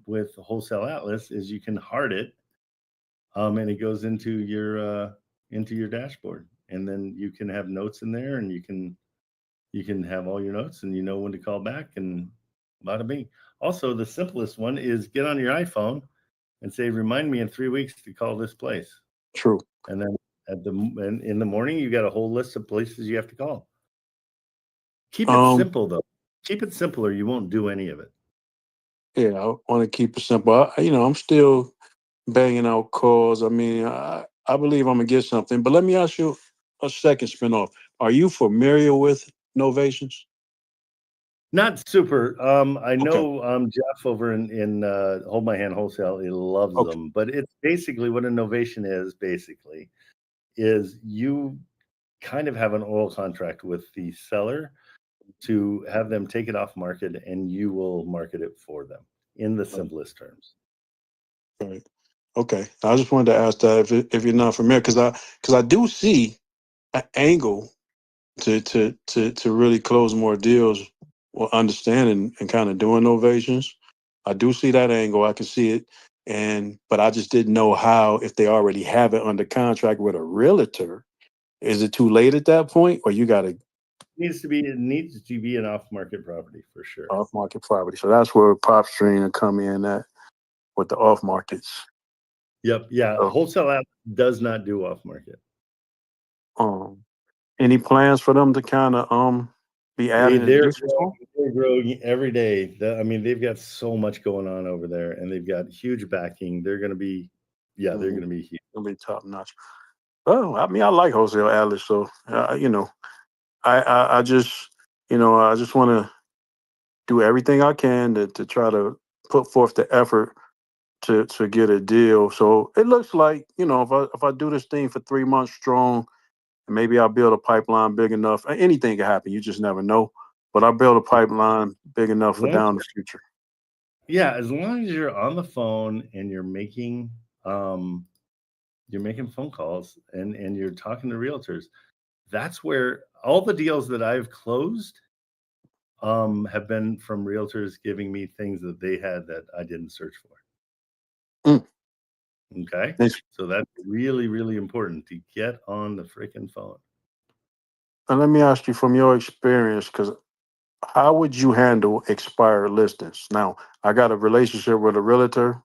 with Wholesale Atlas is you can heart it, and it goes into your dashboard, and then you can have notes in there, and you can have all your notes, and you know when to call back, and bada bing. Also, the simplest one is get on your iPhone and say, "Remind me in 3 weeks to call this place." True. And then in the morning, you got a whole list of places you have to call. Keep it simple though. Keep it simple, or you won't do any of it. Yeah, I want to keep it simple. I'm still banging out calls. I mean, I believe I'm gonna get something. But let me ask you a second spinoff. Are you familiar with Novations? Not super. I know Jeff over in Hold My Hand Wholesale. He loves them, but it's basically what a novation is you kind of have an oil contract with the seller to have them take it off market, and you will market it for them in the simplest terms. Right. Okay. I just wanted to ask that if you're not familiar, because I do see an angle to really close more deals or understanding and kind of doing novations. I do see that angle. I can see it. But I just didn't know how, if they already have it under contract with a realtor, is it too late at that point, or you got to needs to be an off-market property for sure. Off-market property. So that's where PropStream will come in at with the off-markets. Yep. Yeah. Wholesale app does not do off-market. Any plans for them to kind of be added? They're growing every day. I mean, they've got so much going on over there, and they've got huge backing. They're going to be, they're going to be huge. Gonna be top notch. Well, I mean, I like Wholesale Atlas, so you know, I just, you know, I just want to do everything I can to try to put forth the effort to get a deal. So it looks like, you know, if I do this thing for 3 months strong, and maybe I'll build a pipeline big enough. Anything can happen. You just never know. But I build a pipeline big enough for down the future. Yeah, as long as you're on the phone and you're making phone calls and you're talking to realtors, that's where all the deals that I've closed have been from realtors giving me things that they had that I didn't search for. Okay. So that's really, really important to get on the freaking phone. And let me ask you from your experience, because how would you handle expired listings? Now, I got a relationship with a realtor,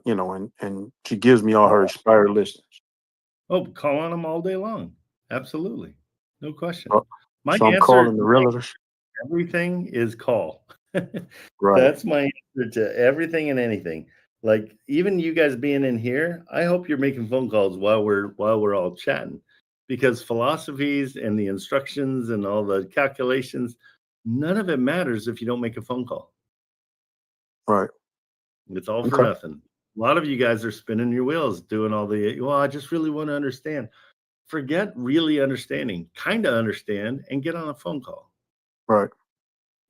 you know, and she gives me all her expired listings. Oh, call on them all day long. Absolutely. No question. My so I'm answer calling the realtors. Everything is call. Right. That's my answer to everything and anything. Like even you guys being in here, I hope you're making phone calls while we're all chatting, because philosophies and the instructions and all the calculations, none of it matters if you don't make a phone call. Right. It's all for nothing. A lot of you guys are spinning your wheels doing all the, well, I just really want to understand. Forget really understanding, kind of understand, and get on a phone call. Right.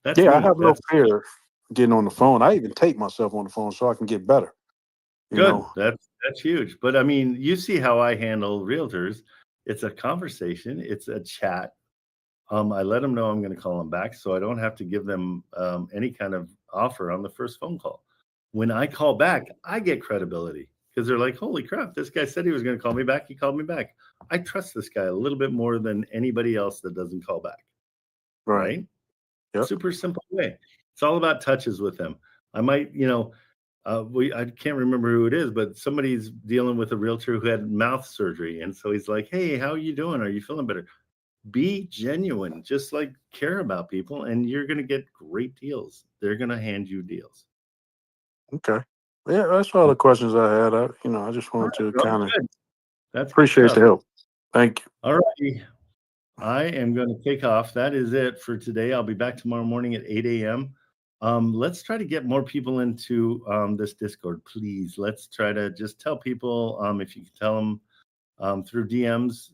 That's I have no fear getting on the phone. I even take myself on the phone so I can get better. You know? That's huge. But I mean, you see how I handle realtors. It's a conversation. It's a chat. I let them know I'm going to call them back, so I don't have to give them any kind of offer on the first phone call. When I call back, I get credibility because they're like, holy crap, this guy said he was going to call me back. He called me back. I trust this guy a little bit more than anybody else that doesn't call back. Right? Yep. Super simple way. It's all about touches with them. I might, you know, I can't remember who it is, but somebody's dealing with a realtor who had mouth surgery. And so he's like, hey, how are you doing? Are you feeling better? Be genuine, just like care about people, and you're going to get great deals. They're going to hand you deals. Okay. Yeah, that's all the questions I had. I just wanted to kind of appreciate the help. Thank you. All righty. I am going to take off. That is it for today. I'll be back tomorrow morning at 8 a.m. Let's try to get more people into this Discord, please. Let's try to just tell people, if you can tell them through DMs,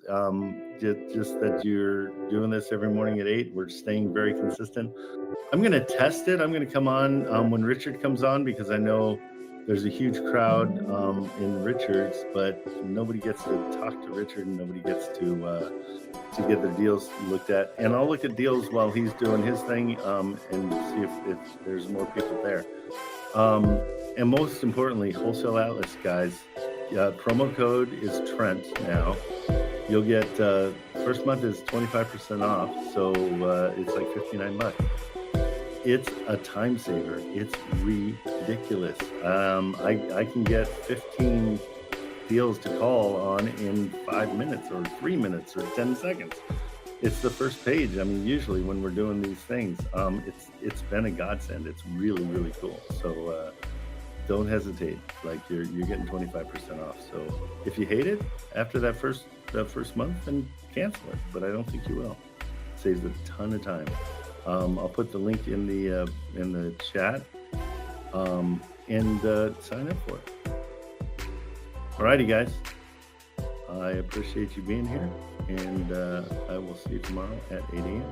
just that you're doing this every morning at 8. We're staying very consistent. I'm going to test it. I'm going to come on when Richard comes on, because I know there's a huge crowd in Richard's, but nobody gets to talk to Richard and nobody gets to get their deals looked at. And I'll look at deals while he's doing his thing and see if there's more people there. And most importantly, Wholesale Atlas, guys, promo code is Trent now. You'll get, first month is 25% off, so it's like $59. It's a time saver. It's ridiculous. I can get 15 deals to call on in 5 minutes or 3 minutes or 10 seconds. It's the first page. I mean, usually when we're doing these things, it's been a godsend. It's really, really cool. So don't hesitate. Like you're getting 25% off. So if you hate it after that first month, then cancel it. But I don't think you will. It saves a ton of time. I'll put the link in the chat and sign up for it. Alrighty, guys. I appreciate you being here, and I will see you tomorrow at 8 a.m.